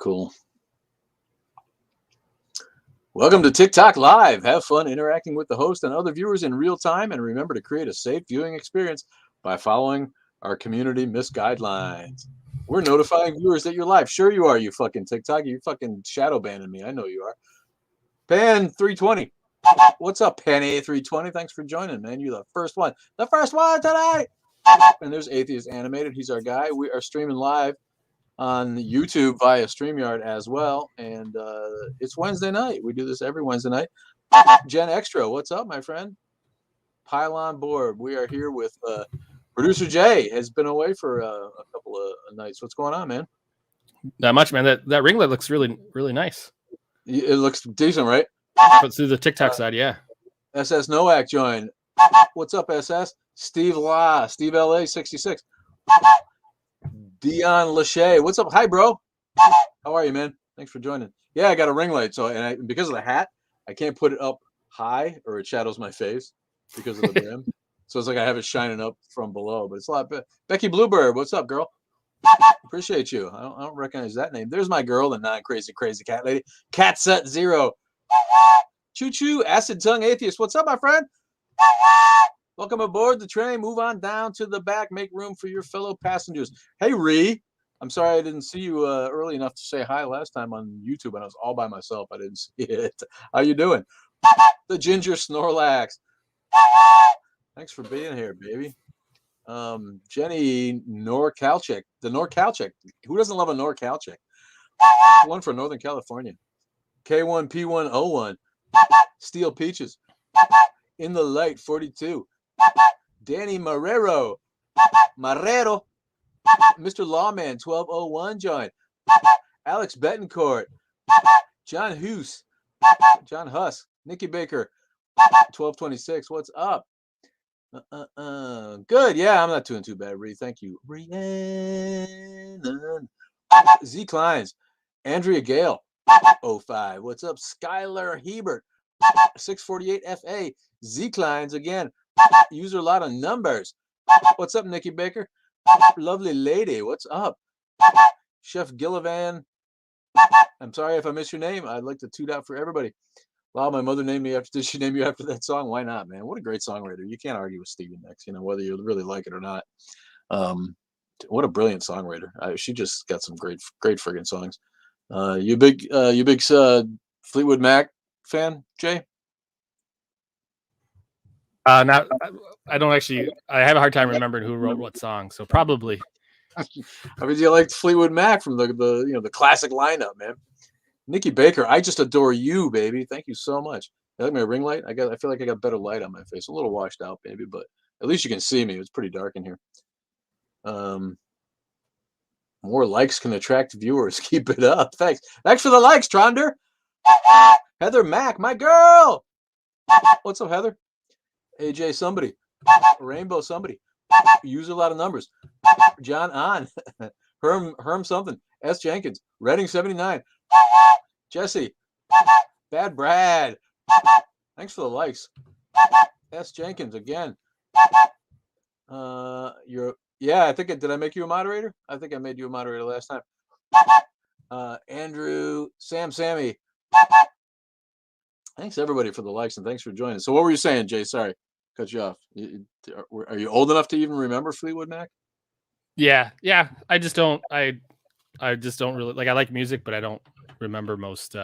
cool. Welcome to TikTok Live. Have fun interacting with the host and other viewers in real time, and remember to create a safe viewing experience by following our community misguidelines. We're notifying viewers that you're live. Sure you are, you fucking TikTok. You fucking shadow banning me. I know you are. Pan320. What's up, Pan A320? Thanks for joining, man. You're the first one. The first one tonight. And there's Atheist Animated. He's our guy. We are streaming live on YouTube via StreamYard as well. And it's Wednesday night. We do this every Wednesday night. Gen Extra, what's up, my friend? Pile on board. We are here with producer Jay. Has been away for a couple of nights. What's going on, man? Not much, man. That ringlet looks really, really nice. It looks decent, right? But through the TikTok side, yeah. SS Nowak joined. What's up, SS? Steve La, Steve LA 66. Dion Lachey, what's up? Hi, bro. How are you, man? Thanks for joining. Yeah, I got a ring light, so because of the hat, I can't put it up high or it shadows my face because of the brim. So it's like I have it shining up from below, but it's a lot better. Becky Bluebird, what's up, girl? Appreciate you. I don't recognize that name. There's my girl, the non-crazy cat lady. Cat Set Zero. Choo choo, acid tongue atheist. What's up, my friend? Welcome aboard the train. Move on down to the back. Make room for your fellow passengers. Hey, Ree. I'm sorry I didn't see you early enough to say hi last time on YouTube, and I was all by myself. I didn't see it. How you doing? The Ginger Snorlax. Thanks for being here, baby. Jenny Norcalchick. The Norcalchick. Who doesn't love a Norcalchick? One for Northern California. K1P101. Steel Peaches. In the Light 42. Danny Marrero. Mr. Lawman 1201 joined. Alex Betancourt. John Huss. Nikki Baker 1226. What's up? Good. Yeah, I'm not doing too bad, Ree. Thank you. Rhiannon. Z Kleins. Andrea Gale 05. What's up? Skylar Hebert 648 FA. Z Kleins again. User a lot of numbers. What's up, Nikki Baker? Lovely lady. What's up? Chef Gillivan. I'm sorry if I missed your name. I'd like to toot out for everybody. Wow, my mother named me after. Did she name you after that song? Why not, man? What a great songwriter. You can't argue with Stevie Nicks, whether you really like it or not. What a brilliant songwriter. She just got some great friggin' songs. You big Fleetwood Mac fan, Jay? Not, I don't actually. I have a hard time remembering who wrote what song, so probably. I mean, you like Fleetwood Mac from the classic lineup, man. Nikki Baker, I just adore you, baby. Thank you so much. You like my ring light? I feel like I got better light on my face. A little washed out, baby, but at least you can see me. It's pretty dark in here. More likes can attract viewers. Keep it up. Thanks. Thanks for the likes, Tronder. Heather Mack, my girl. What's up, Heather? AJ somebody. Rainbow somebody. Use a lot of numbers. John on. Herm something. S Jenkins. Redding 79. Jesse. Bad Brad. Thanks for the likes. S Jenkins again. I think did I make you a moderator? I think I made you a moderator last time. Andrew, Sammy. Thanks everybody for the likes and thanks for joining. So what were you saying, Jay? Sorry, cut you off. Are you old enough to even remember Fleetwood Mac? Yeah. I just don't. I just don't really like. I like music, but I don't remember most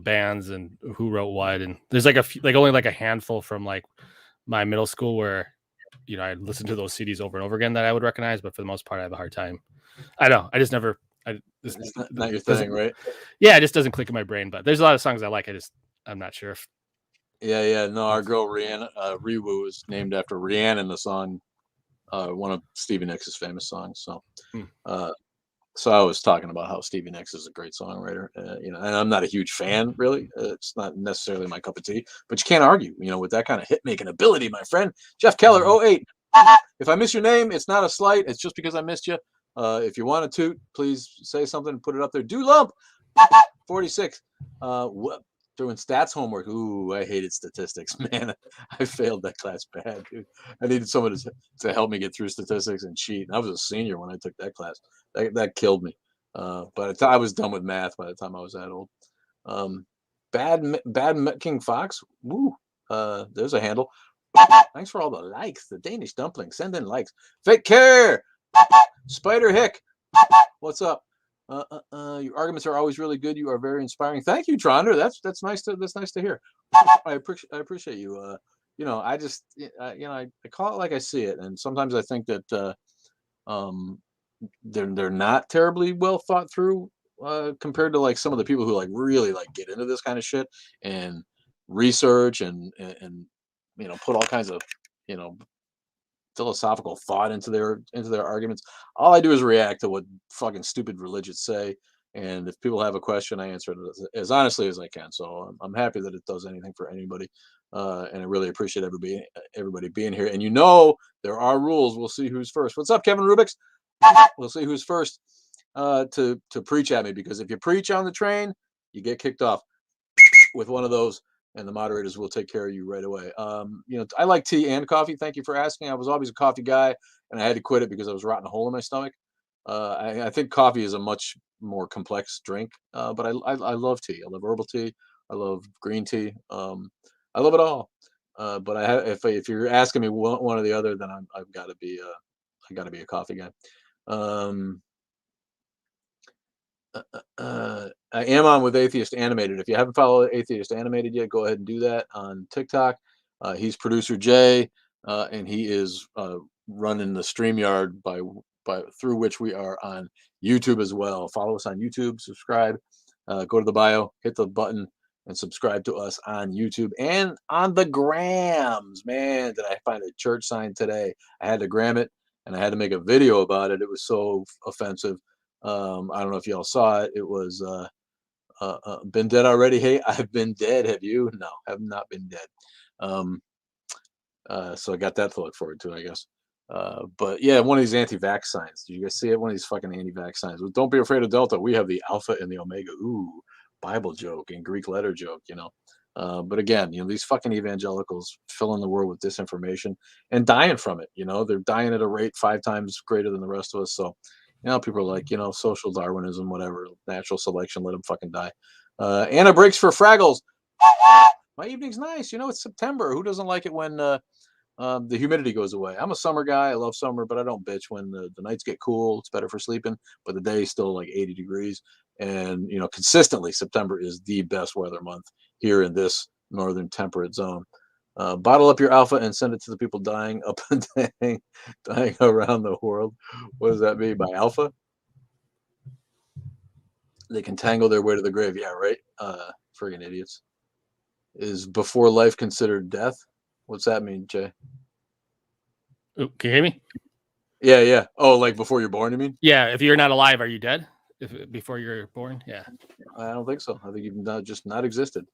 bands and who wrote what. And there's like only like a handful from like my middle school where I listened to those CDs over and over again that I would recognize, but for the most part I have a hard time. I know. I just never. It's not your thing, right? Yeah, it just doesn't click in my brain. But there's a lot of songs I like. I'm not sure if. Yeah. No, our girl Rihanna, Riwu is named after Rihanna, the song, one of Stevie Nicks' famous songs. So, so I was talking about how Stevie Nicks is a great songwriter. And I'm not a huge fan, really. It's not necessarily my cup of tea, but you can't argue, with that kind of hit making ability, my friend. Jeff Keller, 08. If I miss your name, it's not a slight. It's just because I missed you. If you want to toot, please say something. Put it up there. Do lump. 46. Doing stats homework. Ooh, I hated statistics, man. I failed that class bad, dude. I needed someone to help me get through statistics and cheat. I was a senior when I took that class. That killed me. But I was done with math by the time I was that old. Bad King Fox. Woo. There's a handle. Thanks for all the likes. The Danish dumpling. Send in likes. Fake care. Spider Hick. What's up? Your arguments are always really good. You are very inspiring. Thank you, Tronder. That's nice to hear. I appreciate you. I just I call it like I see it, and sometimes I think that they're not terribly well thought through compared to like some of the people who like really like get into this kind of shit and research and put all kinds of you know philosophical thought into their arguments. All I do is react to what fucking stupid religions say, and if people have a question, I answer it as honestly as I can. So I'm happy that it does anything for anybody, and I really appreciate everybody being here. And there are rules. We'll see who's first. What's up, Kevin Rubix? We'll see who's first to preach at me, because if you preach on the train, you get kicked off with one of those, and the moderators will take care of you right away. I like tea and coffee. Thank you for asking. I was always a coffee guy, and I had to quit it because I was rotting a hole in my stomach. I think coffee is a much more complex drink, but I love tea. I love herbal tea. I love green tea. I love it all. But if you're asking me one or the other, then I've got to be a coffee guy. I am on with Atheist Animated. If you haven't followed Atheist Animated yet, go ahead and do that on TikTok. He's producer Jay, and he is running the StreamYard through which we are on YouTube as well. Follow us on YouTube, subscribe, go to the bio, hit the button, and subscribe to us on YouTube and on the grams. Man, did I find a church sign today? I had to gram it, and I had to make a video about it. It was so offensive. I don't know if y'all saw it. It was been dead already. Hey, I've been dead. Have you? No, have not been dead. So I got that to look forward to, I guess. But yeah, one of these anti-vax signs. Did you guys see it? One of these fucking anti-vax signs. Well, don't be afraid of Delta. We have the Alpha and the Omega. Ooh, Bible joke and Greek letter joke. But again, these fucking evangelicals filling the world with disinformation and dying from it. They're dying at a rate 5 times greater than the rest of us. So. People are like, social Darwinism, whatever, natural selection, let them fucking die. Anna breaks for Fraggles. My evening's nice. It's September. Who doesn't like it when the humidity goes away? I'm a summer guy. I love summer, but I don't bitch when the nights get cool. It's better for sleeping, but the day is still like 80 degrees. And, consistently, September is the best weather month here in this northern temperate zone. Bottle up your alpha and send it to the people dying up and dying around the world. What does that mean by alpha? They can tangle their way to the grave. Yeah, right. Friggin' idiots. Is before life considered death? What's that mean, Jay? Ooh, can you hear me? Yeah. Oh, like before you're born, you mean? Yeah. If you're not alive, are you dead? Before you're born? Yeah. I don't think so. I think you've just not existed.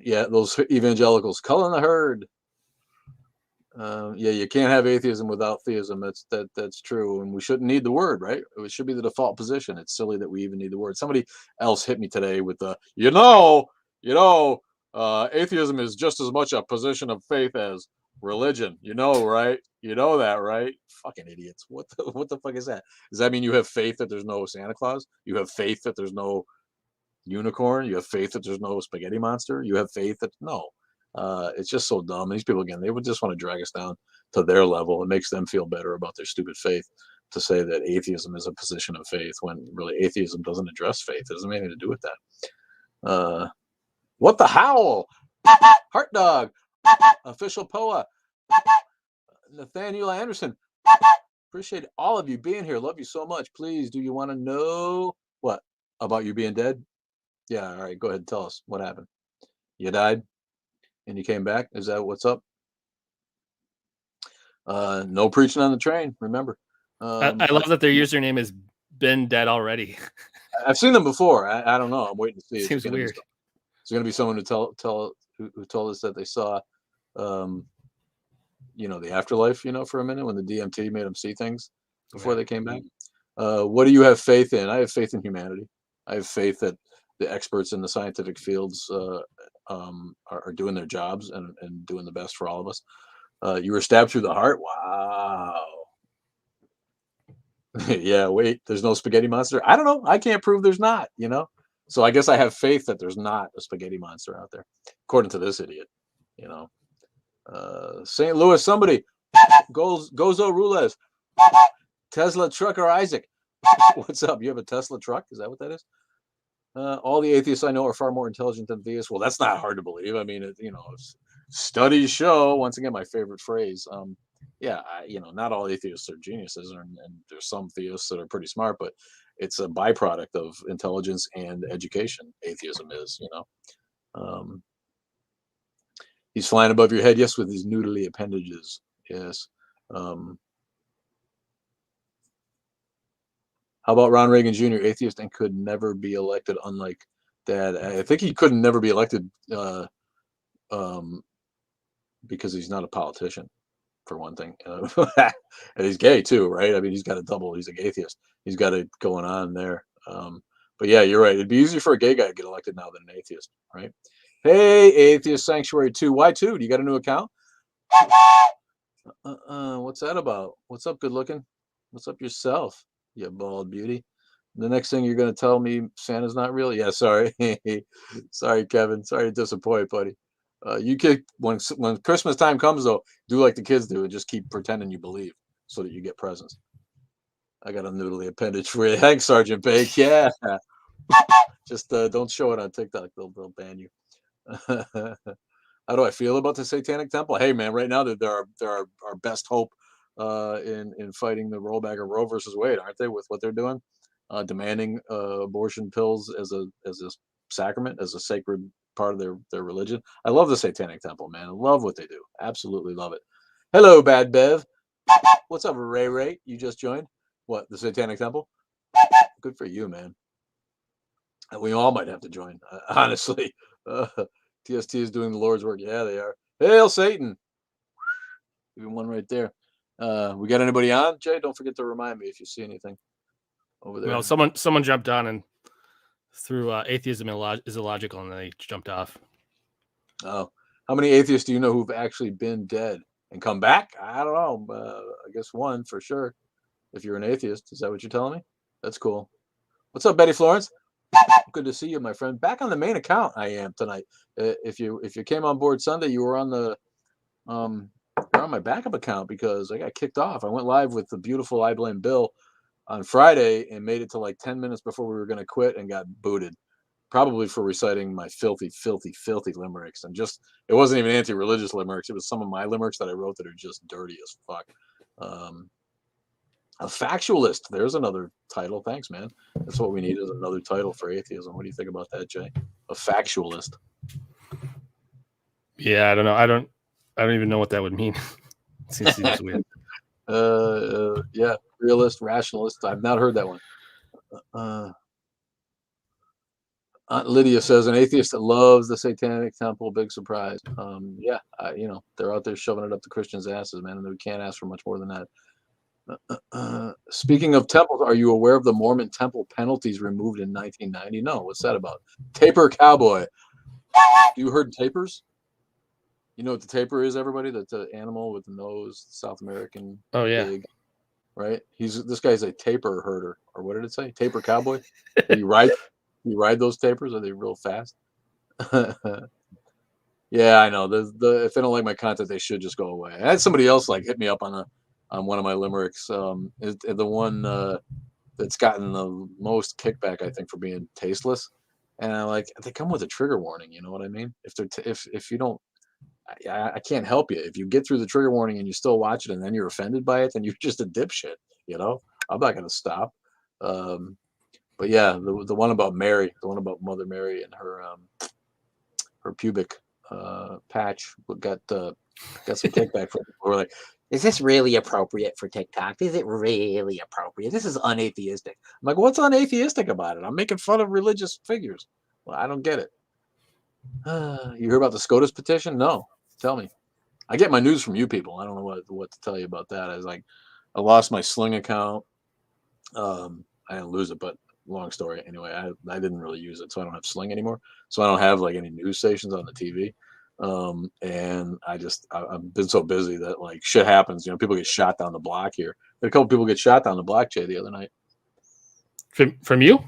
Yeah, those evangelicals culling the herd. Yeah, you can't have atheism without theism. That's true, and we shouldn't need the word, right? It should be the default position. It's silly that we even need the word. Somebody else hit me today with the, atheism is just as much a position of faith as religion. Right? You know that, right? Fucking idiots. What the fuck is that? Does that mean you have faith that there's no Santa Claus? You have faith that there's no unicorn? You have faith that there's no spaghetti monster? You have faith that no. It's just so dumb. These people, again, they would just want to drag us down to their level. It makes them feel better about their stupid faith to say that atheism is a position of faith when really atheism doesn't address faith. It doesn't have anything to do with that. What the howl? Heart dog. Official POA. Nathaniel Anderson. Appreciate all of you being here. Love you so much. Please, do you want to know what about you being dead? Yeah, all right. Go ahead and tell us what happened. You died and you came back. Is that what's up? No preaching on the train. Remember. I love that their username is been dead already. I've seen them before. I don't know. I'm waiting to see. Seems weird. It's going to be someone who told us that they saw, the afterlife. For a minute when the DMT made them see things before they came back. What do you have faith in? I have faith in humanity. I have faith that the experts in the scientific fields are doing their jobs and doing the best for all of us. You were stabbed through the heart. Wow. Yeah, wait, there's no spaghetti monster. I don't know. I can't prove there's not. So I guess I have faith that there's not a spaghetti monster out there, according to this idiot. You know, St. Louis, somebody Gozo Rules, Tesla trucker Isaac. What's up? You have a Tesla truck? Is that what that is? All the atheists I know are far more intelligent than theists. Well, that's not hard to believe. I mean, studies show. Once again, my favorite phrase. Yeah, not all atheists are geniuses, and there's some theists that are pretty smart, but it's a byproduct of intelligence and education. Atheism is. He's flying above your head, yes, with his noodly appendages. Yes. How about Ron Reagan Jr., atheist and could never be elected, unlike Dad? I think he could never be elected because he's not a politician, for one thing. And he's gay, too, right? I mean, he's got a double. He's an atheist. He's got it going on there. But yeah, you're right. It'd be easier for a gay guy to get elected now than an atheist, right? Hey, Atheist Sanctuary 2. Why 2? Do you got a new account? What's that about? What's up, good looking? What's up yourself, you bald beauty? The next thing you're going to tell me Santa's not real? Yeah, sorry. Sorry, Kevin. Sorry to disappoint, buddy. You could, when Christmas time comes, though, do like the kids do and just keep pretending you believe so that you get presents. I got a noodly appendage for you. Thanks, Sergeant Bake. Yeah. Just don't show it on TikTok. They'll ban you. How do I feel about the Satanic Temple? Hey, man, right now they're our best hope in fighting the rollback of Roe versus Wade, aren't they? With what they're doing, demanding abortion pills as a sacrament, as a sacred part of their religion. I love the Satanic Temple, man. I love what they do. Absolutely love it. Hello, Bad Bev. What's up, Ray Ray? You just joined? What, the Satanic Temple? Good for you, man. We all might have to join, honestly. TST is doing the Lord's work. Yeah, they are. Hail Satan. Even one right there. We got anybody on, Jay? Don't forget to remind me if you see anything over there. Well, someone jumped on and threw atheism is illogical, and then they jumped off. Oh, how many atheists do you know who've actually been dead and come back? I don't know. I guess one for sure. If you're an atheist, is that what you're telling me? That's cool. What's up, Betty Florence? Good to see you, my friend. Back on the main account, I am tonight. If you came on board Sunday, you were on the you're on my backup account because I got kicked off. I went live with the beautiful I Blame Bill on Friday and made it to like 10 minutes before we were going to quit and got booted, probably for reciting my filthy, filthy, filthy limericks. And just, it wasn't even anti-religious limericks. It was some of my limericks that I wrote that are just dirty as fuck. A factualist. There's another title. Thanks, man. That's what we need, is another title for atheism. What do you think about that, Jay? A factualist. Yeah, I don't know. I don't even know what that would mean. It seems weird. Yeah, realist, rationalist. I've not heard that one. Aunt Lydia says an atheist that loves the Satanic Temple. Big surprise. Yeah, they're out there shoving it up the Christians' asses, man, and we can't ask for much more than that. Speaking of temples, are you aware of the Mormon temple penalties removed in 1990? No, what's that about? Taper cowboy. You heard tapers? You know what the tapir is, everybody? That's the animal with the nose, South American. Oh yeah, pig, right? This guy's a tapir herder, or what did it say? Tapir cowboy. You ride those tapirs? Are they real fast? Yeah, I know. If they don't like my content, they should just go away. I had somebody else hit me up on one of my limericks. The one that's gotten the most kickback, I think, for being tasteless. And they come with a trigger warning. You know what I mean? If you don't, I can't help you. If you get through the trigger warning and you still watch it and then you're offended by it, then you're just a dipshit. I'm not going to stop. But yeah, the one about Mary, the one about Mother Mary and her pubic patch got some kickback from people who were like, is this really appropriate for TikTok? Is it really appropriate? This is unatheistic. I'm like, what's unatheistic about it? I'm making fun of religious figures. Well, I don't get it. You hear about the SCOTUS petition? No. Tell me. I get my news from you people. I don't know what to tell you about that. I lost my Sling account. I didn't lose it, but long story. Anyway, I didn't really use it, so I don't have Sling anymore. So I don't have any news stations on the TV. And I've been so busy that like shit happens. You know, people get shot down the block here. A couple people get shot down the block, Jay, the other night. From you?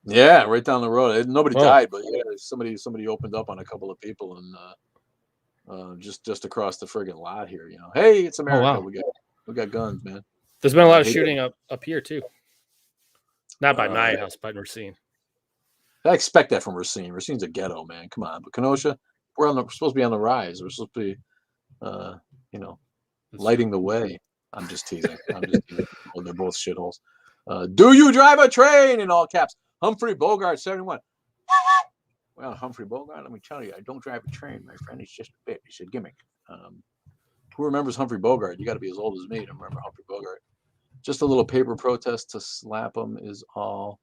Yeah, right down the road. Nobody Oh. died, but yeah, somebody opened up on a couple of people, and just across the friggin' lot here. You know, hey, it's America. Oh, wow. We got guns, man. There's been a lot I of hate shooting up here too. Not by my Yeah. house, but in Racine. I expect that from Racine. Racine's a ghetto, man. Come on, but Kenosha, we're supposed to be on the rise. We're supposed to be, you know, That's lighting true. the way. I'm just teasing. Well, they're both shitholes. Do you drive a train? In all caps. Humphrey Bogart, 71. Well, Humphrey Bogart, let me tell you, I don't drive a train, my friend. It's just a bit. It's a gimmick. Who remembers Humphrey Bogart? You got to be as old as me to remember Humphrey Bogart. Just a little paper protest to slap him is all.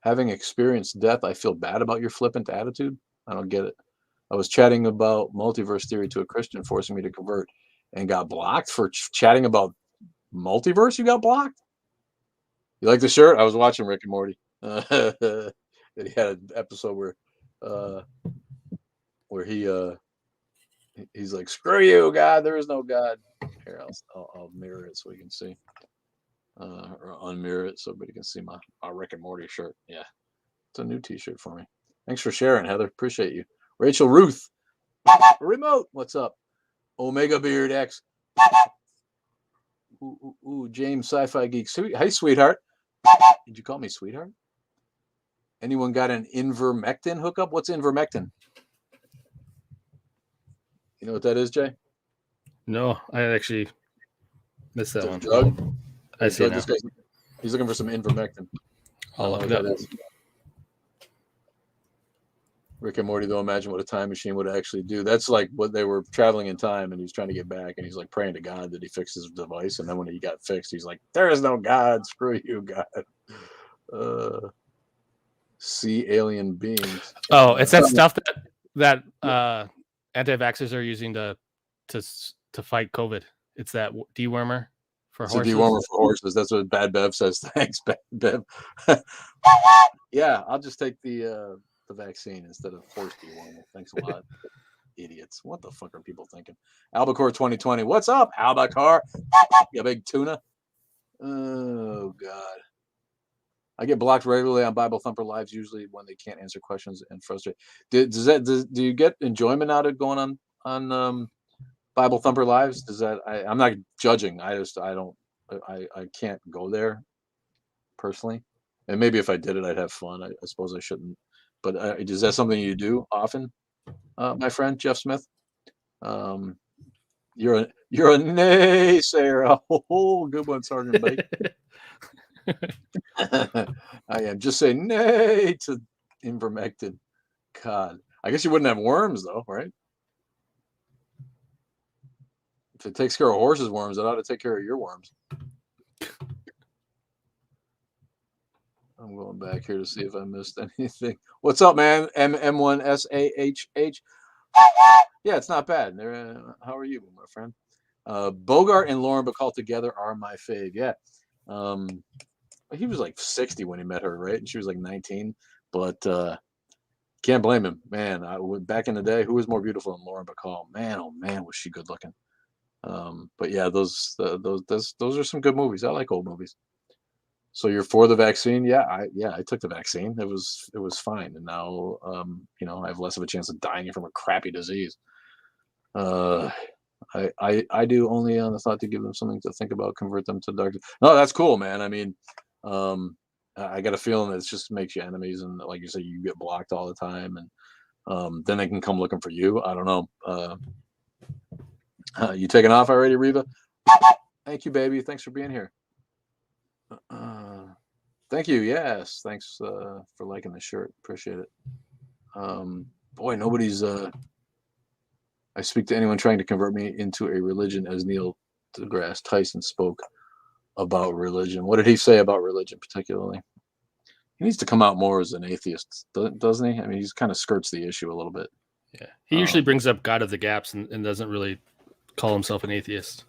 Having experienced death, I feel bad about your flippant attitude. I don't get it. I was chatting about multiverse theory to a Christian, forcing me to convert, and got blocked for chatting about multiverse. You got blocked? You like the shirt? I was watching Rick and Morty. He had an episode where he's like, "Screw you, God. There is no God." Here, I'll mirror it so we can see, or unmirror it so everybody can see my Rick and Morty shirt. Yeah, it's a new T-shirt for me. Thanks for sharing, Heather. Appreciate you. Rachel Ruth, remote. What's up? Omega Beard X. Ooh, James Sci-Fi Geek. Hey, sweetheart. Did you call me sweetheart? Anyone got an ivermectin hookup? What's ivermectin? You know what that is, Jay? No, I actually missed that one. Drug? I see now. He's looking for some ivermectin. I'll look it up. Rick and Morty, though, imagine what a time machine would actually do. That's like what they were traveling in time, and he's trying to get back, and he's like praying to God that he fixes his device. And then when he got fixed, he's like, "There is no God. Screw you, God." See alien beings. Oh, it's that stuff that anti-vaxxers are using to fight COVID. It's that dewormer for horses. It's a dewormer for horses. That's what Bad Bev says. Thanks, Bad Bev. Yeah, I'll just take the vaccine instead of horse dewormer. Thanks a lot. Idiots. What the fuck are people thinking? Albacore 2020. What's up, Albacore? You big tuna. Oh, God. I get blocked regularly on Bible Thumper Lives, usually when they can't answer questions and frustrate. Do you get enjoyment out of going on Bible Thumper Lives? I'm not judging. I can't go there personally. And maybe if I did it, I'd have fun. I suppose I shouldn't. But is that something you do often, my friend Jeff Smith? You're a naysayer. Oh, good one, Sergeant Bacon. I am just saying nay to ivermectin. God, I guess you wouldn't have worms though, right? If it takes care of horses' worms, it ought to take care of your worms. I'm going back here to see if I missed anything. What's up, man? M1SAHH. Yeah, it's not bad. How are you, my friend? Bogart and Lauren Bacall together are my fave. Yeah. He was like 60 when he met her, right? And she was like 19. But can't blame him, man. Back in the day, who was more beautiful than Lauren Bacall? Man, oh man, was she good looking. But yeah, those are some good movies. I like old movies. So you're for the vaccine? Yeah, I took the vaccine. It was fine, and now I have less of a chance of dying from a crappy disease. I do only on the thought to give them something to think about, convert them to dark. No, that's cool, man. I mean, I got a feeling that it just makes you enemies, and like you say, you get blocked all the time, and then they can come looking for you. I don't know. You taking off already, Reva? Thank you, baby. Thanks for being here. Thank you. Yes, thanks for liking the shirt. Appreciate it. Boy, nobody's. I speak to anyone trying to convert me into a religion, as Neil deGrasse Tyson spoke about religion. What did he say about religion particularly? He needs to come out more as an atheist, doesn't he? I mean, he's kind of skirts the issue a little bit. Yeah, he usually brings up God of the Gaps and doesn't really call himself an atheist.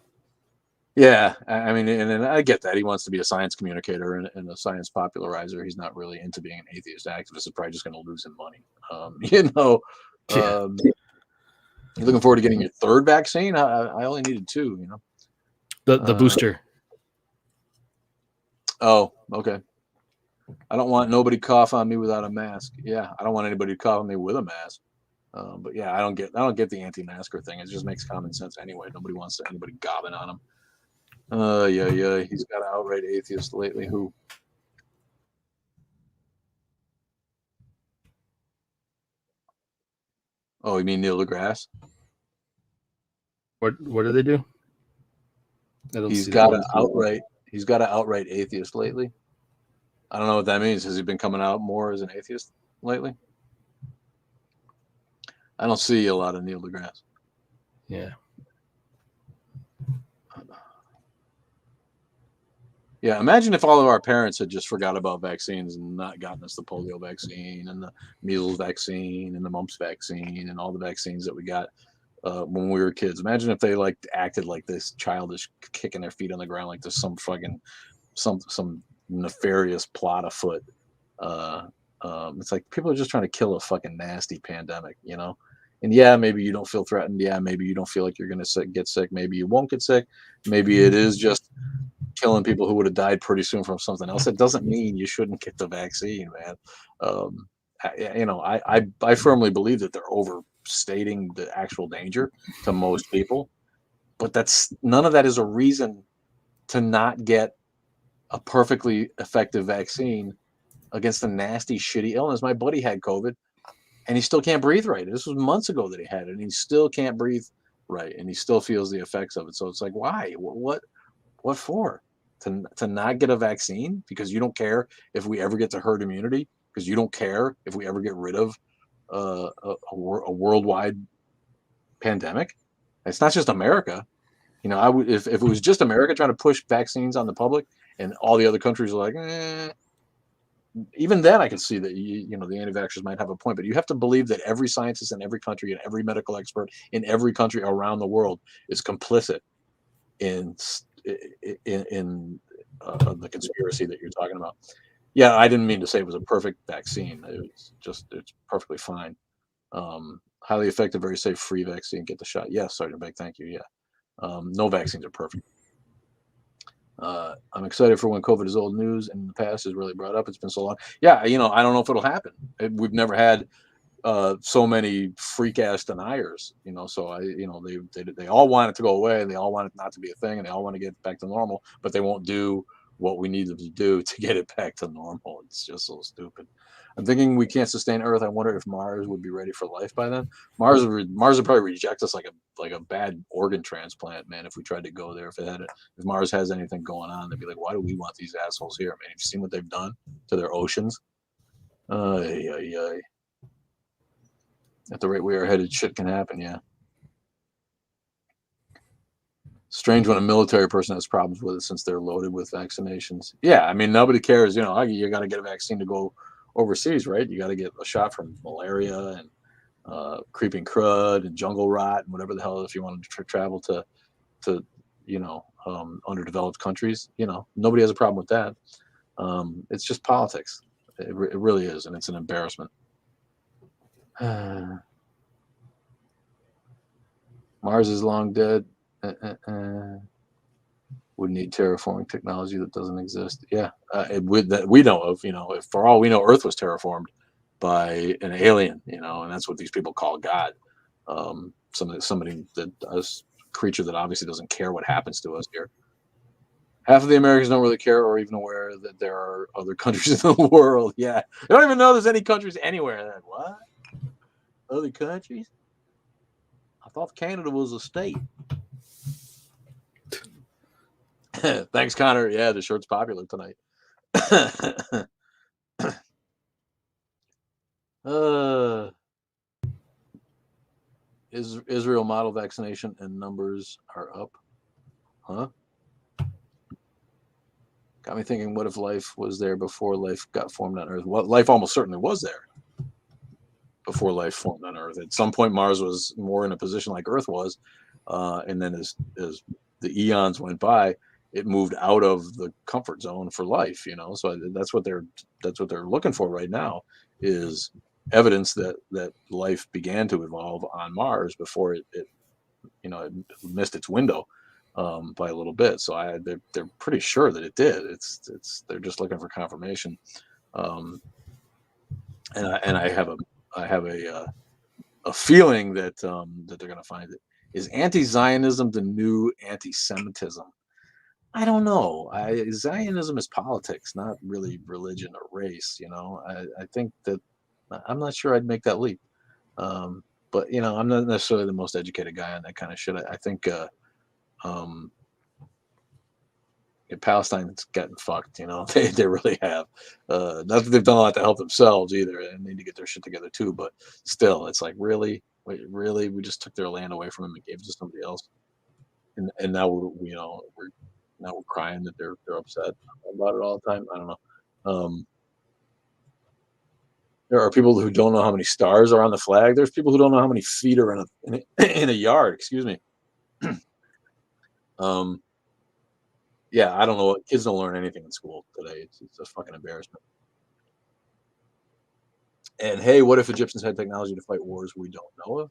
Yeah, I mean, and I get that he wants to be a science communicator and a science popularizer. He's not really into being an atheist activist. Is probably just going to lose him money. You know, Yeah. you looking forward to getting your third vaccine? I only needed two. You know, The booster. Oh, okay. I don't want nobody cough on me without a mask. Yeah, I don't want anybody to cough on me with a mask. But yeah, I don't get the anti-masker thing. It just makes common sense anyway. Nobody wants anybody gobbing on him. Yeah. He's got an outright atheist lately. Who? Oh, you mean Neil deGrasse? What do they do? I don't He's see got that. an outright. He's got an outright atheist lately. I don't know what that means. Has he been coming out more as an atheist lately? I don't see a lot of Neil deGrasse. Yeah. Yeah, imagine if all of our parents had just forgot about vaccines and not gotten us the polio vaccine and the measles vaccine and the mumps vaccine and all the vaccines that we got when we were kids. Imagine if they like acted like this, childish, kicking their feet on the ground like there's some fucking some nefarious plot afoot. Uh, it's like people are just trying to kill a fucking nasty pandemic, you know. And yeah, maybe you don't feel threatened. Yeah, maybe you don't feel like you're gonna get sick. Maybe you won't get sick. Maybe it is just killing people who would have died pretty soon from something else. It doesn't mean you shouldn't get the vaccine, man. Um, I firmly believe that they're overstating the actual danger to most people, but that's none of that is a reason to not get a perfectly effective vaccine against a nasty, shitty illness. My buddy had COVID, and he still can't breathe right. This was months ago that he had it, and he still can't breathe right, and he still feels the effects of it. So it's like, why? What for? To not get a vaccine because you don't care if we ever get to herd immunity, because you don't care if we ever get rid of a worldwide pandemic. It's not just America. You know, I would if it was just America trying to push vaccines on the public and all the other countries are like, even then I could see that you know the anti-vaxxers might have a point, but you have to believe that every scientist in every country and every medical expert in every country around the world is complicit in the conspiracy that you're talking about. Yeah, I didn't mean to say it was a perfect vaccine. It's perfectly fine. Highly effective, very safe, free vaccine. Get the shot. Yes, Sergeant Beck. Thank you. Yeah. No vaccines are perfect. I'm excited for when COVID is old news and in the past is really brought up. It's been so long. Yeah, you know, I don't know if it'll happen. We've never had so many freak ass deniers, you know. So they all want it to go away, and they all want it not to be a thing, and they all want to get back to normal, but they won't do what we need them to do to get it back to normal. It's just so stupid. I'm thinking we can't sustain Earth. I wonder if Mars would be ready for life by then. Mars would probably reject us like a bad organ transplant, man. If we tried to go there, if Mars has anything going on, they'd be like, why do we want these assholes here, man? Have you seen what they've done to their oceans? At the rate we are headed, shit can happen. Yeah. Strange when a military person has problems with it since they're loaded with vaccinations. Yeah, I mean nobody cares. You know, you got to get a vaccine to go overseas, right? You got to get a shot from malaria and creeping crud and jungle rot and whatever the hell if you want to travel to you know underdeveloped countries. You know, nobody has a problem with that. It's just politics. It really is, and it's an embarrassment. Mars is long dead. Would need terraforming technology that doesn't exist. Yeah, that we know of. You know, if for all we know, Earth was terraformed by an alien. You know, and that's what these people call God. Somebody that a creature that obviously doesn't care what happens to us here. Half of the Americans don't really care or even aware that there are other countries in the world. Yeah, they don't even know there's any countries anywhere. Then what? Other countries? I thought Canada was a state. Thanks, Connor. Yeah, the shirt's popular tonight. Israel model vaccination and numbers are up. Huh? Got me thinking, what if life was there before life got formed on Earth? Well, life almost certainly was there before life formed on Earth. At some point, Mars was more in a position like Earth was, and then as the eons went by, it moved out of the comfort zone for life, so that's what they're looking for right now, is evidence that life began to evolve on Mars before it missed its window by a little bit. So they're pretty sure that it did. They're just looking for confirmation. And I have a feeling that that they're going to find it. Is anti-Zionism the new anti-Semitism? I don't know. Zionism is politics, not really religion or race. I think that I'm not sure I'd make that leap. But I'm not necessarily the most educated guy on that kind of shit. I think Palestine's getting fucked. They really have. Not that they've done a lot to help themselves either, and need to get their shit together too. But still, it's like really, really, we just took their land away from them and gave it to somebody else, and now we're crying that they're upset about it all the time. I don't know. There are people who don't know how many stars are on the flag. There's people who don't know how many feet are in a yard. Excuse me. Yeah, I don't know. Kids don't learn anything in school today. It's a fucking embarrassment. And hey, what if Egyptians had technology to fight wars we don't know of?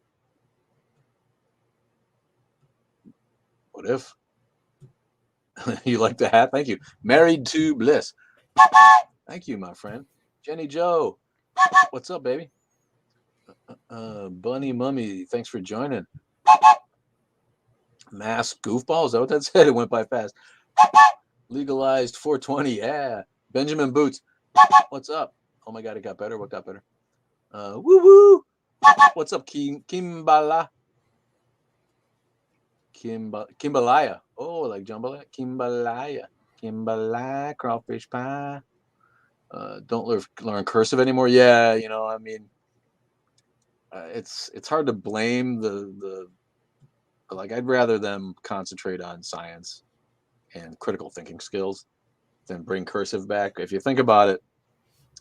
What if? You like the hat? Thank you. Married to Bliss. Thank you, my friend. Jenny Joe. What's up, baby? Bunny Mummy, thanks for joining. Mass goofball, is that what that said? It went by fast. Legalized 420, yeah. Benjamin Boots, what's up? Oh my God, it got better. What got better? Woo woo. What's up, Kimbalaya? Oh, like jambalaya. Kimbalaya, crawfish pie. Don't learn cursive anymore. Yeah, I mean, it's hard to blame the like. I'd rather them concentrate on science and critical thinking skills than bring cursive back. If you think about it,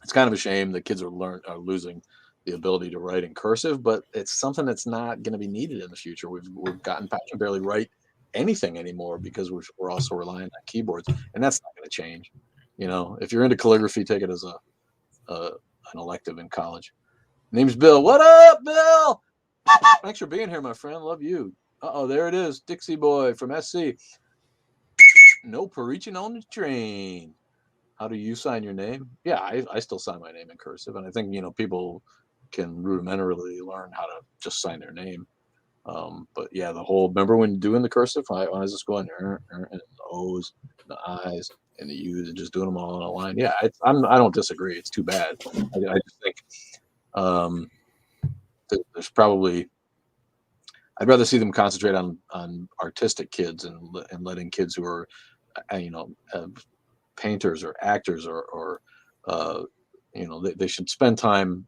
it's kind of a shame that kids are losing the ability to write in cursive, but it's something that's not going to be needed in the future. We've gotten past and barely write anything anymore because we're also relying on keyboards, and that's not going to change. If you're into calligraphy, take it as an elective in college. Name's Bill. What up, Bill? Thanks for being here, my friend. Love you. There it is. Dixie Boy from SC. No preaching on the train. How do you sign your name? Yeah, I still sign my name in cursive, and I think people can rudimentarily learn how to just sign their name. But yeah, remember when doing the cursive, when I was just going and the O's, and the I's, and the U's, and just doing them all on a line. Yeah, I don't disagree. It's too bad. I just think there's probably. I'd rather see them concentrate on artistic kids and letting kids who are, painters or actors or they should spend time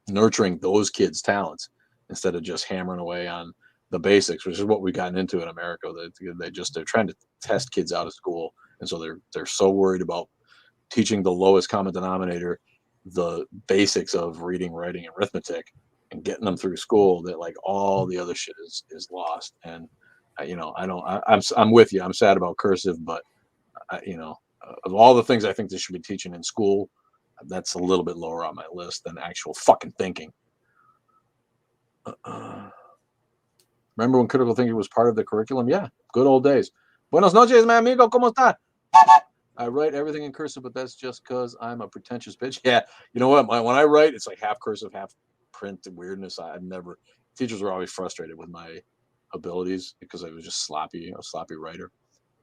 nurturing those kids' talents instead of just hammering away on the basics, which is what we've gotten into in America. They're trying to test kids out of school, and so they're so worried about teaching the lowest common denominator, the basics of reading, writing, and arithmetic, and getting them through school, that like all the other shit is lost. And I'm with you. I'm sad about cursive, but of all the things I think they should be teaching in school, that's a little bit lower on my list than actual fucking thinking. Remember when critical thinking was part of the curriculum? Yeah, good old days. Buenos noches, mi amigo. ¿Cómo está? I write everything in cursive, but that's just because I'm a pretentious bitch. Yeah, you know what? When I write, it's like half cursive, half print weirdness. Teachers were always frustrated with my abilities because I was just sloppy, a sloppy writer.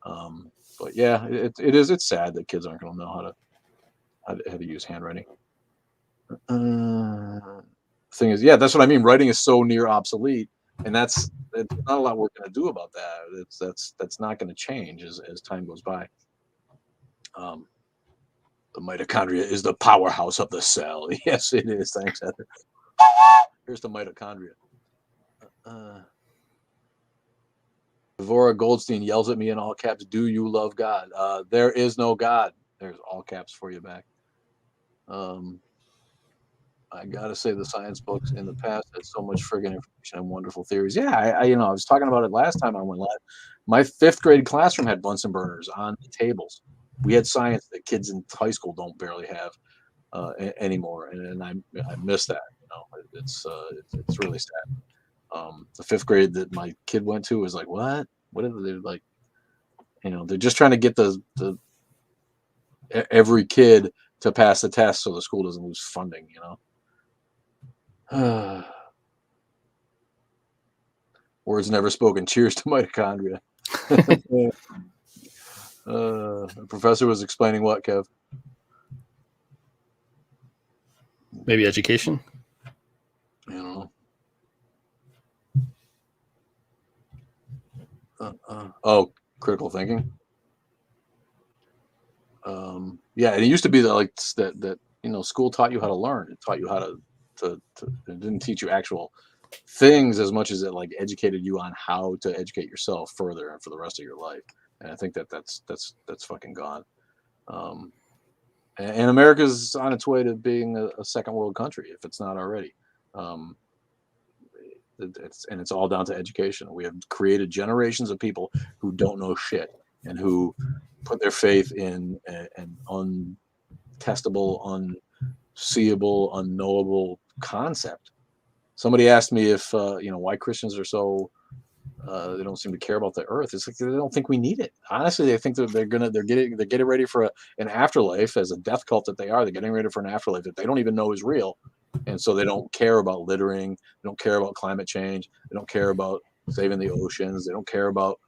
But yeah, it's sad that kids aren't going to know how to use handwriting. Thing is, yeah, that's what I mean. Writing is so near obsolete, and that's not a lot we're going to do about that. That's not going to change as time goes by. The mitochondria is the powerhouse of the cell. Yes, it is. Thanks, Heather. Here's the mitochondria. Devora Goldstein yells at me in all caps, "Do you love God?" There is no God. There's all caps for you back. I gotta say the science books in the past had so much friggin' information and wonderful theories. Yeah, I was talking about it last time I went live. My 5th grade classroom had Bunsen burners on the tables. We had science that kids in high school don't barely have anymore, and I miss that. It's really sad. The 5th grade that my kid went to was like, what? What are they like? They're just trying to get the every kid to pass the test so the school doesn't lose funding. Words never spoken. Cheers to mitochondria. The professor was explaining what, Kev? Maybe education. Oh, critical thinking. Yeah, and it used to be that school taught you how to learn. It taught you how to it didn't teach you actual things as much as it like educated you on how to educate yourself further and for the rest of your life. And I think that's fucking gone. And America's on its way to being a second world country if it's not already. It's all down to education. We have created generations of people who don't know shit and who put their faith in an untestable, unseeable, unknowable concept. Somebody asked me if why Christians are so they don't seem to care about the earth. It's like they don't think we need it. Honestly, they think that they're getting ready for an afterlife as a death cult that they are. They're getting ready for an afterlife that they don't even know is real, and so they don't care about littering. They don't care about climate change. They don't care about saving the oceans. They don't care about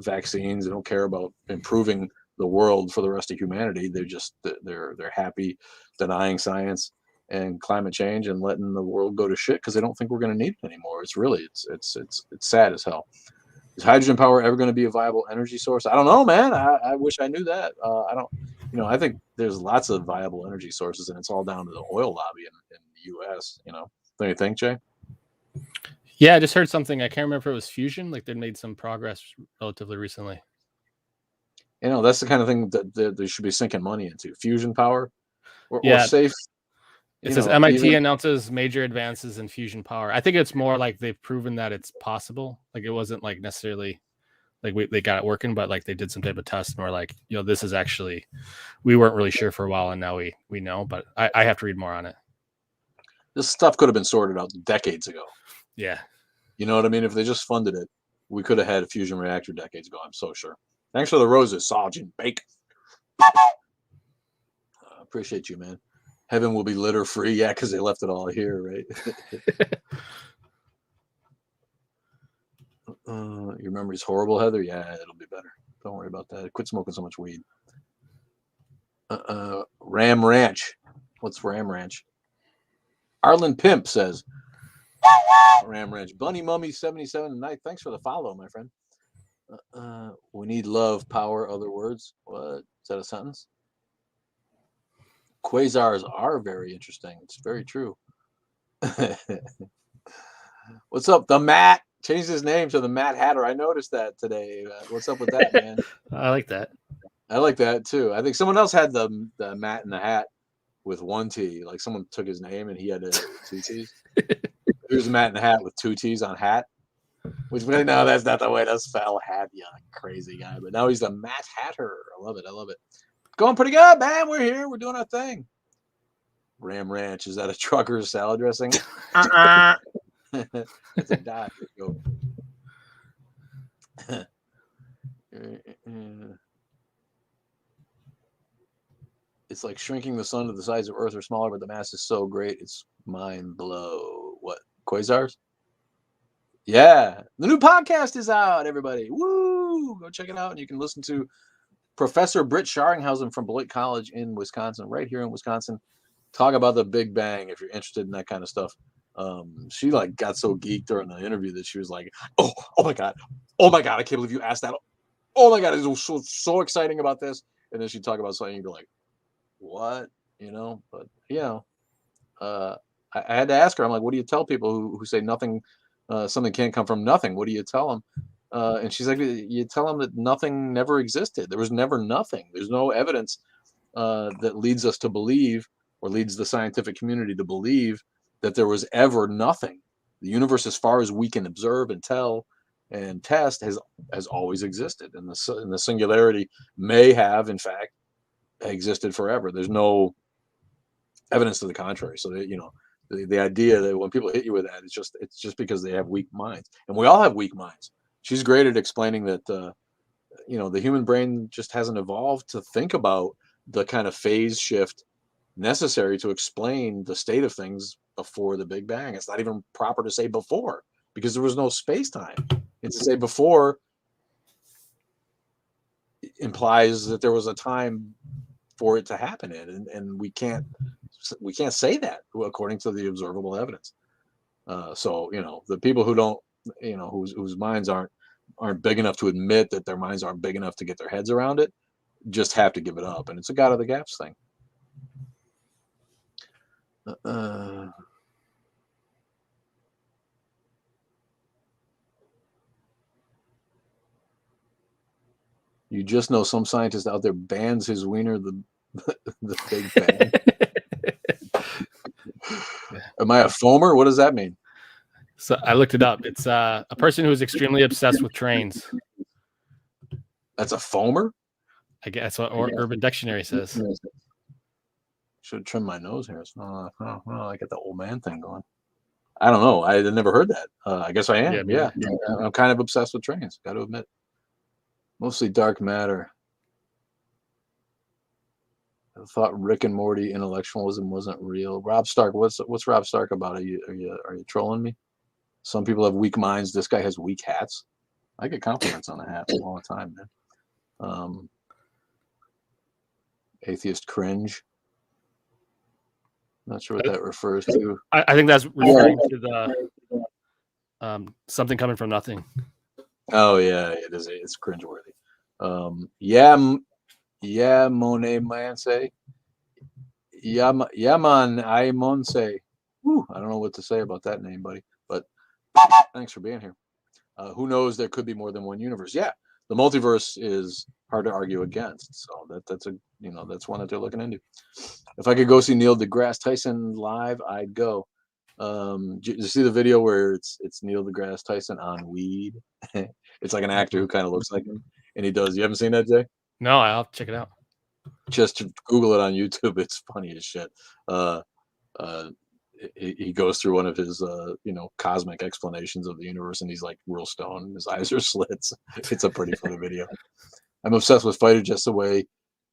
vaccines. They don't care about improving the world for the rest of humanity. They're happy denying science and climate change and letting the world go to shit because they don't think we're going to need it anymore. It's sad as hell. Is hydrogen power ever going to be a viable energy source? I don't know, man. I wish I knew that. I don't. I think there's lots of viable energy sources, and it's all down to the oil lobby in the U.S. Don't you think, Jay? Yeah, I just heard something. I can't remember if it was fusion. Like they made some progress relatively recently. That's the kind of thing that they should be sinking money into. Fusion power or safe. It says MIT announces major advances in fusion power. I think it's more like they've proven that it's possible. Like it wasn't like necessarily like they got it working, but like they did some type of test and we're like, this is actually, we weren't really sure for a while and now we know, but I have to read more on it. This stuff could have been sorted out decades ago. Yeah. You know what I mean? If they just funded it, we could have had a fusion reactor decades ago. I'm so sure. Thanks for the roses, Sergeant Bake. Appreciate you, man. Heaven will be litter free. Yeah, because they left it all here, right? Your memory's horrible, Heather? Yeah, it'll be better. Don't worry about that. Quit smoking so much weed. Ram Ranch. What's Ram Ranch? Arlen Pimp says, Ram Ranch. Bunny Mummy 77 tonight. Thanks for the follow, my friend. We need love, power, other words. What? Is that a sentence? Quasars are very interesting. It's very true. What's up? The Matt changed his name to the Matt Hatter. I noticed that today. What's up with that, man? I like that. I like that too. I think someone else had the Matt in the Hat with one T. Like someone took his name and he had 2 T's. Here's Matt in the Hat with 2 T's on hat. Which no, that's not the way to spell hat, you crazy guy. But now he's the Matt Hatter. I love it. Going pretty good, man. We're here. We're doing our thing. Ram Ranch. Is that a trucker's salad dressing? It's a dot. It's like shrinking the sun to the size of Earth or smaller, but the mass is so great, it's mind blow. What? Quasars? Yeah. The new podcast is out, everybody. Woo! Go check it out. And you can listen to Professor Britt Scharringhausen from Beloit College in Wisconsin, right here in Wisconsin, talk about the Big Bang if you're interested in that kind of stuff. She like got so geeked during the interview that she was like, oh my God, I can't believe you asked that. Oh my God, it was so exciting about this. And then she'd talk about something and you'd be like, what? But I had to ask her, I'm like, what do you tell people who say nothing, something can't come from nothing? What do you tell them? And she's like, you tell them that nothing never existed. There was never nothing. There's no evidence that leads us to believe, or leads the scientific community to believe, that there was ever nothing. The universe, as far as we can observe and tell and test, has always existed, and the singularity may have, in fact, existed forever. There's no evidence to the contrary. So that, the idea that when people hit you with that, it's just because they have weak minds, and we all have weak minds. She's great at explaining that the human brain just hasn't evolved to think about the kind of phase shift necessary to explain the state of things before the Big Bang. It's not even proper to say before, because there was no space time. And to say before implies that there was a time for it to happen in, and we can't say that according to the observable evidence. So the people who don't, whose minds aren't big enough to admit that their minds aren't big enough to get their heads around it, just have to give it up. And it's a God of the gaps thing. You just know some scientist out there bans his wiener the Big Bang. Am I a foamer? What does that mean? So I looked it up. It's a person who is extremely obsessed with trains. That's a foamer? I guess what Urban Dictionary says. Should trim my nose hairs. I got the old man thing going. I don't know. I had never heard that. I guess I am. Yeah. I'm kind of obsessed with trains. Got to admit. Mostly dark matter. I thought Rick and Morty intellectualism wasn't real. Rob Stark, what's Rob Stark about? Are you trolling me? Some people have weak minds. This guy has weak hats. I get compliments on the hat all the time, man. Atheist cringe. Not sure what that refers to. I think that's referring to the something coming from nothing. Oh yeah, it is. It's cringeworthy. Yeah, Monet Manse. Yaman I Monse. I don't know what to say about that name, buddy. But thanks for being here. Who knows? There could be more than one universe. Yeah, the multiverse is hard to argue against. So that's one that they're looking into. If I could go see Neil deGrasse Tyson live, I'd go. Did you see the video where it's Neil deGrasse Tyson on weed? It's like an actor who kind of looks like him, and he does. You haven't seen that, Jay? No, I'll check it out. Just Google it on YouTube. It's funny as shit. He goes through one of his cosmic explanations of the universe, and he's like real stoned. His eyes are slits. It's a pretty funny video. I'm obsessed with fighter jets the way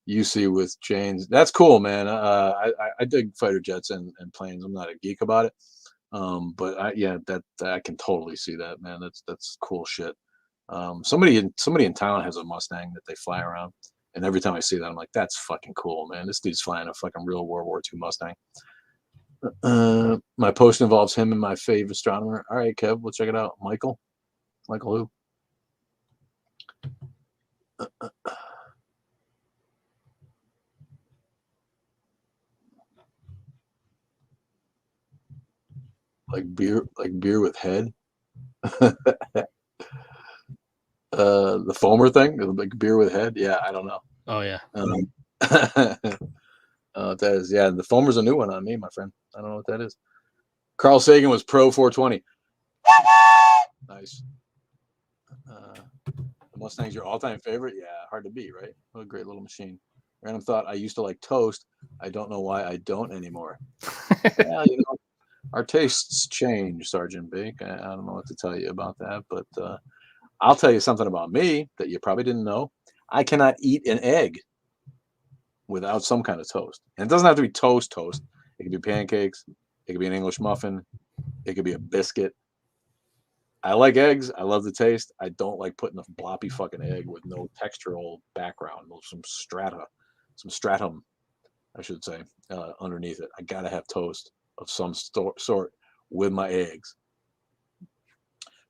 you see with Jane's. That's cool, man. I dig fighter jets and planes. I'm not a geek about it, but I can totally see that, man. That's cool shit. Somebody in town has a Mustang that they fly around, and every time I see that, I'm like, that's fucking cool, man. This dude's flying a fucking real World War II Mustang. My post involves him and my fave astronomer. All right, Kev, we'll check it out. Michael who? Like beer with head. The foamer thing, like beer with head. Yeah, I don't know. Oh yeah. That is, yeah. The foamer's a new one on me, my friend. I don't know what that is. Carl Sagan was pro 420. Nice. The Mustang's your all-time favorite? Yeah, hard to beat, right? What a great little machine. Random thought: I used to like toast. I don't know why I don't anymore. Well, our tastes change, Sergeant Bake. I don't know what to tell you about that, but I'll tell you something about me that you probably didn't know. I cannot eat an egg without some kind of toast. And it doesn't have to be toast. It could be pancakes. It could be an English muffin. It could be a biscuit. I like eggs. I love the taste. I don't like putting a bloppy fucking egg with no textural background, some stratum, I should say, underneath it. I gotta have toast of some sort with my eggs.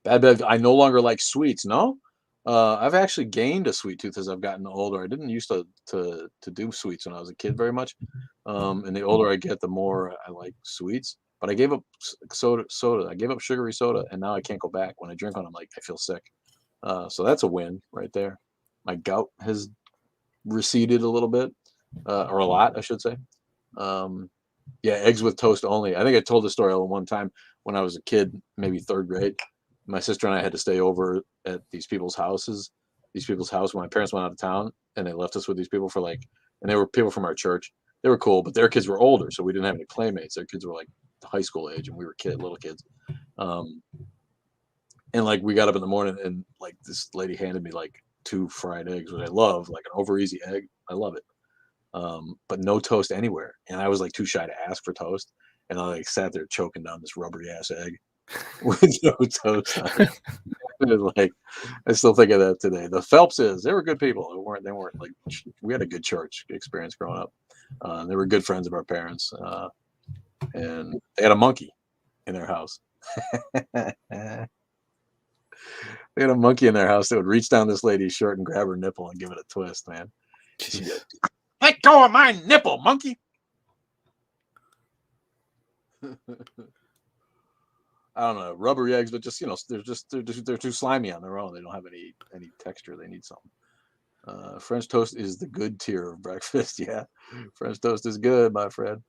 Bad Bev, I no longer like sweets. No, I've actually gained a sweet tooth as I've gotten older. I didn't used to do sweets when I was a kid very much, and the older I get, the more I like sweets. But I gave up soda. I gave up sugary soda, and now I can't go back. When I drink one, I'm like, I feel sick. So that's a win right there. My gout has receded a little bit. or a lot, I should say. Yeah, eggs with toast only. I think I told the story one time when I was a kid, maybe third grade. My sister and I had to stay over at these people's houses. These people's house when my parents went out of town, and they left us with these people for like, and they were people from our church. They were cool, but their kids were older, so we didn't have any playmates. Their kids were like high school age, and we were little kids. And like we got up in the morning, and like this lady handed me like 2 fried eggs, which I love, like an over easy egg. I love it. But no toast anywhere. And I was like too shy to ask for toast. And I like sat there choking down this rubbery ass egg with no toast on it. Like I still think of that today. The Phelpses, they were good people. They weren't like we had a good church experience growing up. They were good friends of our parents. And they had a monkey in their house. They had a monkey in their house that would reach down this lady's shirt and grab her nipple and give it a twist, man. Let go of my nipple, monkey. I don't know, rubbery eggs, but just they're too slimy on their own. They don't have any texture. They need something. French toast is the good tier of breakfast. Yeah, French toast is good, my friend.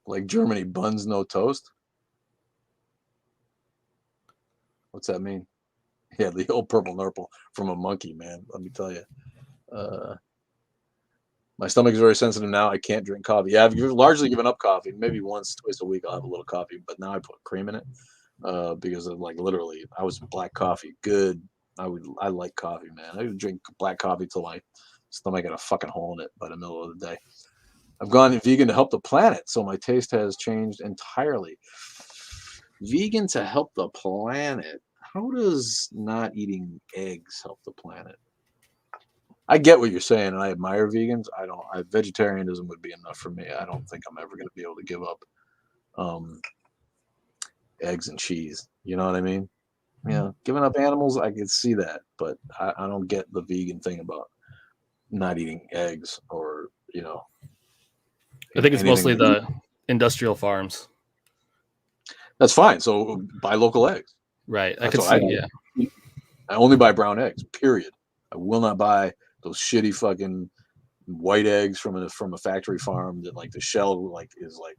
Like Germany, buns no toast. What's that mean? Yeah, the old purple nurple from a monkey, man. Let me tell you. My stomach is very sensitive now. I can't drink coffee. Yeah, I've largely given up coffee. Maybe once, twice a week I'll have a little coffee, but now I put cream in it because of like literally I was black coffee. Good. I like coffee, man. I would drink black coffee till my stomach got a fucking hole in it by the middle of the day. I've gone vegan to help the planet, so my taste has changed entirely. Vegan to help the planet. How does not eating eggs help the planet? I get what you're saying, and I admire vegans. Vegetarianism would be enough for me. I don't think I'm ever going to be able to give up eggs and cheese. You know what I mean? Yeah, giving up animals, I can see that, but I don't get the vegan thing about not eating eggs or I think it's anything. mostly the industrial farms. That's fine. So buy local eggs. Right. That's what I do. Yeah. I only buy brown eggs. Period. I will not buy those shitty fucking white eggs from a factory farm that like the shell like is like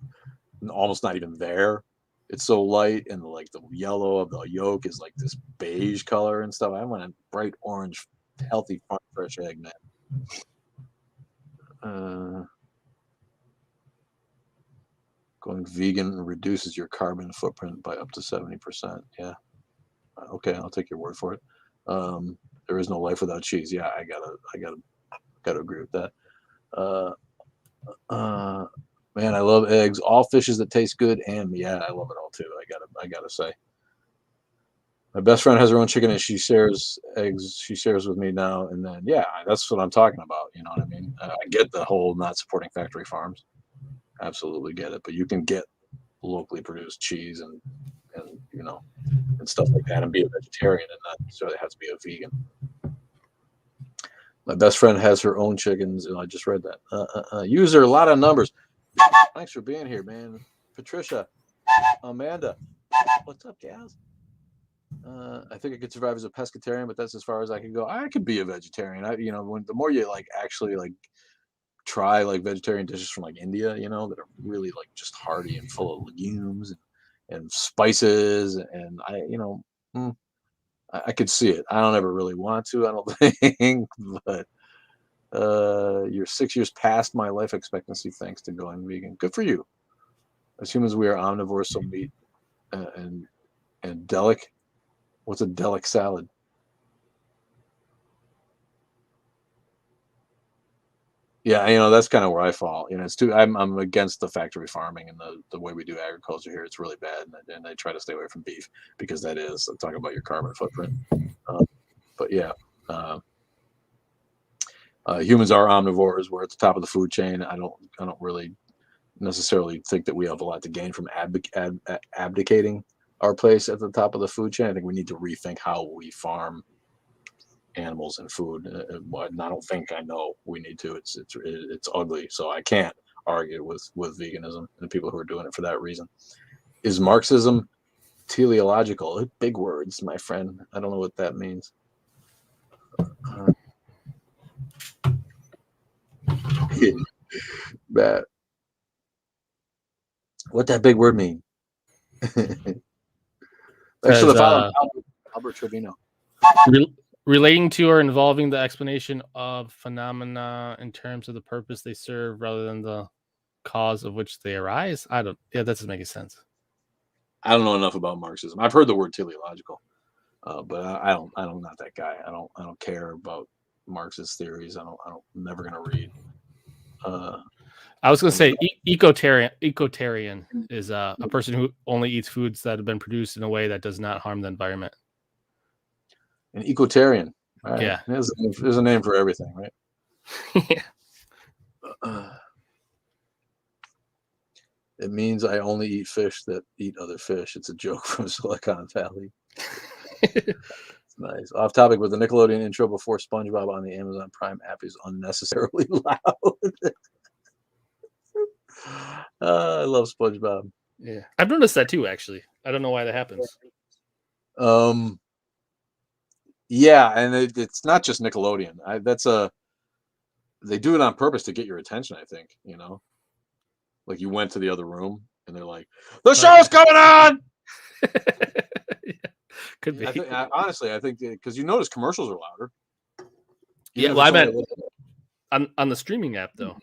almost not even there. It's so light, and like the yellow of the yolk is like this beige color and stuff. I want a bright orange, healthy, fresh egg, man. Going vegan reduces your carbon footprint by up to 70%. Yeah. Okay, I'll take your word for it. There is no life without cheese. Yeah, I gotta agree with that. Man, I love eggs. All fishes that taste good, and yeah, I love it all too. I gotta say. My best friend has her own chicken, and she shares eggs. She shares with me now and then. Yeah, that's what I'm talking about. You know what I mean? I get the whole not supporting factory farms. Absolutely get it. But you can get locally produced cheese and and stuff like that, and be a vegetarian and not necessarily have to be a vegan. My best friend has her own chickens, and I just read that. User, a lot of numbers. Thanks for being here, man. Patricia, Amanda, what's up, guys? I think I could survive as a pescatarian, but that's as far as I can go. I could be a vegetarian. The more you like actually like try like vegetarian dishes from like India, that are really like just hearty and full of legumes and spices, and I could see it. I don't ever really want to, I don't think, but you're 6 years past my life expectancy thanks to going vegan. Good for you. As humans, we are omnivores, so meat and delic. What's a delic salad? Yeah, that's kind of where I fall. I'm against the factory farming and the way we do agriculture here. It's really bad, and I try to stay away from beef because that is talk about your carbon footprint. But yeah, humans are omnivores. We're at the top of the food chain. I don't really necessarily think that we have a lot to gain from abdicating our place at the top of the food chain. I think we need to rethink how we farm animals and food. I don't think I know we need to. It's ugly, so I can't argue with veganism and people who are doing it for that reason. Is Marxism teleological? Big words, my friend. I don't know what that means. Bad. What that big word mean? Thanks for the follow, Albert Trevino. Relating to or involving the explanation of phenomena in terms of the purpose they serve rather than the cause of which they arise. Yeah, that doesn't make sense. I don't know enough about Marxism. I've heard the word teleological, but I'm not that guy. I don't care about Marxist theories. I'm never gonna read. I was gonna say ecotarian is a person who only eats foods that have been produced in a way that does not harm the environment. An ecotarian. Right. Yeah. There's a name for everything, right? Yeah. It means I only eat fish that eat other fish. It's a joke from Silicon Valley. It's nice. Off topic, but the Nickelodeon intro before SpongeBob on the Amazon Prime app is unnecessarily loud. I love SpongeBob. Yeah, I've noticed that too. Actually, I don't know why that happens. Yeah, and it's not just Nickelodeon. They do it on purpose to get your attention. I think, like you went to the other room and they're like, "The show's coming on." Yeah, could be. Honestly, I think because you notice commercials are louder. Yeah, well, I meant on the streaming app though.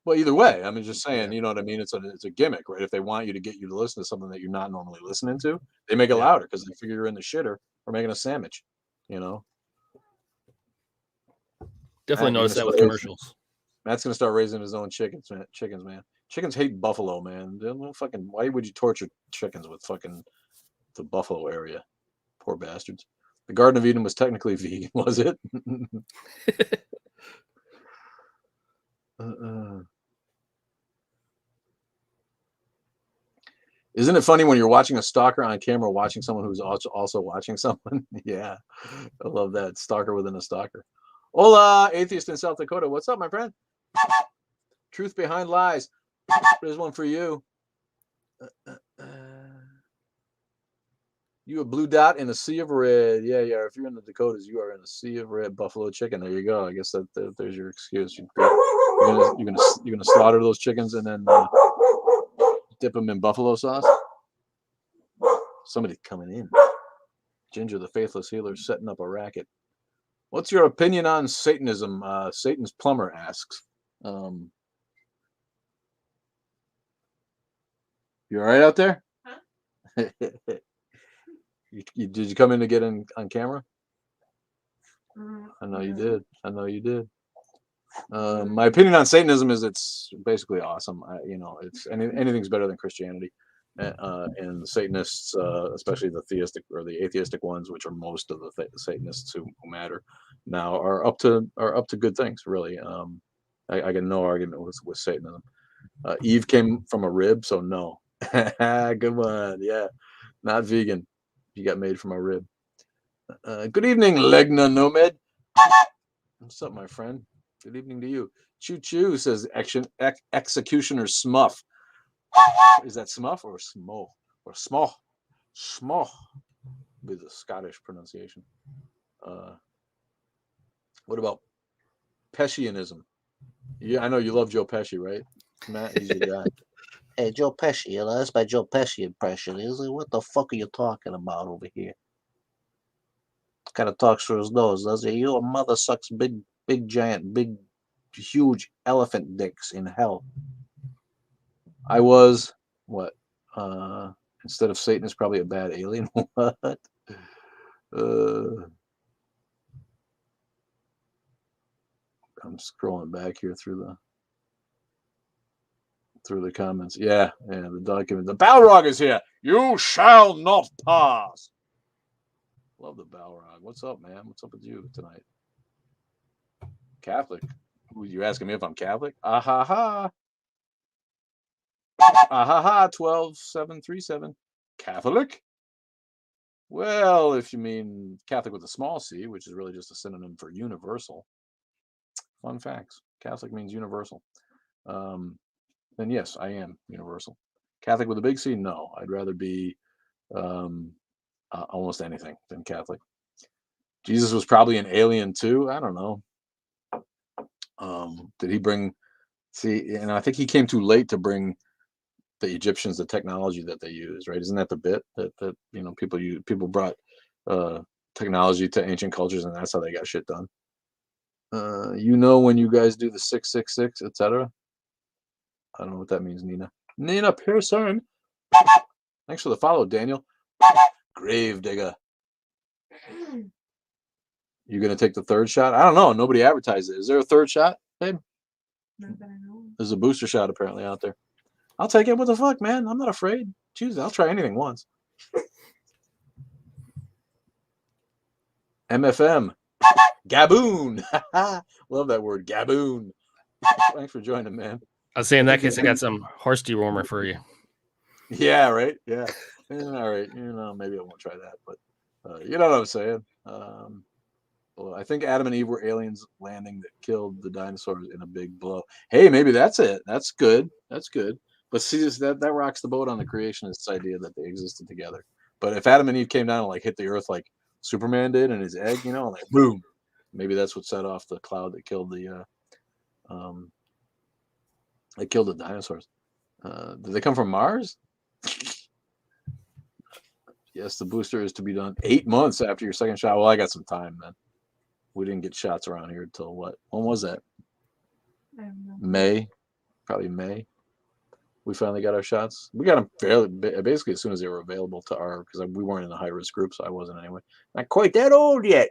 Well, either way, I mean, just saying, you know what I mean? It's a gimmick, right? If they want you to get you to listen to something that you're not normally listening to, they make it louder because they figure you're in the shitter or making a sandwich, Definitely notice that with commercials. Matt's gonna start raising his own chickens, man. Chickens hate buffalo, man. Why would you torture chickens with fucking the buffalo area? Poor bastards. The Garden of Eden was technically vegan, was it? Isn't it funny when you're watching a stalker on camera watching someone who's also watching someone? Yeah, I love that. Stalker within a stalker. Hola, atheist in South Dakota. What's up, my friend? Truth behind lies. There's one for you. You a blue dot in a sea of red. Yeah. If you're in the Dakotas, you are in a sea of red buffalo chicken. There you go. I guess there's your excuse. You're gonna slaughter those chickens and then dip them in buffalo sauce. Somebody coming in. Ginger, the faithless healer, setting up a racket. What's your opinion on Satanism? Satan's plumber asks. You all right out there? Huh? Did you come in to get on camera? I know you did. My opinion on Satanism is it's basically awesome. It's anything's better than Christianity, and the Satanists, especially the theistic or the atheistic ones, which are most of the Satanists who matter now, are up to good things. Really, I get no argument with Satanism. Eve came from a rib, so no. Good one, yeah, not vegan. You got made from a rib. Good evening, Legna Nomad. What's up, my friend? Good evening to you. Choo choo, says Executioner Smuff. Is that Smuff or Smo? Or Smo? Smo. With the Scottish pronunciation. What about Pescianism? Yeah, I know you love Joe Pesci, right? Matt, he's your guy. Hey, Joe Pesci, that's my Joe Pesci impression. He's like, what the fuck are you talking about over here? Kind of talks through his nose, does he? Your mother sucks big, giant, big, huge elephant dicks in hell. I was, what? Instead of Satan is probably a bad alien. What? I'm scrolling back here through the comments. Yeah, the document. The Balrog is here. You shall not pass. Love the Balrog. What's up, man? What's up with you tonight? Catholic. Who you asking me if I'm Catholic? Ahaha. 12737. Catholic? Well, if you mean Catholic with a small c, which is really just a synonym for universal. Fun facts. Catholic means universal. Then yes, I am universal. Catholic with a big C? No. I'd rather be almost anything than Catholic. Jesus was probably an alien too. I don't know. Did he bring? See, and I think he came too late to bring the Egyptians the technology that they use, right? Isn't that the bit that people brought technology to ancient cultures, and that's how they got shit done. When you guys do the 666, etc. I don't know what that means, Nina. Nina Pearson. Thanks for the follow, Daniel. Grave digger. You gonna take the third shot? I don't know. Nobody advertised it. Is there a third shot, babe? Not that I know. There's a booster shot apparently out there. I'll take it. What the fuck, man? I'm not afraid. Choose it. I'll try anything once. MFM. Gaboon. Love that word. Gaboon. Thanks for joining, man. I was saying in that case, I got some horse dewormer for you. Yeah, right. Yeah. All right. Maybe I won't try that, but you know what I'm saying. Well, I think Adam and Eve were aliens landing that killed the dinosaurs in a big blow. Hey, maybe that's it. That's good. That's good. But see, that rocks the boat on the creationist idea that they existed together. But if Adam and Eve came down and like hit the earth like Superman did in his egg, like boom, maybe that's what set off the cloud that killed the dinosaurs. Did they come from Mars? Yes, the booster is to be done 8 months after your second shot. Well, I got some time then. We didn't get shots around here until what? When was that? I don't know. May, probably May. We finally got our shots. We got them basically as soon as they were available to our, because we weren't in a high risk group, so I wasn't anyway. Not quite that old yet.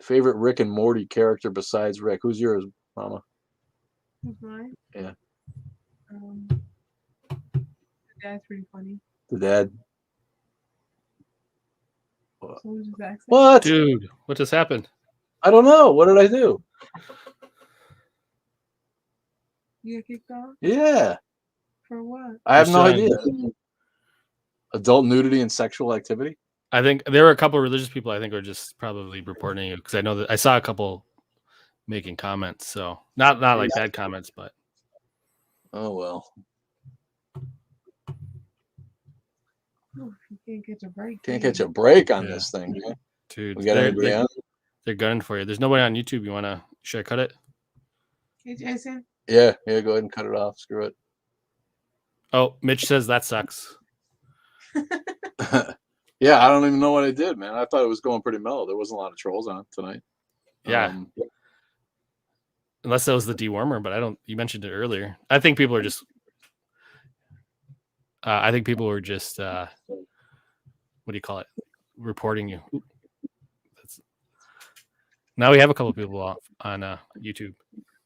Favorite Rick and Morty character besides Rick? Who's yours, Mama? Who's mine? Yeah. The dad's pretty funny. The dad. So who's his accent? What? Dude, what just happened? I don't know. What did I do? You get kicked off? Yeah. For what? I have no You're idea. Adult nudity and sexual activity? I think there were a couple of religious people I think are just probably reporting it because I know that I saw a couple making comments. So not like bad comments, but Oh well. Oh, you can't catch a break. Can't can catch you? a break on this thing. Man. dude, We got anybody on? they're gunning for you. There's nobody on YouTube. Should I cut it? Hey, Jason. Yeah, go ahead and cut it off. Screw it. Oh, Mitch says that sucks. Yeah, I don't even know what I did, man. I thought it was going pretty mellow. There wasn't a lot of trolls on tonight. Yeah. Unless that was the dewormer, but you mentioned it earlier. I think people are just what do you call it? Reporting you. Now we have a couple people on YouTube.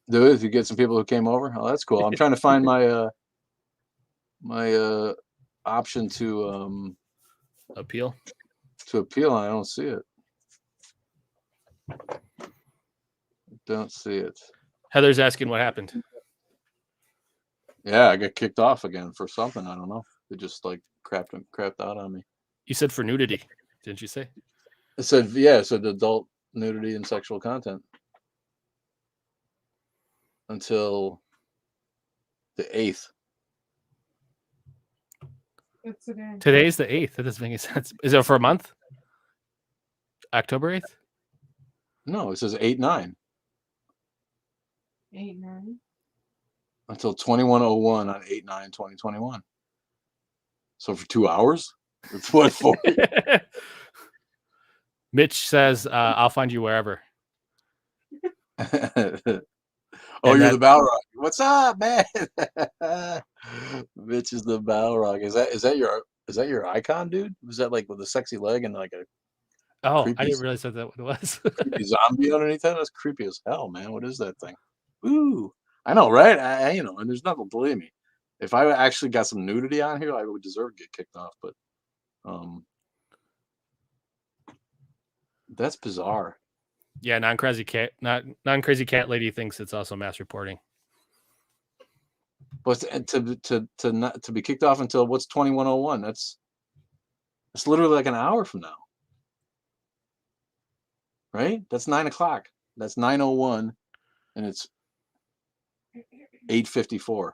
Do it if you get some people who came over. Oh, that's cool. I'm trying to find my option to Appeal. and I don't see it. Don't see it. Heather's asking what happened. Yeah, I got kicked off again for something. I don't know. They just like crapped out on me. You said for nudity, didn't you say? It said adult nudity and sexual content until the 8th. That's today. Today's the 8th. That doesn't make any sense. Is it for a month? October 8th? No, it says 8/9 8/9. until 2101 on 8/9/2021. So for 2 hours? It's what for? Mitch says, I'll find you wherever. Oh, you're the Balrog. What's up, man? Mitch is the Balrog. Is that your icon, dude? Was that like with a sexy leg and like a Oh, creepy, I didn't realize that what it was. creepy zombie underneath that? That's creepy as hell, man. What is that thing? Ooh, I know, right? And there's nothing. Believe me, if I actually got some nudity on here, I would deserve to get kicked off. But that's bizarre. Yeah, non-crazy cat lady thinks it's also mass reporting. But to be kicked off until what's 2101? That's literally like an hour from now, right? That's 9 o'clock. That's 9:01, and it's 8:54.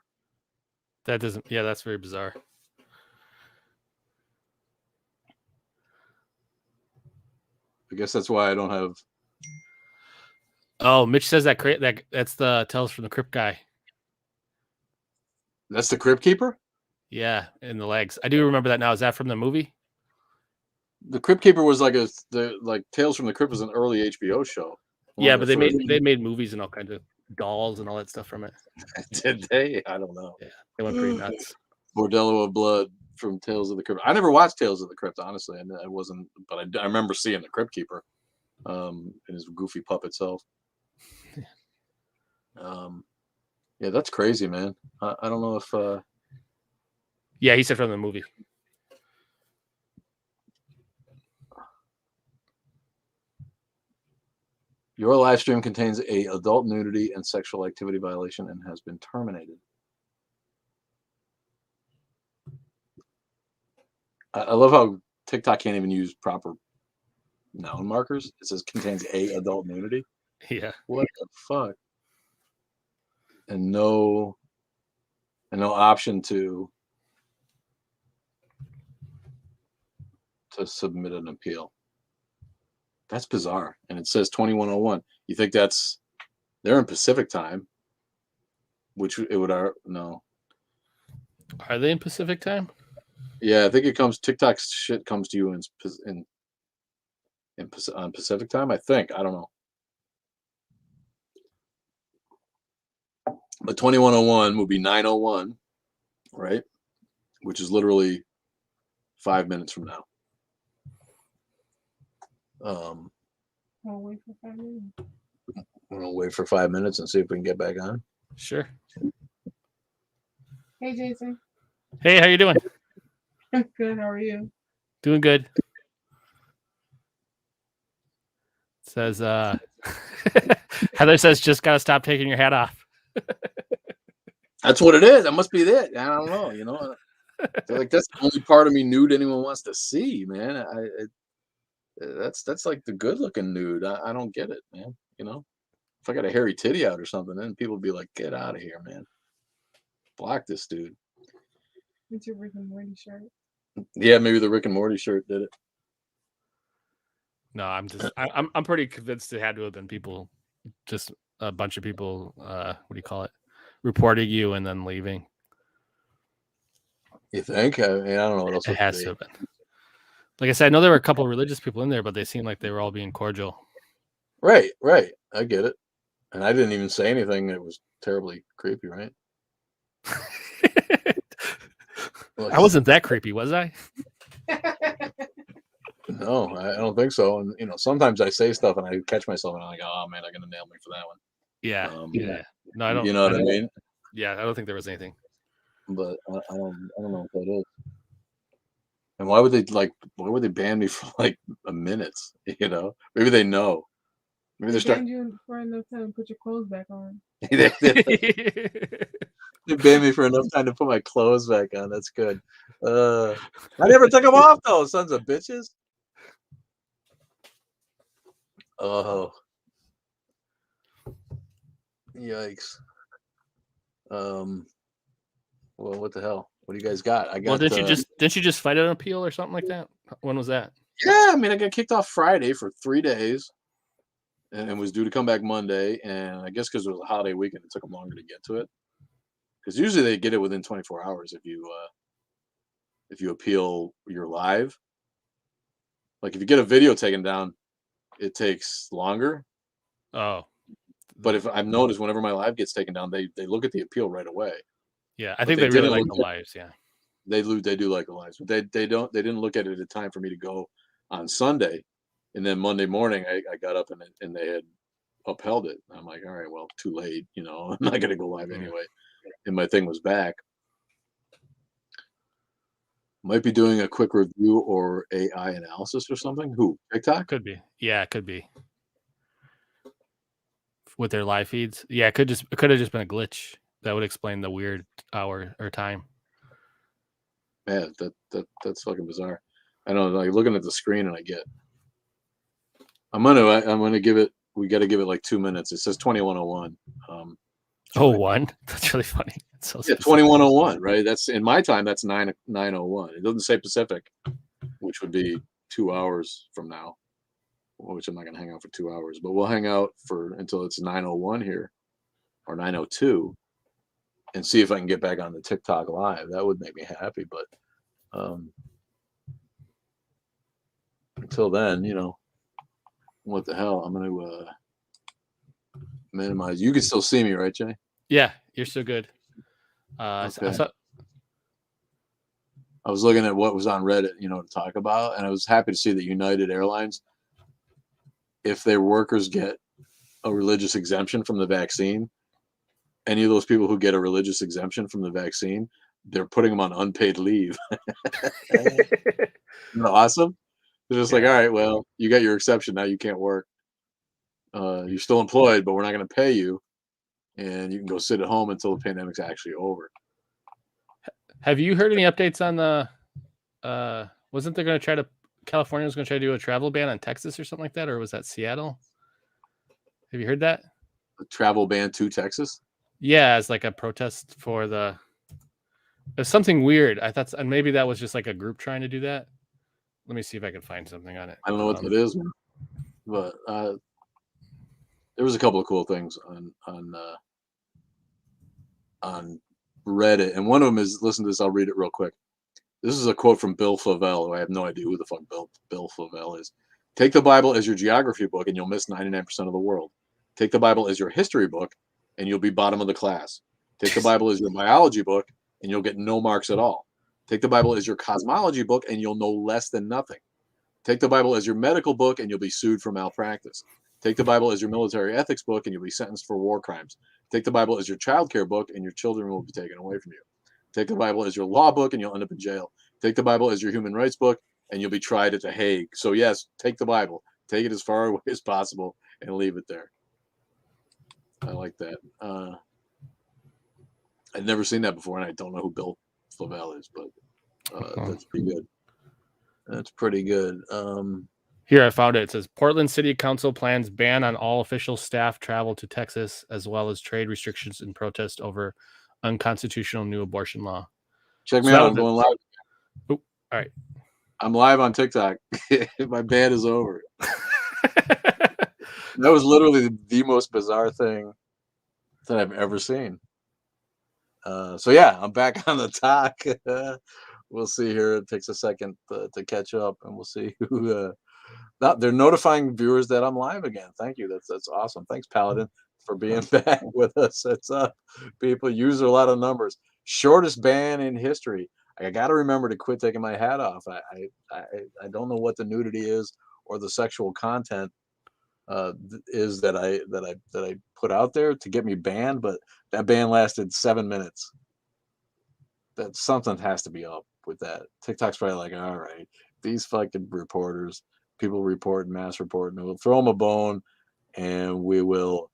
That doesn't. Yeah, that's very bizarre. I guess that's why I don't have Oh, Mitch says that's the Tales from the Crypt guy. That's the Crypt Keeper? Yeah, in the legs. I do remember that now. Is that from the movie? The Crypt Keeper was like Tales from the Crypt was an early HBO show. Yeah, but they made movies and all kinds of dolls and all that stuff from it. Did they? I don't know. Yeah, they went pretty nuts. Bordello of Blood from Tales of the Crypt. I never watched Tales of the Crypt, honestly. I wasn't, but I remember seeing the Crypt Keeper, and his goofy puppet self. Yeah, that's crazy, man. I don't know if. Yeah, he said from the movie. Your live stream contains a adult nudity and sexual activity violation and has been terminated. I love how TikTok can't even use proper noun markers. It says contains a adult nudity. Yeah. What the fuck? And no option to submit an appeal. That's bizarre. And it says 2101. You think they're in Pacific time, which it would no. Are they in Pacific time? Yeah, I think TikTok's shit comes to you on Pacific time, I think. I don't know. But 2101 would be 901, right? Which is literally 5 minutes from now. I'll wait for 5 minutes. We're gonna wait for 5 minutes and see if we can get back on. Sure. Hey, Jason. Hey, how you doing? Good. How are you? Doing good. It says Heather says just gotta stop taking your hat off. That's what it is. That must be it. I don't know. You know, like that's the only part of me nude anyone wants to see, man. That's like the good looking nude. I don't get it, man. You know, if I got a hairy titty out or something, then people would be like, "Get out of here, man! Block this dude." It's your Rick and Morty shirt. Yeah, maybe the Rick and Morty shirt did it. No, I'm pretty convinced it had to have been people, just a bunch of people. What do you call it? Reporting you and then leaving. You think? I mean, I don't know what else it has to have been. Like I said, I know there were a couple of religious people in there, but they seemed like they were all being cordial. Right. I get it. And I didn't even say anything that was terribly creepy, right? I wasn't that creepy, was I? No, I don't think so. And sometimes I say stuff and I catch myself and I'm like, oh man, they're gonna nail me for that one. Yeah. Yeah. No, I don't. You know what I mean? Yeah, I don't think there was anything. But I don't know what that is. And why would they ban me for like a minute? Maybe they know. Maybe they're starting. You for enough time to put your clothes back on. They banned me for enough time to put my clothes back on. That's good. I never took them off though, sons of bitches. Oh, yikes. Well, what the hell? What do you guys got? I got. Well, didn't you just fight an appeal or something like that? When was that? Yeah, I mean, I got kicked off Friday for 3 days, and was due to come back Monday. And I guess because it was a holiday weekend, it took them longer to get to it. Because usually they get it within 24 hours if you appeal your live. Like if you get a video taken down, it takes longer. Oh. But if I've noticed whenever my live gets taken down, they look at the appeal right away. Yeah, I think they really like the lives. Yeah, they do like the lives, but they didn't look at it at time for me to go on Sunday, and then Monday morning I got up and they had upheld it. I'm like, all right, well, too late. I'm not gonna go live anyway, and my thing was back. Might be doing a quick review or AI analysis or something. Who? TikTok? Could be. Yeah, it could be. With their live feeds, yeah, it could have just been a glitch. That would explain the weird hour or time. Man, that's fucking bizarre. I know, like looking at the screen, and I get. I'm gonna give it. We got to give it like 2 minutes. It says 2101. One. That's really funny. It's so 2101, right? That's in my time. That's 9:01. It doesn't say Pacific, which would be 2 hours from now. which I'm not going to hang out for 2 hours, but we'll hang out for until it's 9:01 here or 9:02 and see if I can get back on the TikTok live. That would make me happy. But until then, what the hell? I'm going to minimize. You can still see me, right, Jay? Yeah, you're so good. Okay. I was looking at what was on Reddit, to talk about, and I was happy to see that United Airlines, if their workers get a religious exemption from the vaccine, any of those people who get a religious exemption from the vaccine, they're putting them on unpaid leave. Isn't that awesome? They're just like, all right, well, you got your exception. Now you can't work. You're still employed, but we're not going to pay you. And you can go sit at home until the pandemic's actually over. Have you heard any updates on the, wasn't they going to try to, California was going to try to do a travel ban on Texas or something like that? Or was that Seattle? Have you heard that? A travel ban to Texas? Yeah, as like a protest for it's something weird. I thought, and maybe that was just like a group trying to do that. Let me see if I can find something on it. I don't know what that is, man. But there was a couple of cool things on Reddit, and one of them is, listen to this, I'll read it real quick. This is a quote from Bill Flavell, who I have no idea who the fuck Bill Flavell is. Take the Bible as your geography book and you'll miss 99% of the world. Take the Bible as your history book and you'll be bottom of the class. Take the Bible as your biology book and you'll get no marks at all. Take the Bible as your cosmology book and you'll know less than nothing. Take the Bible as your medical book and you'll be sued for malpractice. Take the Bible as your military ethics book and you'll be sentenced for war crimes. Take the Bible as your childcare book and your children will be taken away from you. Take the Bible as your law book and you'll end up in jail. Take the Bible as your human rights book and you'll be tried at The Hague. So yes, take the Bible. Take it as far away as possible and leave it there. I like that. I'd never seen that before, and I don't know who Bill Flavell is, but that's pretty good. That's pretty good. Here, I found it. It says Portland City Council plans ban on all official staff travel to Texas, as well as trade restrictions in protest over unconstitutional new abortion law. Check me out. I'm going live. Oh, all right. I'm live on TikTok. My ban is over. That was literally the most bizarre thing that I've ever seen. So yeah, I'm back on the talk. We'll see here. It takes a second to catch up, and we'll see who. They're notifying viewers that I'm live again. Thank you. That's awesome. Thanks, Paladin, for being back with us. It's people use a lot of numbers. Shortest ban in history. I got to remember to quit taking my hat off. I don't know what the nudity is or the sexual content is that I put out there to get me banned, but that ban lasted 7 minutes. That something has to be up with that. TikTok's probably like, all right, these fucking reporters, people report, mass report, and we'll throw them a bone, and we will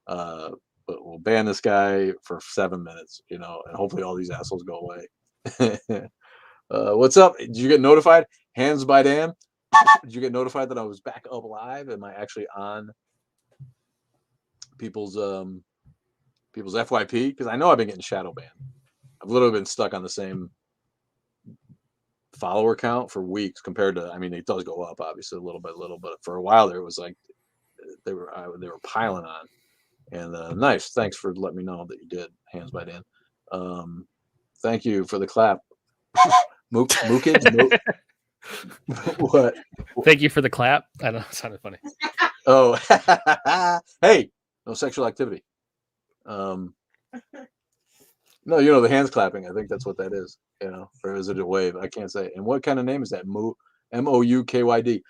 we'll ban this guy for 7 minutes, and hopefully all these assholes go away. What's up? Did you get notified? Hands by Dan. Did you get notified that I was back up live? Am I actually on people's FYP? Because I know I've been getting shadow banned. I've literally been stuck on the same follower count for weeks compared to, it does go up obviously a little but for a while there it was like they were piling on. And nice, thanks for letting me know that you did. Hands by Dan. Thank you for the clap. Mookin? What? Thank you for the clap. I don't know, it sounded funny. Oh, hey, no sexual activity. No, the hands clapping. I think that's what that is. Or is it a wave? I can't say. And what kind of name is that? MOUKYD.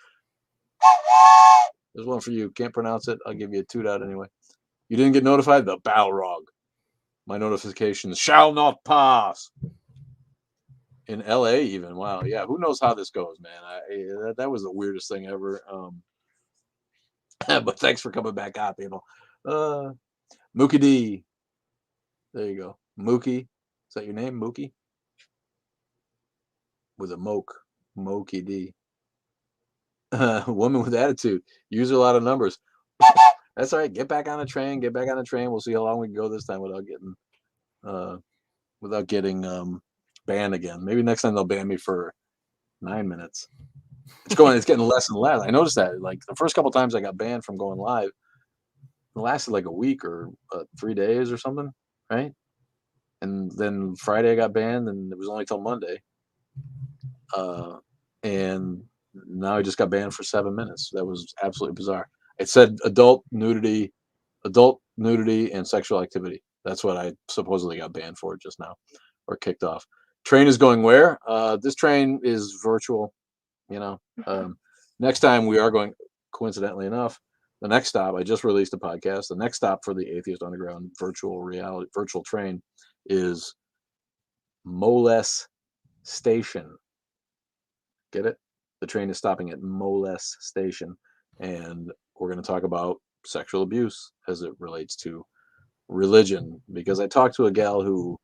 There's one for you. Can't pronounce it. I'll give you a toot out anyway. You didn't get notified? The Balrog. My notifications shall not pass. In LA even. Wow. Yeah. Who knows how this goes, man? That was the weirdest thing ever. But thanks for coming back out, people. Mookie D. There you go. Mookie. Is that your name? Mookie? With a moke. Mookie D. Woman with attitude. Use a lot of numbers. That's all right. Get back on the train. We'll see how long we can go this time without getting banned again. Maybe next time they'll ban me for 9 minutes. It's getting less and less. I noticed that like the first couple times I got banned from going live, it lasted like a week or 3 days or something, right? And then Friday I got banned, and it was only till Monday. And now I just got banned for 7 minutes. That was absolutely bizarre. It said adult nudity, and sexual activity. That's what I supposedly got banned for just now, or kicked off. Train is going where? This train is virtual. Next time we are going, coincidentally enough, the next stop, I just released a podcast. The next stop for the Atheist Underground virtual train is Moles Station. Get it? The train is stopping at Moles Station, and we're going to talk about sexual abuse as it relates to religion, because I talked to a gal who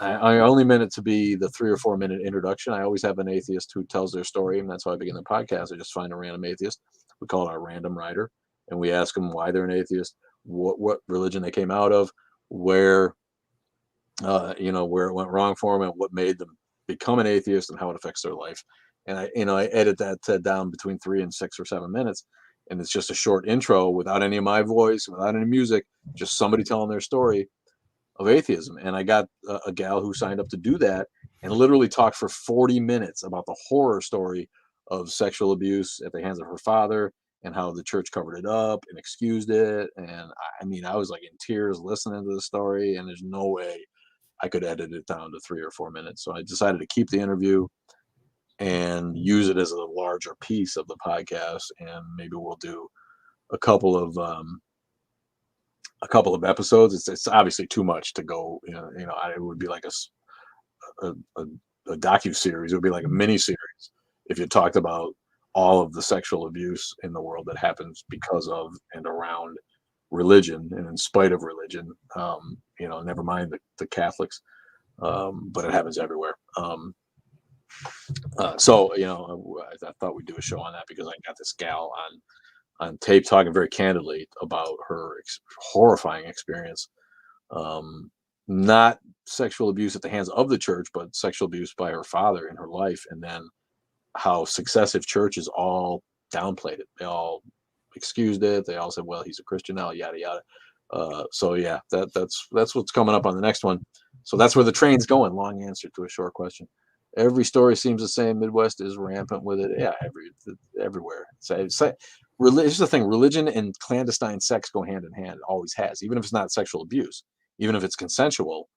I only meant it to be the 3 or 4 minute introduction. I always have an atheist who tells their story, and that's how I begin the podcast. I just find a random atheist. We call it our random writer, and we ask them why they're an atheist, what religion they came out of, where where it went wrong for them, and what made them become an atheist, and how it affects their life. And I edit that down between 3 and 6 or 7 minutes, and it's just a short intro without any of my voice, without any music, just somebody telling their story of atheism. And I got a gal who signed up to do that and literally talked for 40 minutes about the horror story of sexual abuse at the hands of her father, and how the church covered it up and excused it. And I mean, I was like in tears listening to the story, and there's no way I could edit it down to 3 or 4 minutes. So I decided to keep the interview and use it as a larger piece of the podcast. And maybe we'll do a couple of episodes. It's obviously too much to go. It would be like a docu-series. It would be like a mini series if you talked about all of the sexual abuse in the world that happens because of and around religion and in spite of religion. Never mind the Catholics, but it happens everywhere. So I thought we'd do a show on that, because I got this gal on tape talking very candidly about her horrifying experience, not sexual abuse at the hands of the church, but sexual abuse by her father in her life, and then how successive churches all downplayed it. They all excused it. They all said, well, he's a Christian now, yada yada. So yeah, that's what's coming up on the next one. So that's where the train's going. Long answer to a short question. Every story seems the same. Midwest is rampant with it. Yeah, everywhere. Here's the thing: religion and clandestine sex go hand in hand. It always has, even if it's not sexual abuse, even if it's consensual.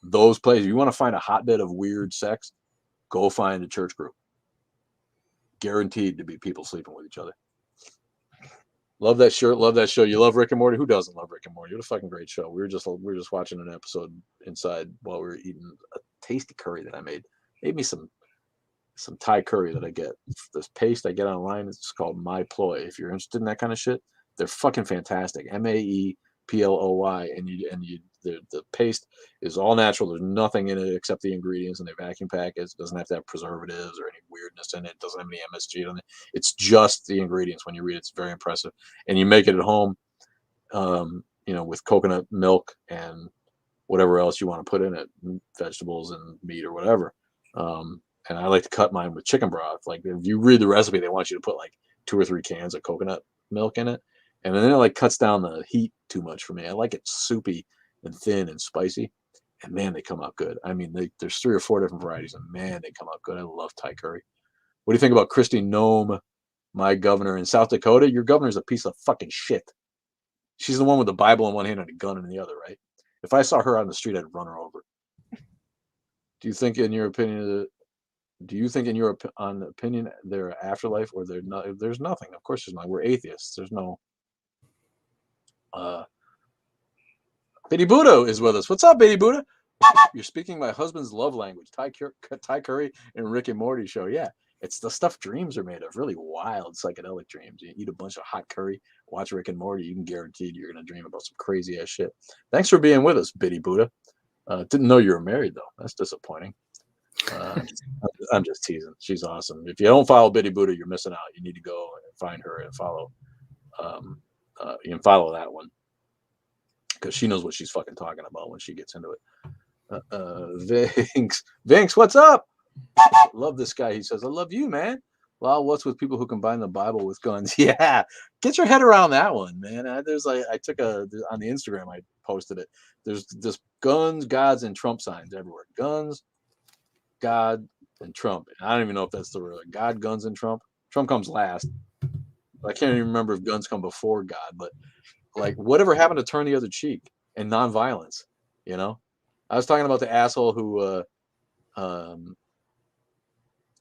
Those places, you want to find a hotbed of weird sex, go find a church group. Guaranteed to be people sleeping with each other. Love that shirt. Love that show. You love Rick and Morty? Who doesn't love Rick and Morty? What a fucking great show. We were just watching an episode inside while we were eating a tasty curry that I made. Made me some Thai curry that I get. This paste I get online, it's called My Ploy. If you're interested in that kind of shit, they're fucking fantastic. MAEPLOY, and the paste is all natural. There's nothing in it except the ingredients, and they vacuum pack it. It doesn't have to have preservatives or any weirdness in it. It doesn't have any MSG on it. It's just the ingredients. When you read it, it's very impressive. And you make it at home, with coconut milk and whatever else you want to put in it, vegetables and meat or whatever. And I like to cut mine with chicken broth. Like if you read the recipe, they want you to put like 2 or 3 cans of coconut milk in it. And then it like cuts down the heat too much for me. I like it soupy and thin and spicy. And man, they come out good. I mean, there's 3 or 4 different varieties, and man, they come out good. I love Thai curry. What do you think about Kristi Noem, my governor in South Dakota? Your governor's a piece of fucking shit. She's the one with the Bible in one hand and a gun in the other, right? If I saw her on the street, I'd run her over. Do you think, in your opinion, there are afterlife, or there's nothing? Of course there's not. We're atheists. There's no. Biddy Buddha is with us. What's up, Biddy Buddha? You're speaking my husband's love language. Thai curry and Rick and Morty show. Yeah, it's the stuff dreams are made of. Really wild psychedelic dreams. You eat a bunch of hot curry, watch Rick and Morty. You can guarantee you're gonna dream about some crazy ass shit. Thanks for being with us, Biddy Buddha. Didn't know you were married though. That's disappointing. I'm just teasing. She's awesome. If you don't follow Biddy Buddha, you're missing out. You need to go and find her and follow. You can follow that one, because she knows what she's fucking talking about when she gets into it. Vinks, what's up? Love this guy. He says, I love you, man. Well, what's with people who combine the Bible with guns? Yeah, get your head around that one, man. There's like I took on the Instagram. I posted it. There's just guns, gods, and Trump signs everywhere. Guns, God, and Trump. And I don't even know if that's the real God, guns, and Trump. Trump comes last. I can't even remember if guns come before God, but like whatever happened to turn the other cheek and nonviolence? You know, I was talking about the asshole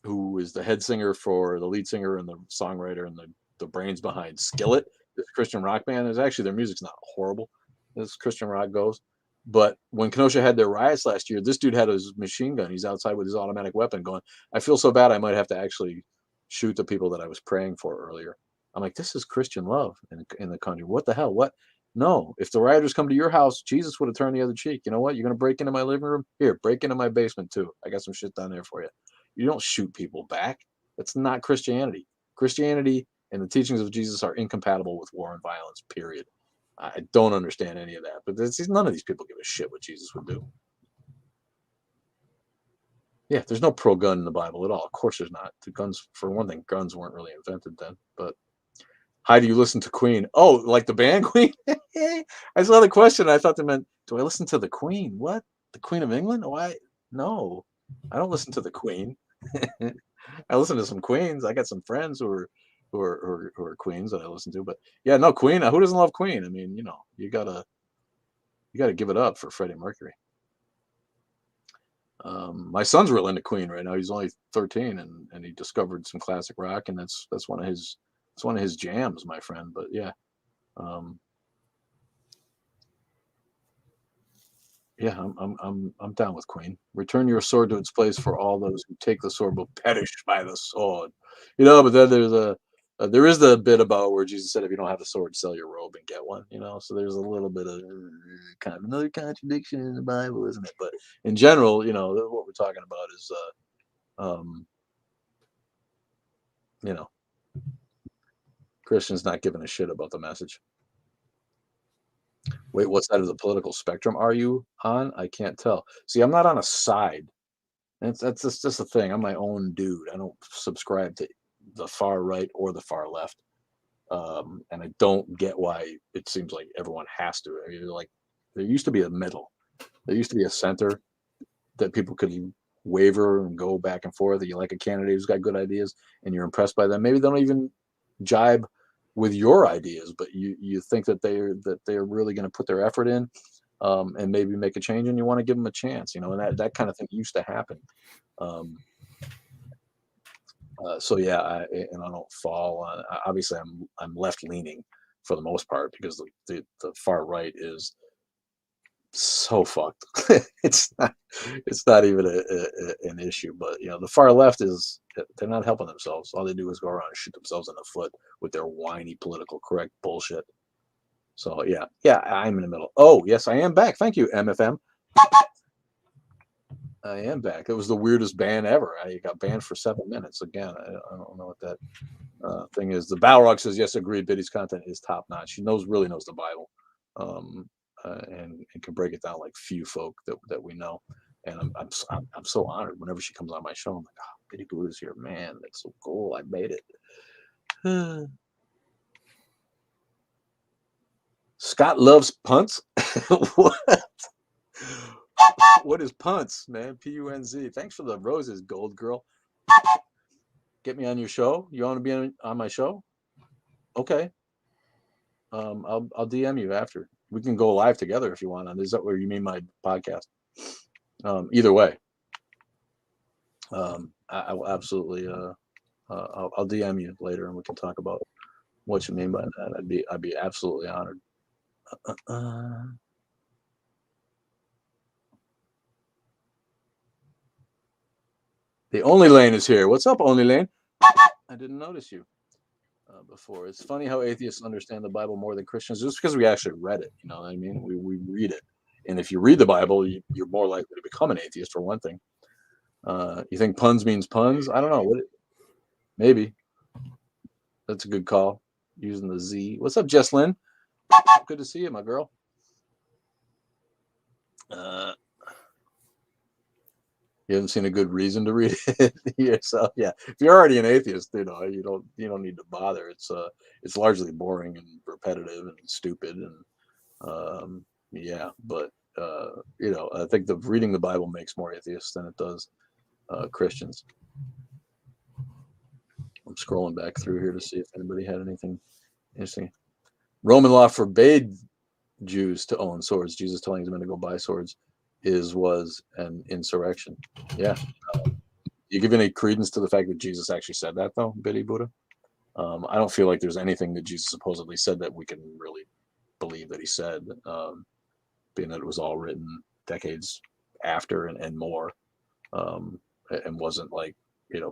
who is the head singer for the lead singer and the songwriter and the brains behind Skillet, this Christian rock band. Is actually their music's not horrible as Christian rock goes. But when Kenosha had their riots last year, this dude had his machine gun. He's outside with his automatic weapon going, I feel so bad I might have to actually shoot the people that I was praying for earlier. I'm like, this is Christian love in the country. What the hell? What? No, if the rioters come to your house, Jesus would have turned the other cheek. You know what? You're going to break into my living room? Here, break into my basement too. I got some shit down there for you. You don't shoot people back. That's not Christianity. Christianity and the teachings of Jesus are incompatible with war and violence, period. I don't understand any of that. But none of these people give a shit what Jesus would do. Yeah, there's no pro-gun in the Bible at all. Of course there's not. The guns, for one thing, guns weren't really invented then. But how do you listen to Queen? Oh, like the band Queen? I saw the question. I thought they meant, do I listen to the Queen? What? The Queen of England? Why? No, I don't listen to the Queen. I listen to some Queens. I got some friends who are Queens that I listen to. But yeah, no, Queen. Who doesn't love Queen? I mean, you gotta give it up for Freddie Mercury. My son's real into Queen right now. He's only 13, and he discovered some classic rock, and that's one of his jams, my friend. But yeah, yeah, I'm down with Queen. Return your sword to its place, for all those who take the sword will perish by the sword. But then there is the bit about where Jesus said, if you don't have the sword, sell your robe and get one. So there's a little bit of kind of another contradiction in the Bible, isn't it? But in general, what we're talking about is, Christians not giving a shit about the message. Wait, what side of the political spectrum are you on? I can't tell. See, I'm not on a side. That's just the thing. I'm my own dude. I don't subscribe to the far right or the far left. And I don't get why it seems like everyone has to. I mean, like, there used to be a middle. There used to be a center that people could waver and go back and forth. That you like a candidate who's got good ideas and you're impressed by them. Maybe they don't even jibe with your ideas, but you think that they're really going to put their effort in, and maybe make a change, and you want to give them a chance, and that kind of thing used to happen. So yeah, I don't fall on. Obviously, I'm left leaning for the most part, because the far right is so fucked. it's not even an issue. But the far left they're not helping themselves. All they do is go around and shoot themselves in the foot with their whiny political correct bullshit. So yeah, I'm in the middle. Oh yes, I am back. Thank you, MFM. I am back. It was the weirdest ban ever. I got banned for 7 minutes again. I don't know what that thing is. The Balrog says yes, agreed. Biddy's content is top notch. She really knows the Bible. And can break it down like few folk that we know. And I'm so honored whenever she comes on my show. I'm like, oh, Biddy Glue is here, man. That's so cool. I made it. Scott loves punts. What? What is punts, man? Punz. Thanks for the roses, Gold Girl. Get me on your show. You want to be on my show? Okay. I'll DM you after. We can go live together if you want. Is that where you mean my podcast? Either way, I will absolutely. I'll DM you later, and we can talk about what you mean by that. I'd be absolutely honored. The Only Lane is here. What's up, Only Lane? I didn't notice you before. It's funny how atheists understand the Bible more than Christians, just because we actually read it. You know what I mean? We read it, and if you read the Bible, you're more likely to become an atheist, for one thing. You think puns means puns? I don't know. Maybe. That's a good call. Using the Z. What's up, Jesslyn? Good to see you, my girl. You haven't seen a good reason to read it yourself. Yeah, if you're already an atheist, you don't need to bother. It's largely boring and repetitive and stupid and yeah. But I think the reading the Bible makes more atheists than it does Christians. I'm scrolling back through here to see if anybody had anything interesting. Roman law forbade Jews to own swords. Jesus telling his men to go buy swords was an insurrection. Yeah. You give any credence to the fact that Jesus actually said that, though, Biddy Buddha? I don't feel like there's anything that Jesus supposedly said that we can really believe that he said, being that it was all written decades after and more, and wasn't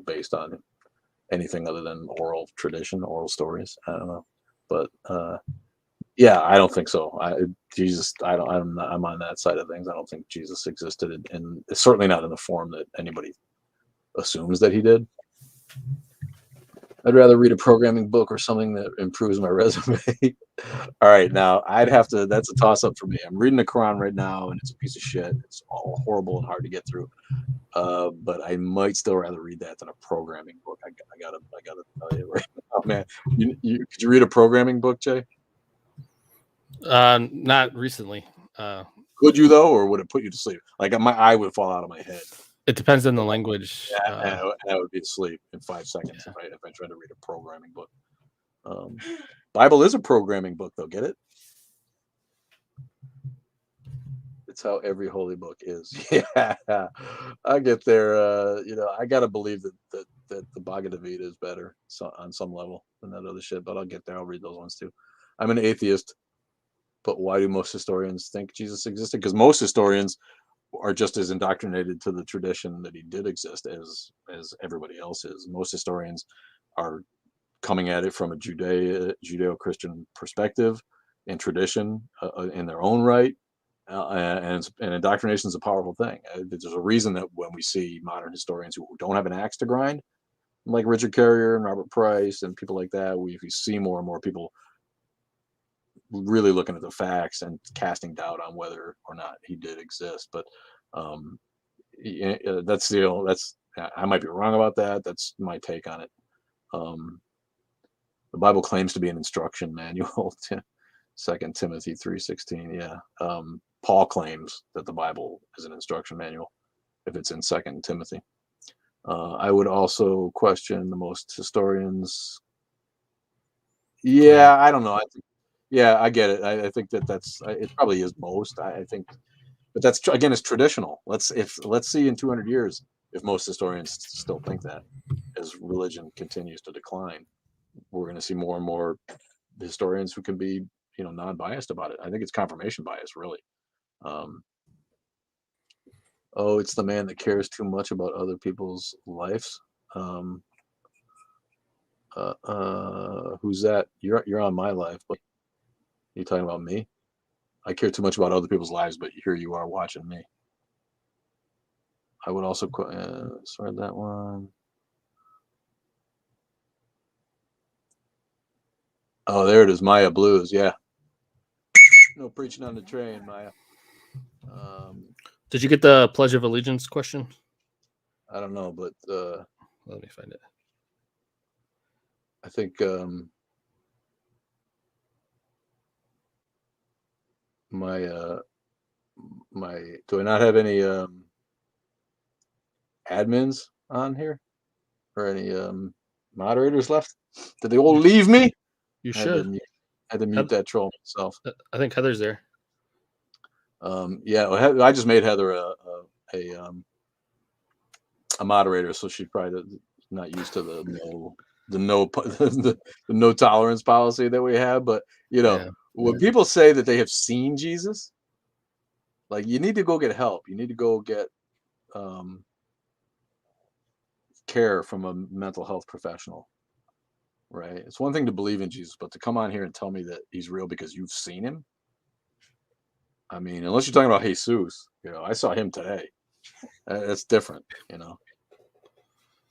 based on anything other than oral tradition, oral stories. I don't know, but yeah, I don't think so. I'm on that side of things. I don't think Jesus existed, and certainly not in the form that anybody assumes that he did. I'd rather read a programming book or something that improves my resume. All right, now that's a toss up for me. I'm reading the Quran right now, and it's a piece of shit. It's all horrible and hard to get through. But I might still rather read that than a programming book. I gotta tell you right now, man. Could you read a programming book, Jay? Not recently. Could you though, or would it put you to sleep? Like my eye would fall out of my head. It depends on the language. Yeah, and I would be asleep in 5 seconds if I tried to read a programming book. Bible is a programming book, though. Get it? It's how every holy book is. Yeah, I get there. I gotta believe that the Bhagavad Gita is better on some level than that other shit. But I'll get there. I'll read those ones too. I'm an atheist, but why do most historians think Jesus existed? Because most historians are just as indoctrinated to the tradition that he did exist as everybody else is. Most historians are coming at it from a Judeo-Christian perspective and tradition in their own right. And indoctrination is a powerful thing. There's a reason that when we see modern historians who don't have an axe to grind, like Richard Carrier and Robert Price and people like that, we see more and more people really looking at the facts and casting doubt on whether or not he did exist. But that's I might be wrong about that. That's my take on it. The Bible claims to be an instruction manual. 2 Timothy 3:16. Yeah. Paul claims that the Bible is an instruction manual if it's in 2 Timothy. I would also question the most historians. Yeah, I don't know. Yeah, I get it. I think it probably is most. I think, but that's again, it's traditional. Let's see in 200 years if most historians still think that, as religion continues to decline, we're going to see more and more historians who can be non-biased about it. I think it's confirmation bias, really. It's the man that cares too much about other people's lives. Who's that? You're on my life, but you talking about me? I care too much about other people's lives, but here you are watching me. I would also read that one. Oh, there it is, Maya Blues. Yeah. No preaching on the train, Maya. Did you get the Pledge of Allegiance question? I don't know, but let me find it. I think do I not have any admins on here or any moderators left? Did they all leave me? You should. I had to mute that troll myself. I think Heather's there. Yeah, I just made Heather a moderator, so she's probably not used to the no tolerance policy that we have. But when people say that they have seen Jesus, like, you need to go get help. You need to go get care from a mental health professional, right? It's one thing to believe in Jesus, but to come on here and tell me that he's real because you've seen him. I mean, unless you're talking about Jesus, I saw him today. That's different,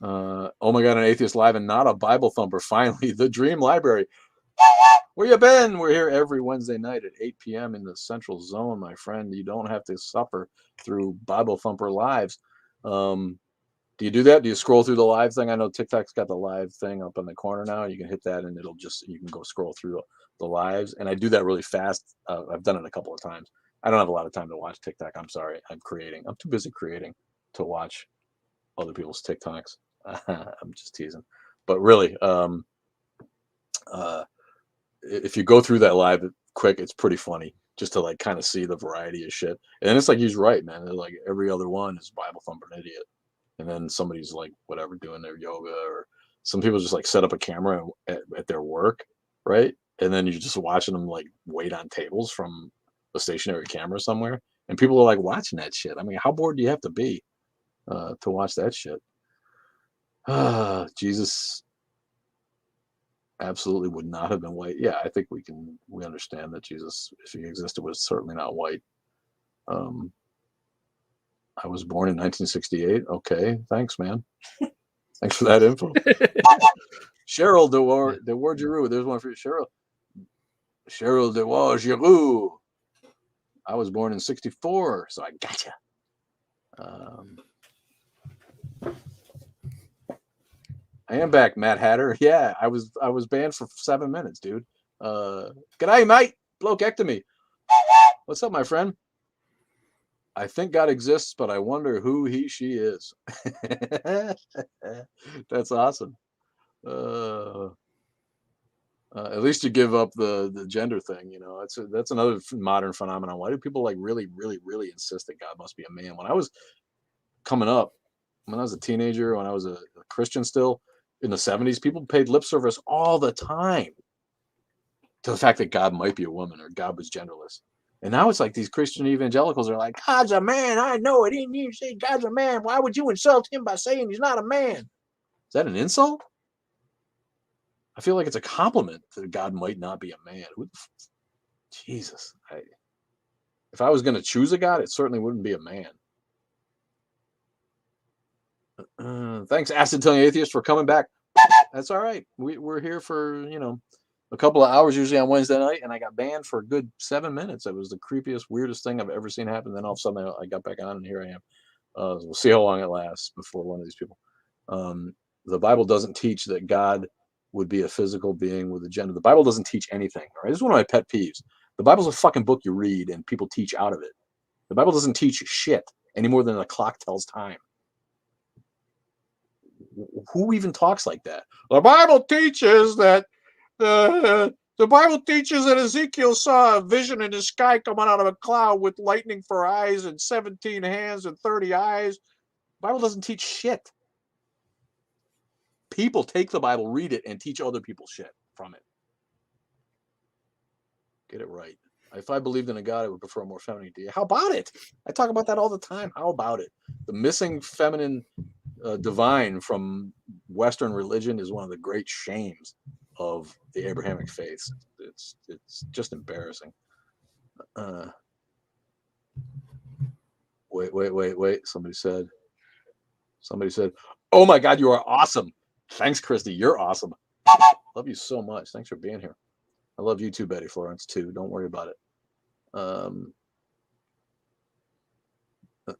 Oh my God, an atheist live and not a Bible thumper. Finally, the Dream Library. Where you been? We're here every Wednesday night at 8 p.m. in the Central Zone, my friend. You don't have to suffer through Bible thumper lives. Do you do that? Do you scroll through the live thing? I know TikTok's got the live thing up in the corner now. You can hit that and you can go scroll through the lives. And I do that really fast. I've done it a couple of times. I don't have a lot of time to watch TikTok. I'm sorry. I'm too busy creating to watch other people's TikToks. I'm just teasing. But really, if you go through that live quick, it's pretty funny just to like kind of see the variety of shit. And it's like, he's right, man. Like every other one is Bible thumping idiot. And then somebody's like, whatever, doing their yoga, or some people just like set up a camera at their work, right? And then you're just watching them like wait on tables from a stationary camera somewhere. And people are like watching that shit. I mean, how bored do you have to be to watch that shit? Jesus absolutely would not have been white. Yeah, I think we understand that Jesus, if he existed, was certainly not white. I was born in 1968. Okay, thanks, man. Thanks for that info. Cheryl DeWar Giroux. There's one for you, Cheryl. Cheryl DeWar Giroux. I was born in 64, so I gotcha. I am back, Matt Hatter. Yeah, I was banned for 7 minutes, dude. G'day, mate. Blokeectomy. What's up, my friend? I think God exists, but I wonder who she is. That's awesome. At least you give up the gender thing, you know. That's another modern phenomenon. Why do people like really, really, really insist that God must be a man? When I was coming up, when I was a teenager, when I was a Christian still, in the 70s, people paid lip service all the time to the fact that God might be a woman or God was genderless. And now it's like these Christian evangelicals are like, God's a man. I know it. He didn't even say God's a man. Why would you insult him by saying he's not a man? Is that an insult? I feel like it's a compliment that God might not be a man. Jesus. If I was going to choose a God, it certainly wouldn't be a man. Thanks, Acid Tongue Atheist, for coming back. That's all right. We're here for, a couple of hours usually on Wednesday night, and I got banned for a good 7 minutes. It was the creepiest, weirdest thing I've ever seen happen. Then all of a sudden I got back on, and here I am. We'll see how long it lasts before one of these people. The Bible doesn't teach that God would be a physical being with a gender. The Bible doesn't teach anything. All right? This is one of my pet peeves. The Bible's a fucking book you read, and people teach out of it. The Bible doesn't teach shit any more than a clock tells time. Who even talks like that? The Bible teaches that the Bible teaches that Ezekiel saw a vision in the sky coming out of a cloud with lightning for eyes and 17 hands and 30 eyes. The Bible doesn't teach shit. People take the Bible, read it, and teach other people shit from it. Get it right. If I believed in a God, I would prefer a more feminine deity. How about it? I talk about that all the time. How about it? The missing feminine divine from Western religion is one of the great shames of the Abrahamic faiths. It's just embarrassing. Wait. Somebody said, oh my God, you are awesome. Thanks, Christy. You're awesome. Love you so much. Thanks for being here. I love you too, Betty Florence, too. Don't worry about it.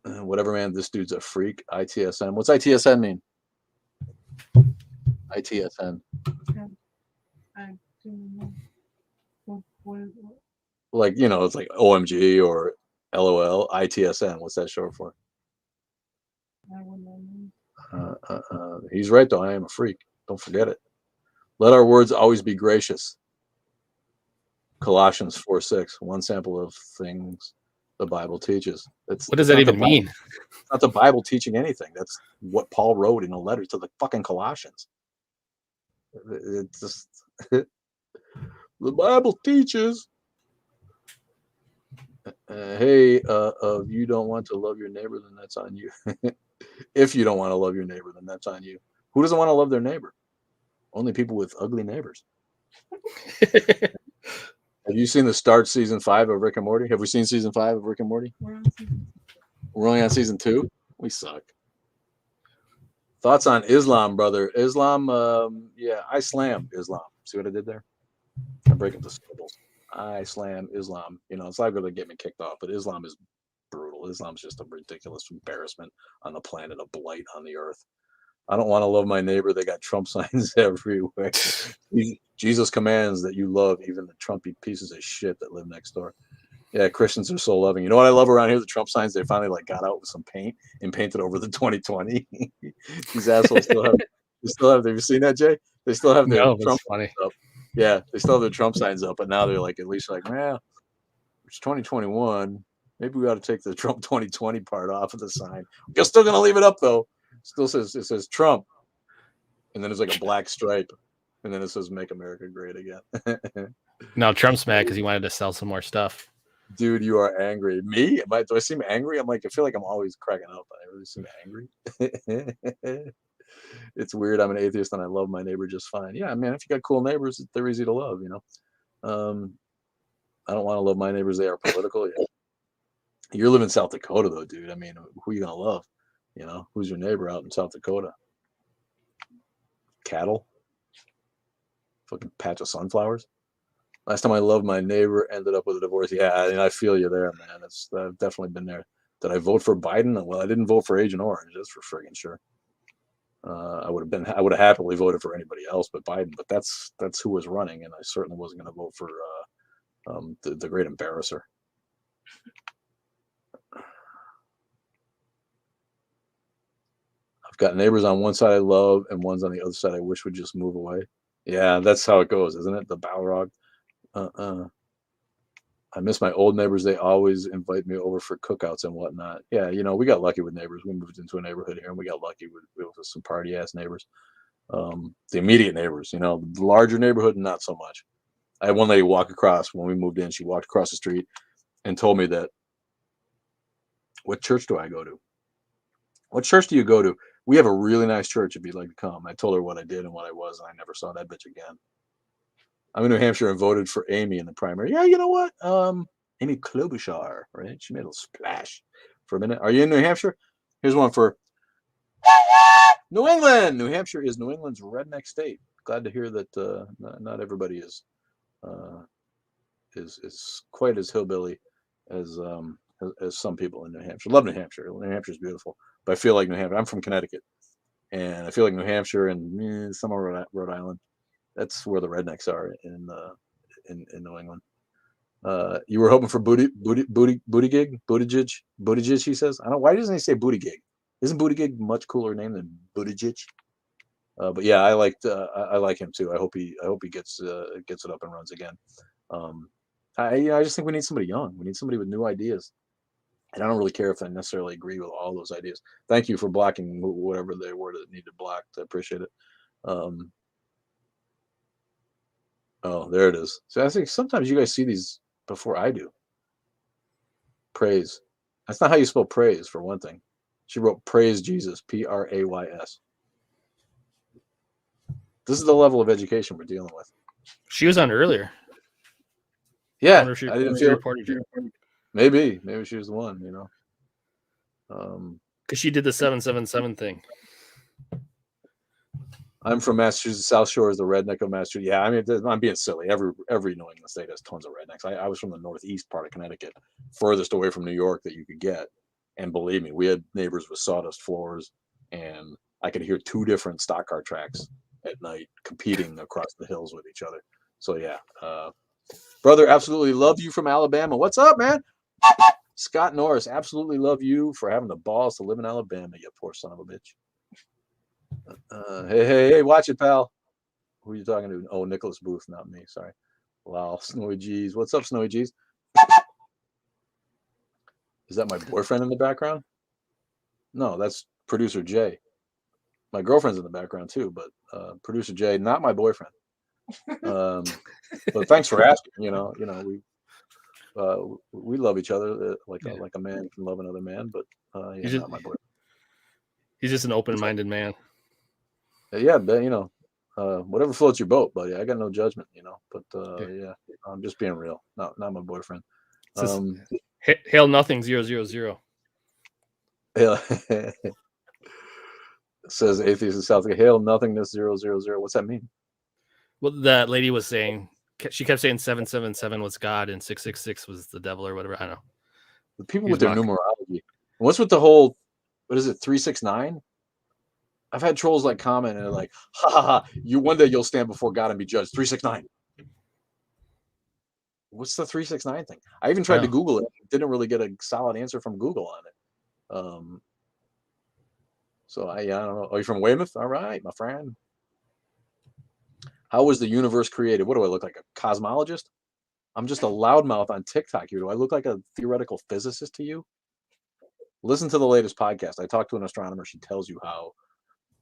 Whatever, man. This dude's a freak. ITSN. What's ITSN mean? ITSN. I don't know. What? Like, it's like OMG or LOL. ITSN. What's that short for? I wouldn't know. He's right, though. I am a freak. Don't forget it. Let our words always be gracious. Colossians 4:6. One sample of things the Bible teaches. What does that even mean? It's not the Bible teaching anything. That's what Paul wrote in a letter to the fucking Colossians. It's just the Bible teaches. Hey, if you don't want to love your neighbor, then that's on you. If you don't want to love your neighbor, then that's on you. Who doesn't want to love their neighbor? Only people with ugly neighbors. Have you seen the start season 5 of Rick and Morty? Have we seen season 5 of Rick and Morty? We're only on season 2. We suck. Thoughts on Islam, brother? Islam, yeah, I slam Islam. See what I did there? I break up the syllables. I slam Islam. It's not going to get me kicked off, but Islam is brutal. evil. Islam's just a ridiculous embarrassment on the planet, a blight on the earth. I don't want to love my neighbor. They got Trump signs everywhere. Jesus commands that you love even the Trumpy pieces of shit that live next door. Yeah, Christians are so loving. You know what I love around here? The Trump signs. They finally like got out with some paint and painted over the 2020. These assholes still have. They still have. Have you seen that, Jay? They still have their No, Trump it's funny. signs up. Yeah, they still have their Trump signs up, but now they're like at least like, well, it's 2021. Maybe we ought to take the Trump 2020 part off of the sign. You're still gonna leave it up though. Still says it says Trump, and then there's like a black stripe, and then it says "Make America Great Again." Now Trump's mad because he wanted to sell some more stuff. Dude, you are angry. Me? Do I seem angry? I'm like, I feel like I'm always cracking up. I really seem angry. It's weird. I'm an atheist and I love my neighbor just fine. Yeah, man, if you got cool neighbors, they're easy to love, you know. I don't want to love my neighbors. They are political. Yeah. You're living in South Dakota, though, dude. I mean, who are you going to love? You know, who's your neighbor out in South Dakota? Cattle? Fucking patch of sunflowers? Last time I loved my neighbor, ended up with a divorce. Yeah, I feel you there, man. I've definitely been there. Did I vote for Biden? Well, I didn't vote for Agent Orange. That's for friggin' sure. I would have happily voted for anybody else but Biden. But that's who was running, and I certainly wasn't going to vote for the great embarrasser. I've got neighbors on one side I love, and ones on the other side I wish would just move away. Yeah, that's how it goes, isn't it? The Balrog. I miss my old neighbors. They always invite me over for cookouts and whatnot. Yeah, you know, we got lucky with neighbors. We moved into a neighborhood here, and we got lucky with some party ass neighbors. The immediate neighbors, you know, the larger neighborhood, not so much. I had one lady walk across when we moved in. She walked across the street and told me that, "What church do I go to? What church do you go to? We have a really nice church if you'd like to come." I told her what I did and what I was, and I never saw that bitch again. I'm in New Hampshire and voted for Amy in the primary. Yeah, you know what? Amy Klobuchar, right? She made a splash for a minute. Are you in New Hampshire? Here's one for New England. New Hampshire is New England's redneck state. Glad to hear that not everybody is quite as hillbilly as some people in New Hampshire. Love New Hampshire. New Hampshire's beautiful, but I feel like New Hampshire. I'm from Connecticut, and I feel like New Hampshire and some of Rhode Island. That's where the rednecks are in New England. You were hoping for booty gig, Buttigieg. He says. I don't. Why doesn't he say booty gig? Isn't booty gig much cooler name than Buttigieg? But yeah, I like him too. I hope he gets it up and runs again. I just think we need somebody young. We need somebody with new ideas. And I don't really care if I necessarily agree with all those ideas. Thank you for blocking whatever they were that needed blocked. I appreciate it. Oh, there it is. So I think sometimes you guys see these before I do. Praise. That's not how you spell praise, for one thing. She wrote praise Jesus, Prays. This is the level of education we're dealing with. She was on earlier. Yeah, I didn't feel reported you. Maybe she was the one, you know. Because she did the 777 thing. I'm from Massachusetts. South Shore is the redneck of Massachusetts. Yeah, I mean, I'm being silly. Every New England state has tons of rednecks. I was from the northeast part of Connecticut, furthest away from New York that you could get. And believe me, we had neighbors with sawdust floors, and I could hear two different stock car tracks at night competing across the hills with each other. So yeah, brother, absolutely love you from Alabama. What's up, man? Scott Norris, absolutely love you for having the balls to live in Alabama, you poor son of a bitch. Hey, watch it, pal. Who are you talking to? Oh, Nicholas Booth, not me. Sorry. Wow, Snowy G's. What's up, Snowy G's? Is that my boyfriend in the background? No, that's producer Jay. My girlfriend's in the background too, but producer Jay, not my boyfriend. But thanks for asking. You know, we love each other like a man can love another man, but yeah, not my boyfriend. He's just an open-minded man. Yeah, but you know, whatever floats your boat, buddy. I got no judgment, you know. But yeah, I'm just being real. Not my boyfriend. Hail nothing 000. Yeah. Says atheist in South Africa. Hail nothingness 000. What's that mean? Well, that lady was saying, she kept saying 777 was God and 666 was the devil or whatever. I don't know. The people with their numerology. What's with the whole, what is it, 369? I've had trolls like comment and they're like, ha ha ha, you one day you'll stand before God and be judged. 369. What's the 369 thing? I even tried to Google it. Didn't really get a solid answer from Google on it. So I don't know. Are you from Weymouth? All right, my friend. How was the universe created? What do I look like? A cosmologist? I'm just a loudmouth on TikTok here. Do I look like a theoretical physicist to you? Listen to the latest podcast. I talked to an astronomer. She tells you how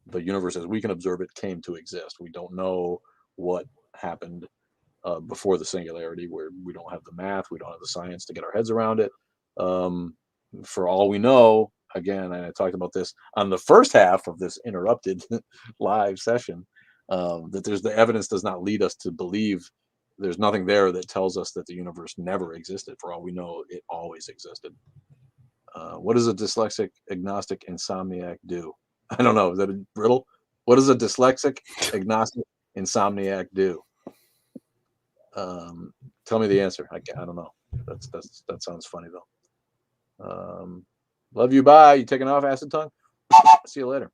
the universe, as we can observe it, came to exist. We don't know what happened before the singularity, where we don't have the math, we don't have the science to get our heads around it. For all we know, again, and I talked about this on the first half of this interrupted live session, that there's the evidence does not lead us to believe. There's nothing there that tells us that the universe never existed. For all we know, it always existed. What does a dyslexic, agnostic, insomniac do? I don't know. Is that a riddle? What does a dyslexic, agnostic, insomniac do? Tell me the answer. I don't know. That sounds funny though. Love you. Bye. You taking off, acid tongue? See you later.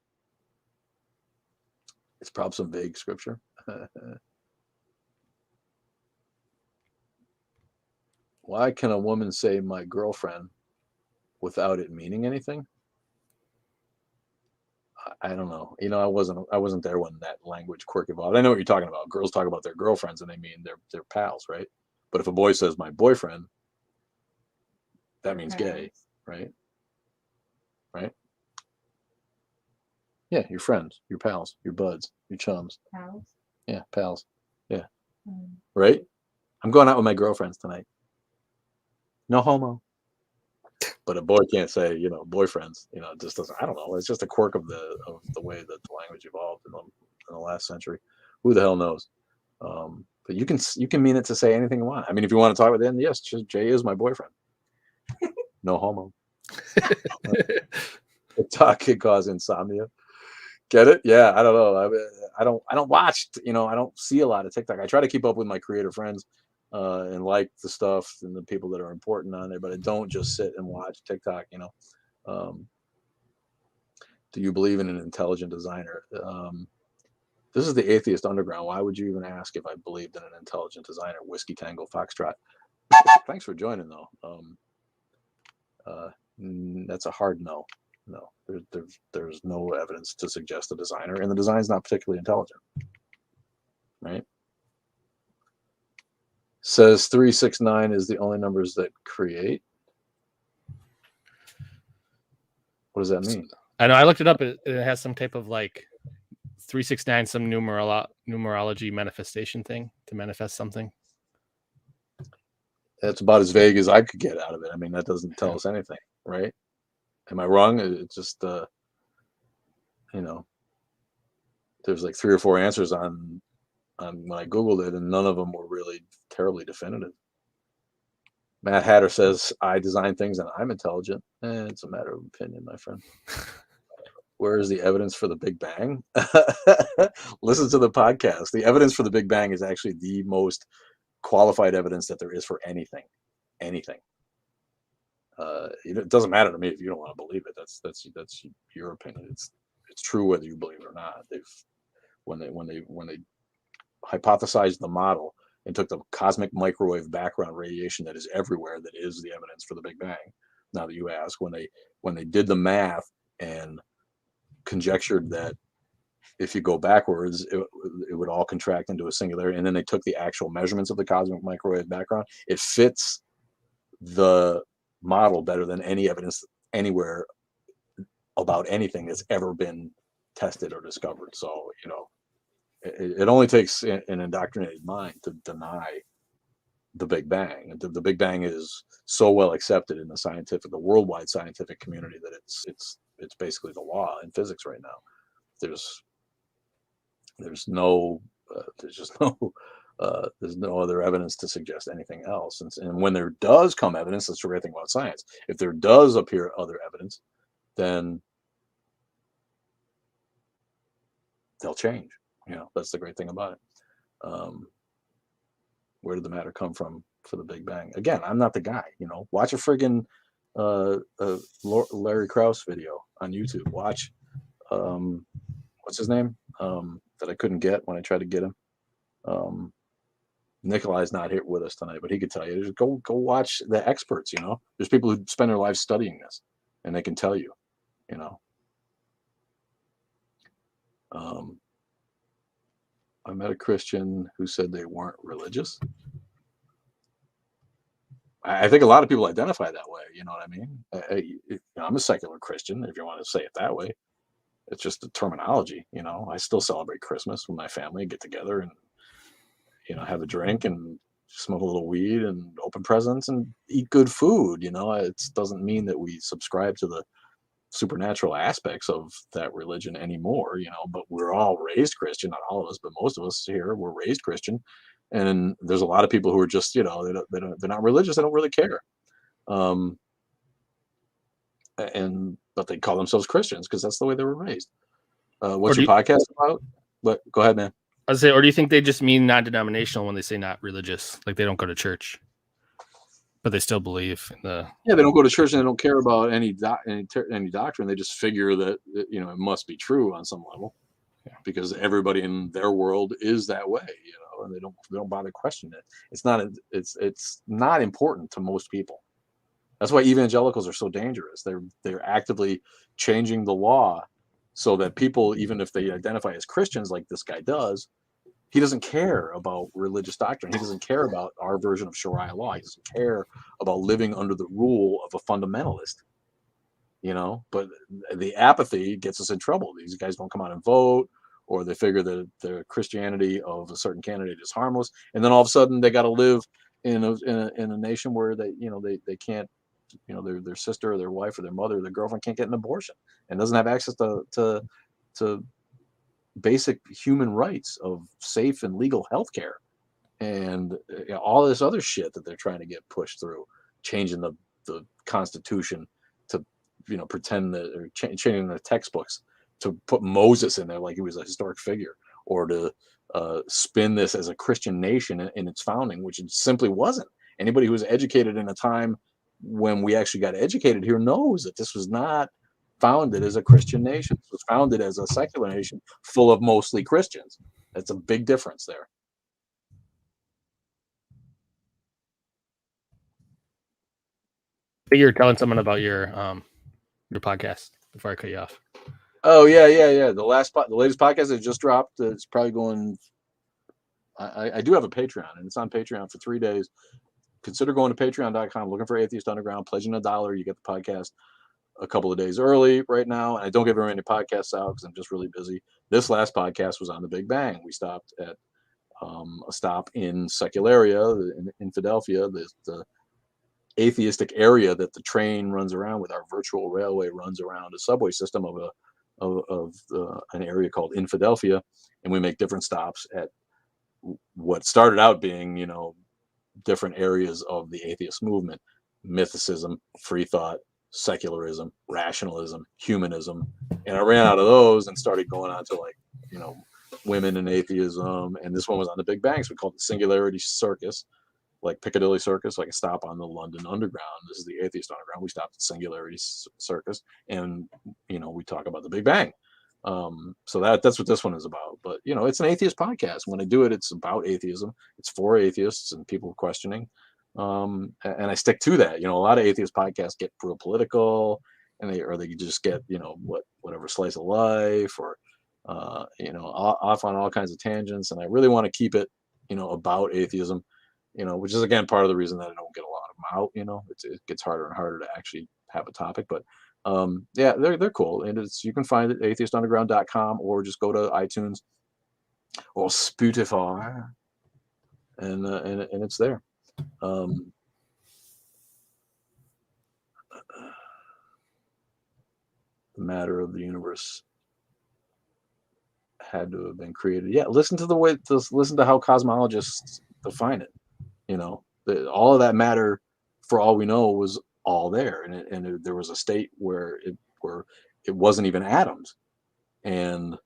It's probably some vague scripture. Why can a woman say my girlfriend without it meaning anything? I don't know. You know, I wasn't there when that language quirk evolved. I know what you're talking about. Girls talk about their girlfriends and they mean their pals, right? But if a boy says my boyfriend, that means gay, right? Right? Yeah, your friends, your pals, your buds, your chums. Pals. Yeah, pals. Yeah. Right? I'm going out with my girlfriends tonight. No homo. But a boy can't say, you know, boyfriends. You know, it just doesn't. I don't know. It's just a quirk of the way that the language evolved in the last century. Who the hell knows? But you can mean it to say anything you want. I mean, if you want to talk with them, yes, Jay is my boyfriend. No homo. Talk could cause insomnia. Get it? Yeah, I don't know. I don't watch. You know, I don't see a lot of TikTok. I try to keep up with my creator friends. And like the stuff and the people that are important on there, but I don't just sit and watch TikTok, you know. Do you believe in an intelligent designer? This is the Atheist Underground. Why would you even ask if I believed in an intelligent designer? Whiskey Tango Foxtrot. Thanks for joining, though. That's a hard no. No, there's no evidence to suggest a designer, and the design's not particularly intelligent, right? Says 369 is the only numbers that create. What does that mean? I know. I looked it up. It has some type of like 369, some numerology manifestation thing to manifest something. That's about as vague as I could get out of it. I mean, that doesn't tell us anything, right? Am I wrong? It's just, you know, there's like 3 or 4 answers on when I Googled it, and none of them were really terribly definitive. Matt Hatter says, I design things and I'm intelligent. It's a matter of opinion, my friend. Where is the evidence for the Big Bang? Listen to the podcast. The evidence for the Big Bang is actually the most qualified evidence that there is for anything. Anything. It doesn't matter to me if you don't want to believe it. That's your opinion. It's true whether you believe it or not. When they hypothesized the model and took the cosmic microwave background radiation that is everywhere, that is the evidence for the Big Bang. Now that you ask, when they did the math and conjectured that if you go backwards, it would all contract into a singularity, and then they took the actual measurements of the cosmic microwave background, it fits the model better than any evidence anywhere about anything that's ever been tested or discovered. So, you know, it only takes an indoctrinated mind to deny the Big Bang. The Big Bang is so well accepted in the worldwide scientific community that it's basically the law in physics right now. There's no other evidence to suggest anything else. And when there does come evidence, that's the great thing about science. If there does appear other evidence, then they'll change. You know, that's the great thing about it. Where did the matter come from for the Big Bang? Again, I'm not the guy. You know, watch a friggin' Larry Krause video on YouTube. Watch, what's his name? That I couldn't get when I tried to get him. Nikolai's not here with us tonight, but he could tell you. Just go watch the experts. You know, there's people who spend their lives studying this, and they can tell you. You know, I met a Christian who said they weren't religious. I think a lot of people identify that way. You know what I mean? I'm a secular Christian, if you want to say it that way. It's just the terminology. You know, I still celebrate Christmas with my family, get together and, you know, have a drink and smoke a little weed and open presents and eat good food. You know, it doesn't mean that we subscribe to the supernatural aspects of that religion anymore, you know, but we're all raised Christian, not all of us, but most of us here were raised Christian. And there's a lot of people who are just, you know, they're not religious. They don't really care. But they call themselves Christians because that's the way they were raised. What's your podcast about? But go ahead, man. I was saying, or do you think they just mean non-denominational when they say not religious? Like they don't go to church, but they still believe in the. Yeah, they don't go to church and they don't care about any doctrine. They just figure that, you know, it must be true on some level, because everybody in their world is that way, you know, and they don't bother questioning it. It's not important to most people. That's why evangelicals are so dangerous. They're actively changing the law so that people, even if they identify as Christians, like this guy does, he doesn't care about religious doctrine. He doesn't care about our version of Sharia law. He doesn't care about living under the rule of a fundamentalist, you know. But the apathy gets us in trouble. These guys don't come out and vote, or they figure that the Christianity of a certain candidate is harmless, and then all of a sudden they got to live in a nation where they can't, you know, their sister or their wife or their mother or their girlfriend can't get an abortion and doesn't have access to basic human rights of safe and legal health care, and you know, all this other shit that they're trying to get pushed through, changing the Constitution to, you know, pretend that, or changing the textbooks to put Moses in there like he was a historic figure, or to spin this as a Christian nation in its founding, which it simply wasn't. Anybody who was educated in a time when we actually got educated here knows that this was not founded as a Christian nation. It was founded as a secular nation full of mostly Christians. That's a big difference there. I think you're telling someone about your podcast before I cut you off. Oh yeah. The latest podcast that just dropped. It's probably going. I do have a Patreon, and it's on Patreon for 3 days. Consider going to patreon.com, looking for Atheist Underground, pledging $1. You get the podcast a couple of days early right now. And I don't give very many podcasts out because I'm just really busy. This last podcast was on the Big Bang. We stopped at a stop in Secularia, in Philadelphia, the atheistic area that the train runs around with. Our virtual railway runs around a subway system of an area called Infidelphia, and we make different stops at what started out being, you know, different areas of the atheist movement: mythicism, free thought, secularism, rationalism, humanism. And I ran out of those and started going on to, like, you know, women and atheism. And this one was on the Big Bang, so we called it Singularity Circus, like Piccadilly Circus, like a stop on the London Underground. This is the Atheist Underground. We stopped at Singularity Circus, and, you know, we talk about the Big Bang. So that's what this one is about. But, you know, it's an atheist podcast. When I do it, it's about atheism. It's for atheists and people questioning. And I stick to that. You know, a lot of atheist podcasts get real political, and they just get, you know, whatever slice of life, or you know, off on all kinds of tangents. And I really want to keep it, you know, about atheism, you know, which is again part of the reason that I don't get a lot of them out. You know, it gets harder and harder to actually have a topic. But yeah, they're cool, and you can find it at atheistunderground.com, or just go to iTunes or Spotify, and it's there. The matter of the universe had to have been created. Yeah, listen to how cosmologists define it. You know, all of that matter, for all we know, was all there, and there was a state where it wasn't even atoms, and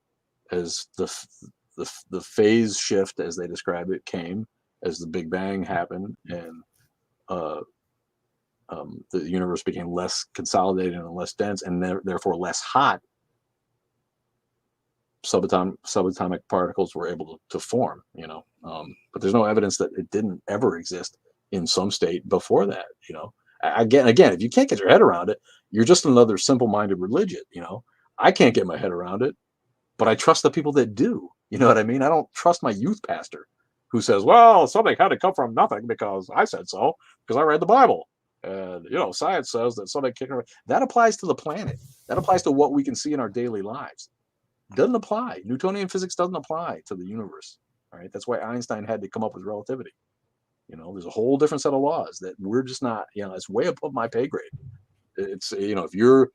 as the phase shift, as they describe it, came as the Big Bang happened, and the universe became less consolidated and less dense, and therefore less hot, subatomic particles were able to form, you know. But there's no evidence that it didn't ever exist in some state before that, you know. Again, if you can't get your head around it, you're just another simple-minded religion, you know. I can't get my head around it, but I trust the people that do. You know what I mean? I don't trust my youth pastor who says, well, something had to come from nothing because I said so, because I read the Bible. And, you know, science says that something came from... That applies to the planet. That applies to what we can see in our daily lives. Doesn't apply. Newtonian physics doesn't apply to the universe. All right. That's why Einstein had to come up with relativity. You know, there's a whole different set of laws that we're just not, you know, it's way above my pay grade. It's, you know, if you're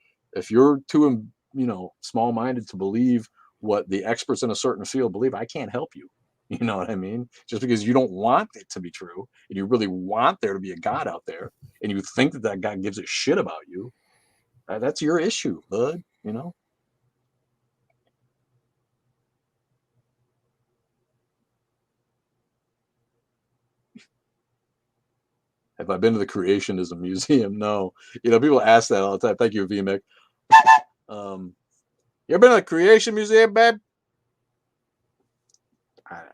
too, you know, small-minded to believe what the experts in a certain field believe, I can't help you. You know what I mean? Just because you don't want it to be true and you really want there to be a God out there and you think that God gives a shit about you, that's your issue, bud, you know? Have I been to the Creationism Museum? No. You know, people ask that all the time. Thank you, VMIC. You ever been to the Creation Museum, babe?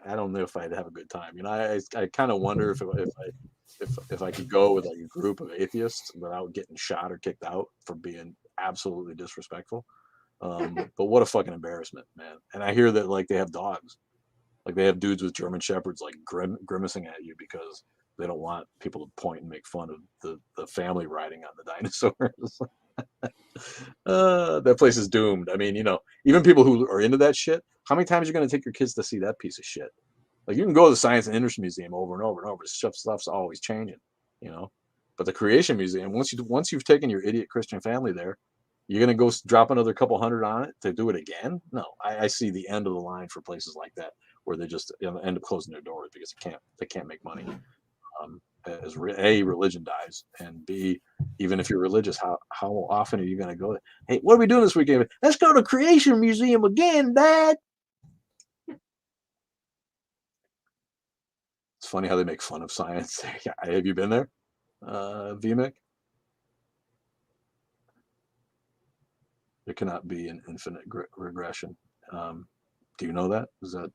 I don't know if I'd have a good time. You know, I kind of wonder if I could go with like a group of atheists without getting shot or kicked out for being absolutely disrespectful. But what a fucking embarrassment, man. And I hear that like they have dogs, like they have dudes with German shepherds like grimacing at you because they don't want people to point and make fun of the family riding on the dinosaurs. That place is doomed. I mean, you know, even people who are into that shit, how many times are you going to take your kids to see that piece of shit? Like you can go to the Science and Industry Museum over and over and over. Stuff's always changing, you know. But the Creation Museum, once you've taken your idiot Christian family there, you're going to go drop another couple hundred on it to do it again? No, I see the end of the line for places like that where they just, you know, end up closing their doors because they can't make money. As A, religion dies, and B, even if you're religious, how often are you going to go there? Hey, what are we doing this weekend? Let's go to Creation Museum again, Dad. It's funny how they make fun of science. Have you been there, VMIC? There cannot be an infinite regression. Do you know that? Is that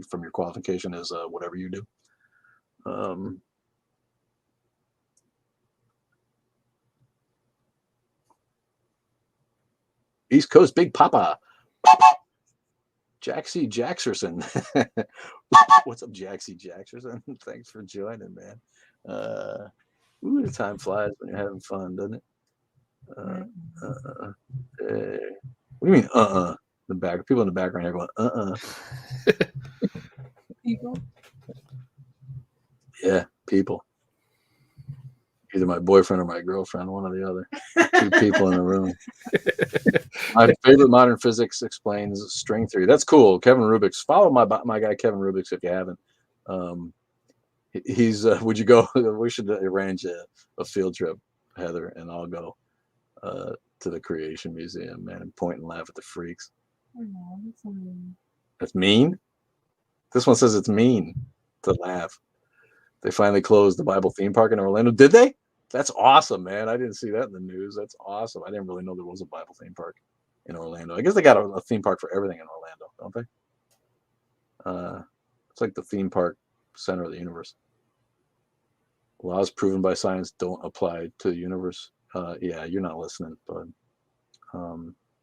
from your qualification as whatever you do? East Coast Big Papa. Jaxie Jaxerson. What's up, Jaxie Jaxerson? Thanks for joining, man. Ooh, the time flies when you're having fun, doesn't it? What do you mean, The back people in the background are going, People. Yeah, people. Either my boyfriend or my girlfriend, one or the other. Two people in the room. My favorite modern physics explains string theory. That's cool. Kevin Rubik's. Follow my guy Kevin Rubik's if you haven't. He's. Would you go? We should arrange a field trip, Heather, and I'll go to the Creation Museum, man, and point and laugh at the freaks. Oh, that's so mean. That's mean. This one says it's mean to laugh. They finally closed the Bible theme park in Orlando. Did they? That's awesome, man. I didn't see that in the news. That's awesome. I didn't really know there was a Bible theme park in Orlando. I guess they got a theme park for everything in Orlando, don't they? It's like the theme park center of the universe. Laws proven by science don't apply to the universe. Yeah, you're not listening, but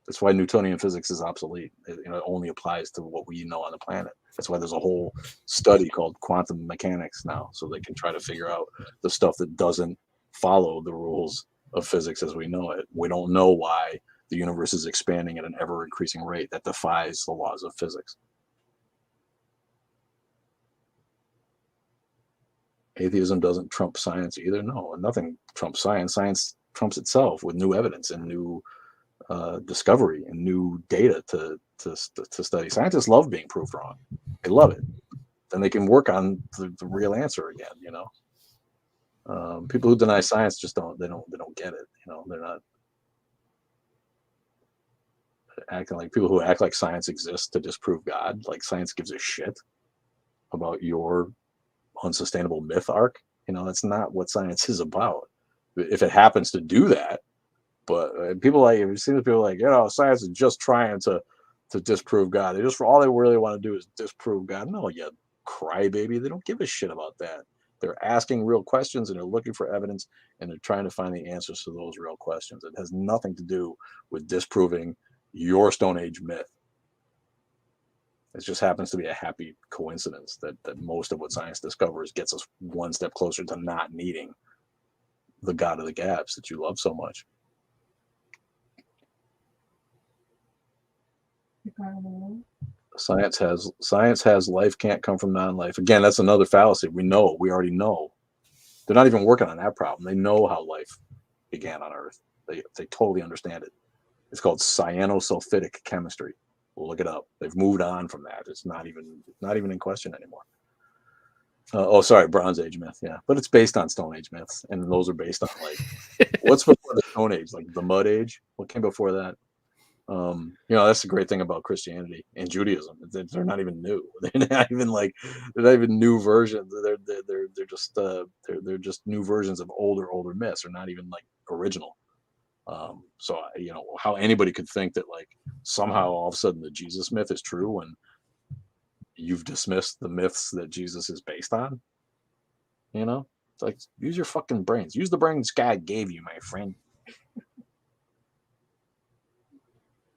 that's why Newtonian physics is obsolete. It only applies to what we know on the planet. That's why there's a whole study called quantum mechanics now, so they can try to figure out the stuff that doesn't follow the rules of physics as we know it. We don't know why the universe is expanding at an ever-increasing rate that defies the laws of physics. Atheism doesn't trump science either. No, nothing trumps science. Science trumps itself with new evidence and new discovery and new data to study. Scientists love being proved wrong. They love it. Then they can work on the real answer again. People who deny science just don't get it. They're not acting like people who act like science exists to disprove God. Like science gives a shit about your unsustainable myth arc. That's not what science is about. if it happens to do that. But people like, you've seen the people like, science is just trying to disprove God. All they really want to do is disprove God. No, you crybaby. They don't give a shit about that. They're asking real questions and they're looking for evidence and they're trying to find the answers to those real questions. It has nothing to do with disproving your Stone Age myth. It just happens to be a happy coincidence that most of what science discovers gets us one step closer to not needing the God of the gaps that you love so much. Science has life can't come from non-life. Again, that's another fallacy. We already know. They're not even working on that problem. They know how life began on Earth. They totally understand it. It's called cyanosulfidic chemistry. We'll look it up. They've moved on from that. It's not even in question anymore. Bronze Age myth. Yeah, but it's based on Stone Age myths, and those are based on like what's before the Stone Age, like the Mud Age. What came before that? That's the great thing about Christianity and Judaism. They're not even new. They're not even new versions. They're just new versions of older myths. They're not even like original. So how anybody could think that like somehow all of a sudden the Jesus myth is true when you've dismissed the myths that Jesus is based on. It's like, use your fucking brains. Use the brains God gave you, my friend.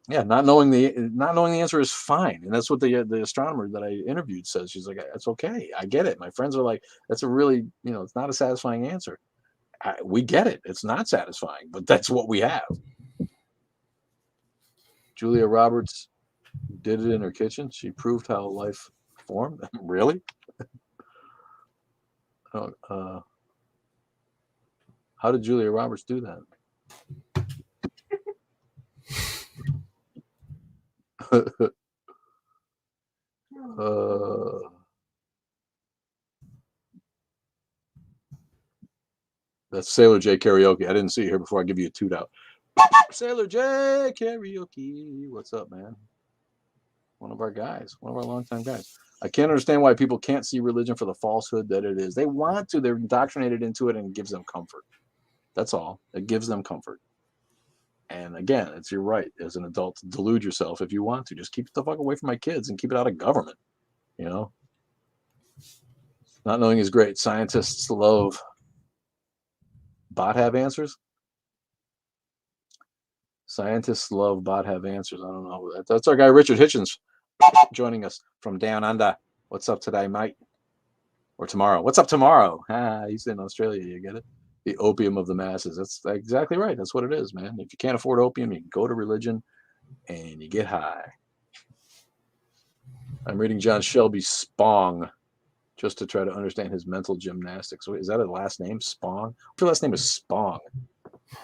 Yeah, not knowing the answer is fine, and that's what the astronomer that I interviewed says. She's like, it's okay, I get it. My friends are like, that's a really it's not a satisfying answer. We get it. It's not satisfying, but that's what we have. Julia Roberts did it in her kitchen. She proved how life formed. Really? How did Julia Roberts do that? That's Sailor J Karaoke. I didn't see you here before. I give you a toot out. Sailor J Karaoke. What's up, man? One of our longtime guys. I can't understand why people can't see religion for the falsehood that it is. They want to. They're indoctrinated into it and it gives them comfort. That's all. It gives them comfort. And again, it's your right as an adult to delude yourself if you want to. Just keep the fuck away from my kids and keep it out of government. Not knowing is great. Scientists love bot have answers. Scientists love bot have answers. I don't know. That's our guy Richard Hitchens joining us from down under. What's up today, mate? Or tomorrow? What's up tomorrow? He's in Australia. You get it? The opium of the masses. That's exactly right. That's what it is, man. If you can't afford opium, you go to religion and you get high. I'm reading John Shelby's Spong just to try to understand his mental gymnastics. Wait, is that a last name? Spong? Her last name is Spong.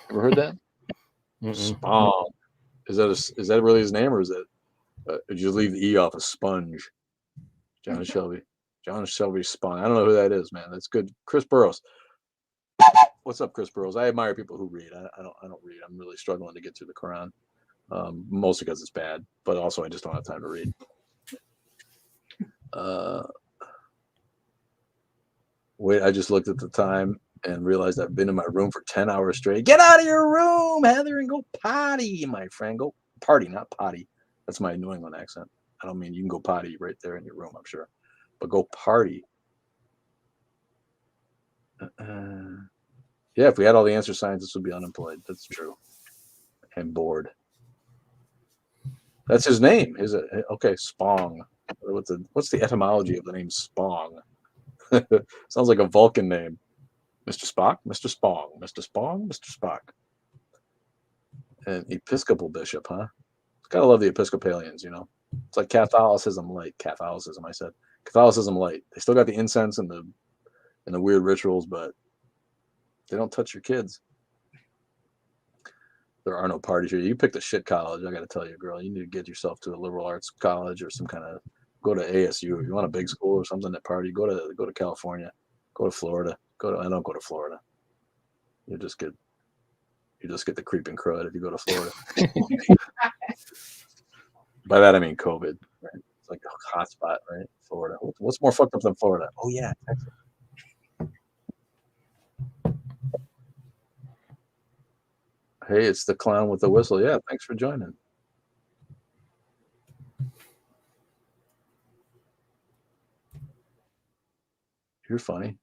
Ever heard that? Spong. Is that really his name, or is it? Did you leave the E off? A sponge. John Shelby. John Shelby Spong. I don't know who that is, man. That's good. Chris Burrows. What's up, Chris Burrows? I admire people who read. I don't read. I'm really struggling to get through the Quran, mostly because it's bad, but also I just don't have time to read. Wait, I just looked at the time and realized I've been in my room for 10 hours straight. Get out of your room, Heather, and go potty, my friend. Go party, not potty. That's my New England accent. I don't mean you can go potty right there in your room, I'm sure. But go party. Yeah, if we had all the answers, scientists would be unemployed. That's true. And bored. That's his name, is it? Okay, Spong. What's the etymology of the name Spong? Sounds like a Vulcan name. Mr. Spock, Mr. Spong, Mr. Spong, Mr. Spock. An Episcopal bishop, huh? Gotta love the Episcopalians, It's like Catholicism light. Catholicism, I said. Catholicism light. They still got the incense and the weird rituals, but they don't touch your kids. There are no parties here. You picked a shit college, I gotta tell you, girl. You need to get yourself to a liberal arts college or some kind of go to ASU. If you want a big school or something that party, go to California, go to Florida. I don't go to Florida. You just get the creeping crud if you go to Florida. By that I mean COVID, right? It's like a hot spot, right? Florida. What's more fucked up than Florida? Oh yeah, Texas. Hey, it's the clown with the whistle. Yeah, thanks for joining. You're funny.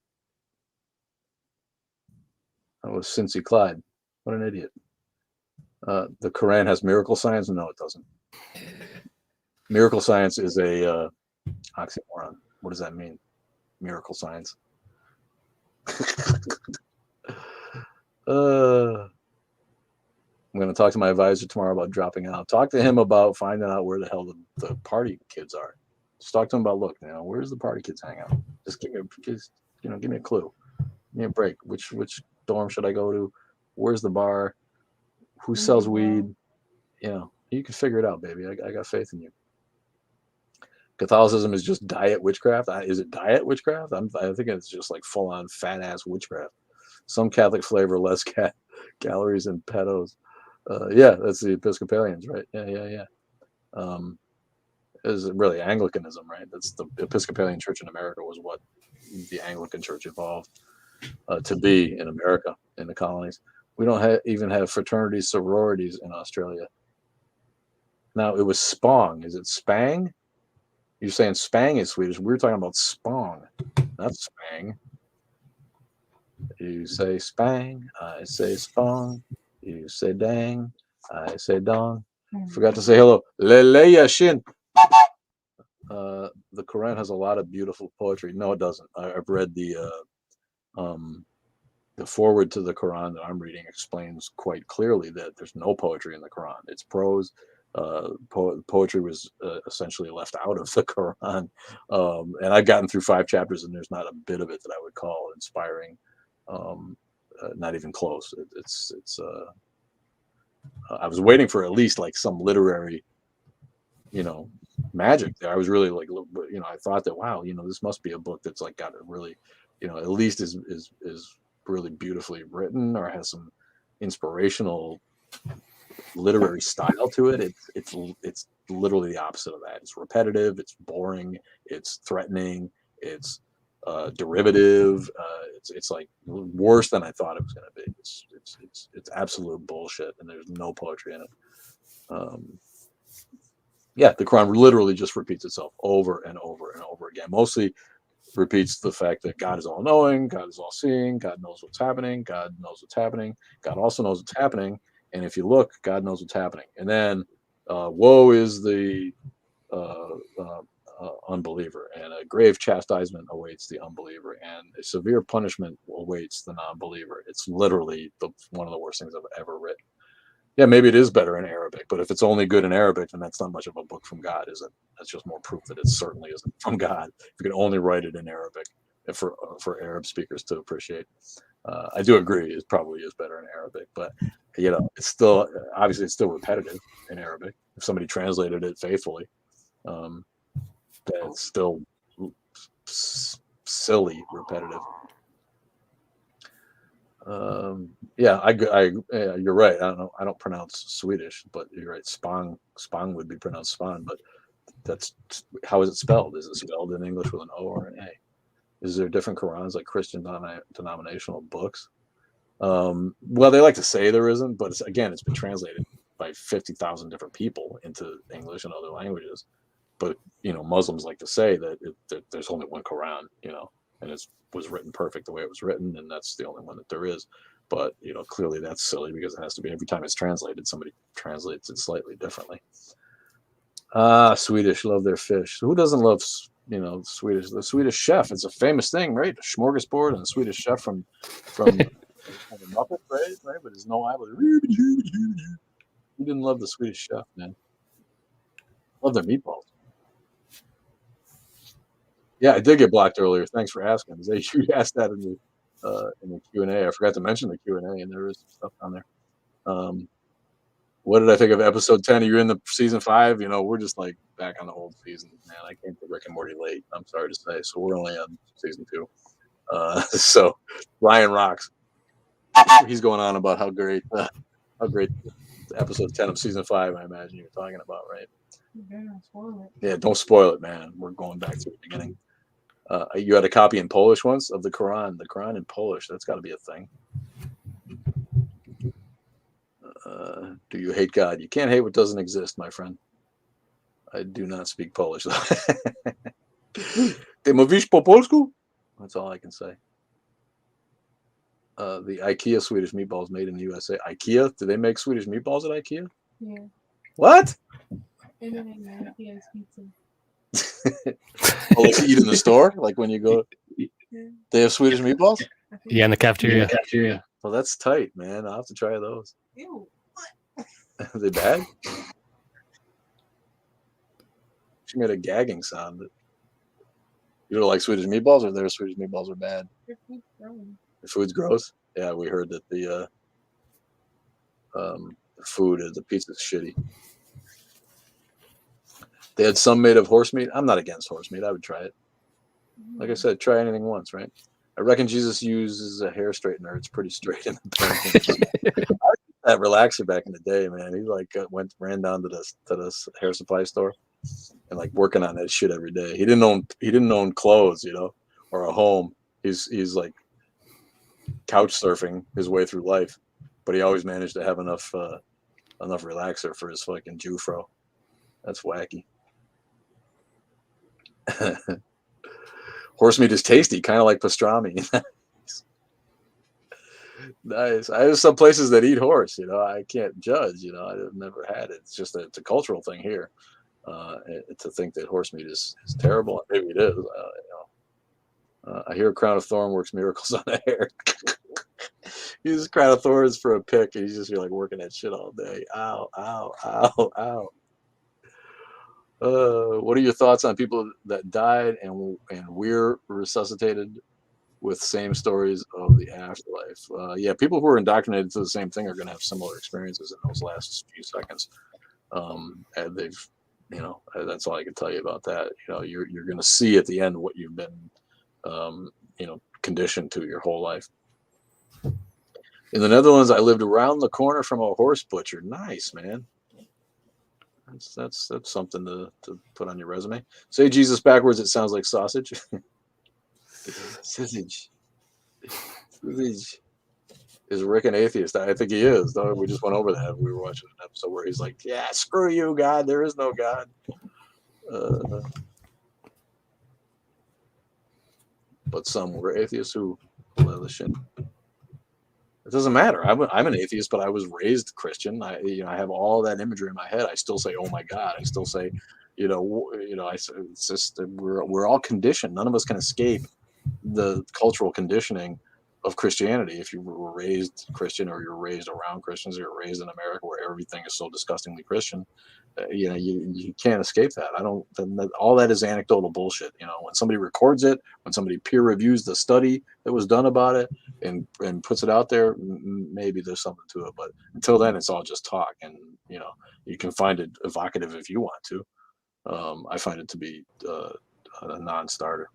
That was Cincy Clyde. What an idiot. The Quran has miracle science? No, it doesn't. Miracle science is a oxymoron. What does that mean? Miracle science. I'm going to talk to my advisor tomorrow about dropping out. Talk to him about finding out where the hell the party kids are. Just talk to him about, look, where's the party kids hang out? Just give me a clue. Give me a break. Which dorm should I go to? Where's the bar? Who sells weed? You can figure it out, baby. I got faith in you. Catholicism is just diet witchcraft. Is it diet witchcraft? I think it's just like full on fat ass witchcraft. Some Catholic flavor, less calories and pedos. Yeah, that's the Episcopalians, right? Yeah. Is really Anglicanism, right? That's the Episcopalian Church in America was what the Anglican Church evolved to be in America, in the colonies. We don't even have fraternities, sororities in Australia. Now, it was Spong. Is it Spang? You're saying Spang is Swedish. We're talking about Spong, not Spang. You say Spang, I say Spong. You say dang, I say dong. Forgot to say hello. Leleya Shin. The Quran has a lot of beautiful poetry. No, it doesn't. I've read the foreword to the Quran that I'm reading explains quite clearly that there's no poetry in the Quran. It's prose. Poetry was essentially left out of the Quran. And I've gotten through 5 chapters and there's not a bit of it that I would call inspiring. Not even close. I was waiting for at least like some literary, magic there. I was really like, I thought that, wow, this must be a book that's like got a really, at least is really beautifully written or has some inspirational literary style to it. It's literally the opposite of that. It's repetitive. It's boring. It's threatening. It's derivative. It's like worse than I thought it was going to be. It's absolute bullshit, and there's no poetry in it. Yeah, the Quran literally just repeats itself over and over and over again. Mostly repeats the fact that God is all knowing, God is all seeing, God knows what's happening, God knows what's happening, God also knows what's happening, and if you look, God knows what's happening. And then, woe is the unbeliever, and a grave chastisement awaits the unbeliever, and a severe punishment awaits the non-believer. It's literally one of the worst things I've ever written. Yeah, maybe it is better in Arabic, but if it's only good in Arabic, then that's not much of a book from God, is it? That's just more proof that it certainly isn't from God. If you can only write it in Arabic, for Arab speakers to appreciate. I do agree, it probably is better in Arabic, but it's still obviously it's still repetitive in Arabic. If somebody translated it faithfully, that's still silly repetitive. Yeah, you're right. I don't pronounce Swedish, but you're right. Spang would be pronounced Span, but that's how is it spelled? Is it spelled in English with an O or an A? Is there different Qurans like Christian denominational books? Well, they like to say there isn't, but it's been translated by 50,000 different people into English and other languages. But Muslims like to say that there's only one Quran, and it was written perfect the way it was written, and that's the only one that there is. But clearly that's silly because it has to be every time it's translated, somebody translates it slightly differently. Swedish love their fish. Who doesn't love Swedish? The Swedish chef, it's a famous thing, right? The smorgasbord and the Swedish chef from the Muppet, right? But there's no eyebrows. Who didn't love the Swedish chef, man? Love their meatballs. Yeah, I did get blocked earlier. Thanks for asking. You asked that in the Q&A. I forgot to mention the Q&A, and there is stuff on there. What did I think of episode 10? Are you in the season 5? We're just like back on the old season, man. I came to Rick and Morty late. I'm sorry to say. So we're only on season 2. So Ryan rocks. He's going on about how great episode 10 of season 5, I imagine you're talking about, right? You better not spoil it. Yeah, don't spoil it, man. We're going back to the beginning. You had a copy in Polish once of the Quran in Polish. That's got to be a thing. Do you hate God? You can't hate what doesn't exist, my friend. I do not speak Polish, though. Ty mówisz po polsku? That's all I can say. The Ikea Swedish meatballs made in the USA. Ikea? Do they make Swedish meatballs at Ikea? Yeah. What? And then they make Ikea's pizza. Oh, like you eat in the store? Like when you go, Yeah. they have Swedish meatballs? I think Yeah, in the cafeteria. Well, that's tight, man. I'll have to try those. Ew. Are they bad? She made a gagging sound. You don't like Swedish meatballs, or their Swedish meatballs are bad? Your food's growing. The food's gross. Yeah, we heard that the food is the pizza's shitty. They had some made of horse meat. I'm not against horse meat. I would try it. Like I said, try anything once, right? I reckon Jesus uses a hair straightener. It's pretty straight in the back. That relaxer back in the day, man. He like ran down to this hair supply store and like working on that shit every day. He didn't own clothes, you know, or a home. He's like couch surfing his way through life, but he always managed to have enough relaxer for his fucking Jufro. That's wacky. Horse meat is tasty, kind of like pastrami. Nice. I have some places that eat horse. You know, I can't judge. You know, I've never had it. It's just it's a cultural thing here. To think that horse meat is terrible, maybe it is. I hear Crown of Thorn works miracles on the hair. Uses Crown of Thorns for a pick, and he's just like working that shit all day. Ow, ow, ow, ow. What are your thoughts on people that died and we're resuscitated with same stories of the afterlife? Yeah, people who are indoctrinated to the same thing are going to have similar experiences in those last few seconds. And they've, you know, that's all I can tell you about that. You know, you're going to see at the end what you've been, you know, conditioned to your whole life. In the Netherlands, I lived around the corner from a horse butcher. Nice, man. That's something to put on your resume. Say Jesus backwards. It sounds like sausage. Sausage. Sausage. Is Rick an atheist? I think he is. Though we just went over that. We were watching an episode where he's like, "Yeah, screw you, God. There is no God." But some were atheists who let the shit. It doesn't matter. I'm an atheist, but I was raised Christian. I have all that imagery in my head. I still say, "Oh my God!" I still say, it's just we're all conditioned. None of us can escape the cultural conditioning of Christianity. If you were raised Christian, or you're raised around Christians, or you're raised in America where everything is so disgustingly Christian, you can't escape that. All that is anecdotal bullshit. You know, when somebody records it, when somebody peer reviews the study that was done about it and puts it out there, maybe there's something to it. But until then, it's all just talk. And you know, you can find it evocative if you want to. I find it to be a non-starter.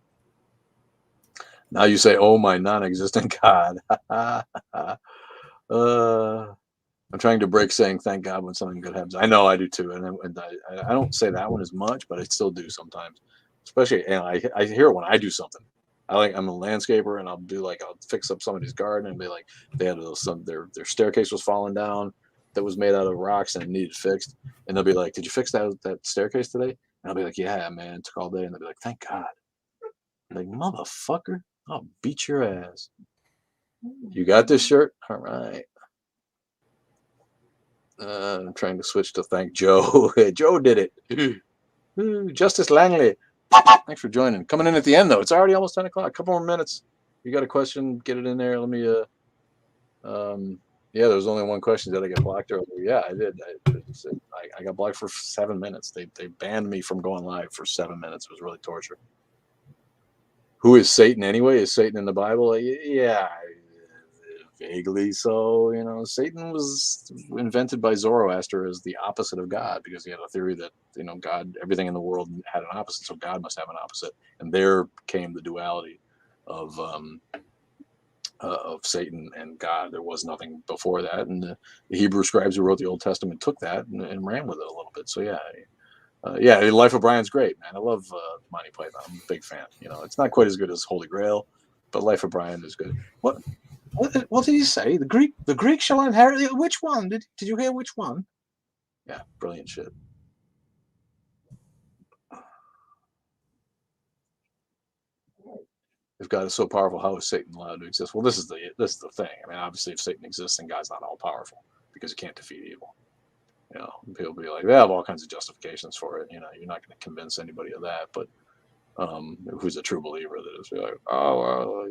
Now you say, "Oh my non-existent God." I'm trying to break saying "thank God" when something good happens. I know I do too, and I don't say that one as much, but I still do sometimes. Especially, and I hear it when I do something. I'm a landscaper, and I'll fix up somebody's garden and be like, they had their staircase was falling down that was made out of rocks and it needed fixed, and they'll be like, "Did you fix that staircase today?" And I'll be like, "Yeah, man, it took all day," and they'll be like, "Thank God." I'm like, motherfucker, I'll beat your ass. You got this shirt? All right. I'm trying to switch to thank Joe. Joe did it. Justice Langley. Thanks for joining. Coming in at the end, though. It's already almost 10 o'clock. A couple more minutes. You got a question? Get it in there. Let me. Yeah, there was only one question. Did I get blocked earlier? Yeah, I did. I got blocked for 7 minutes. They banned me from going live for 7 minutes. It was really torture. Who is Satan anyway? Is Satan in the Bible? Yeah, vaguely so. You know, Satan was invented by Zoroaster as the opposite of God, because he had a theory that, you know, God, everything in the world had an opposite, so God must have an opposite. And there came the duality of Satan and God. There was nothing before that, and the Hebrew scribes who wrote the Old Testament took that and ran with it a little bit. So yeah, Life of Brian's great, man. I love Monty Python. I'm a big fan. You know, it's not quite as good as Holy Grail, but Life of Brian is good. What What did he say? The Greek shall inherit. Which one? Did you hear which one? Yeah, brilliant shit. If God is so powerful, how is Satan allowed to exist? Well, this is the thing. I mean, obviously, if Satan exists, then God's not all powerful because he can't defeat evil. You know, people be like, they have all kinds of justifications for it. You know, you're not going to convince anybody of that. But who's a true believer that is like, oh,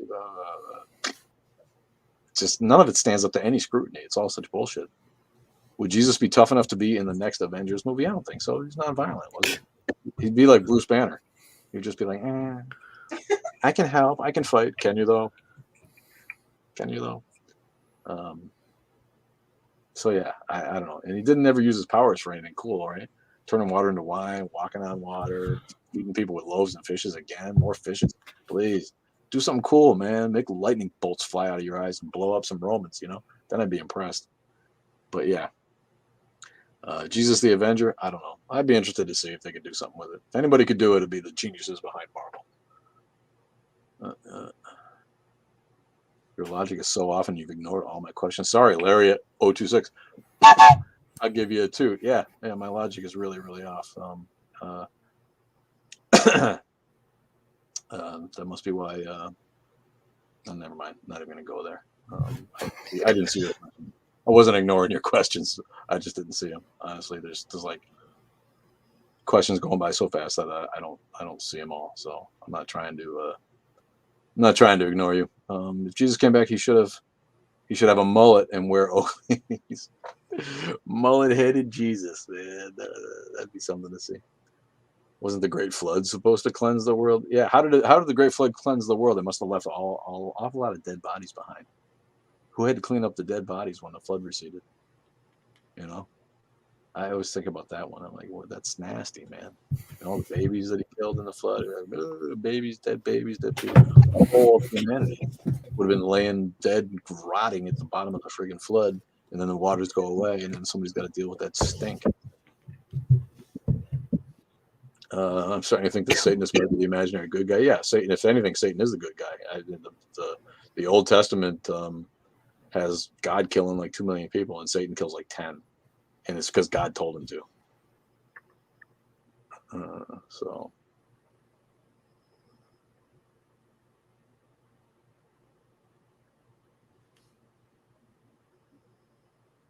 just none of it stands up to any scrutiny. It's all such bullshit. Would Jesus be tough enough to be in the next Avengers movie? I don't think so. He's not violent, was he? He'd be like Bruce Banner. He'd just be like, I can help. I can fight. Can you though? Can you though? So yeah, I don't know. And he didn't ever use his powers for anything cool, right? Turning water into wine, walking on water, feeding people with loaves and fishes again, more fishes. Please do something cool, man. Make lightning bolts fly out of your eyes and blow up some Romans, you know? Then I'd be impressed. But yeah. Jesus the Avenger, I don't know. I'd be interested to see if they could do something with it. If anybody could do it, it'd be the geniuses behind Marvel. Your logic is so often you've ignored all my questions. Sorry, Larry at 026. I'll give you a toot. Yeah, my logic is really, really off. That must be why. Never mind. Not even going to go there. I didn't see it. I wasn't ignoring your questions. I just didn't see them. Honestly, there's like questions going by so fast that I don't see them all. So I'm not trying to ignore you. If Jesus came back, he should have a mullet and wear Oakleys. Mullet-headed Jesus, man. That'd be something to see. Wasn't the Great Flood supposed to cleanse the world? Yeah. How did the Great Flood cleanse the world? They must have left all awful lot of dead bodies behind. Who had to clean up the dead bodies when the flood receded? You know, I always think about that one. I'm like, well, that's nasty, man. And all the babies that he killed in the flood, like, babies, dead people. All of humanity would have been laying dead, rotting at the bottom of the friggin' flood, and then the waters go away, and then somebody's got to deal with that stink. I'm starting to think that Satan is maybe the imaginary good guy. Yeah, Satan. If anything, Satan is the good guy. The Old Testament has God killing like 2 million people, and Satan kills like 10, and it's because God told him to. So.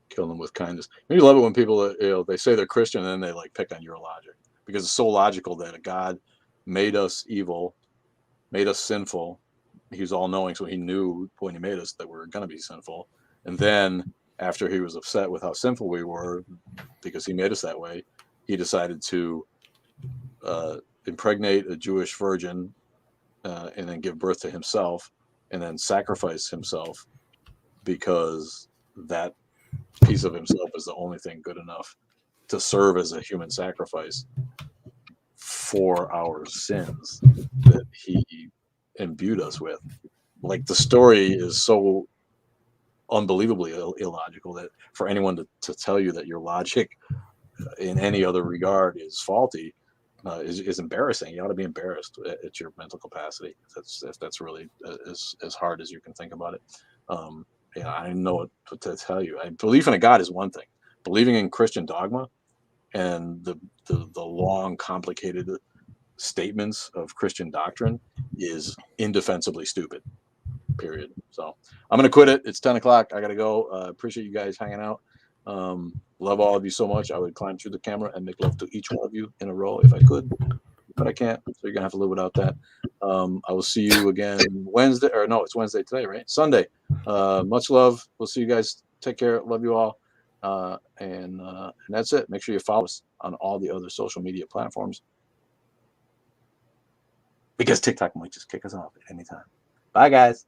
Kill them with kindness. You love it when people, they say they're Christian and then they like pick on your logic because it's so logical that a God made us evil, made us sinful. He was all knowing, so he knew when he made us that we were going to be sinful. And then after he was upset with how sinful we were because he made us that way, he decided to impregnate a Jewish virgin and then give birth to himself and then sacrifice himself because that piece of himself is the only thing good enough to serve as a human sacrifice for our sins that he imbued us with. Like, the story is so unbelievably illogical that for anyone to tell you that your logic in any other regard is faulty is embarrassing. You ought to be embarrassed at your mental capacity if that's really as hard as you can think about it. I don't know what to tell you. Belief in a God is one thing. Believing in Christian dogma and the long, complicated statements of Christian doctrine is indefensibly stupid. Period. So I'm gonna quit it. It's 10 o'clock. I gotta go. Appreciate you guys hanging out. Love all of you so much. I would climb through the camera and make love to each one of you in a row if I could, but I can't. So you're gonna have to live without that. I will see you again Wednesday, or no, it's Wednesday today, right? Sunday. Much love. We'll see you guys. Take care. Love you all. And that's it. Make sure you follow us on all the other social media platforms because TikTok might just kick us off at any time. Bye, guys.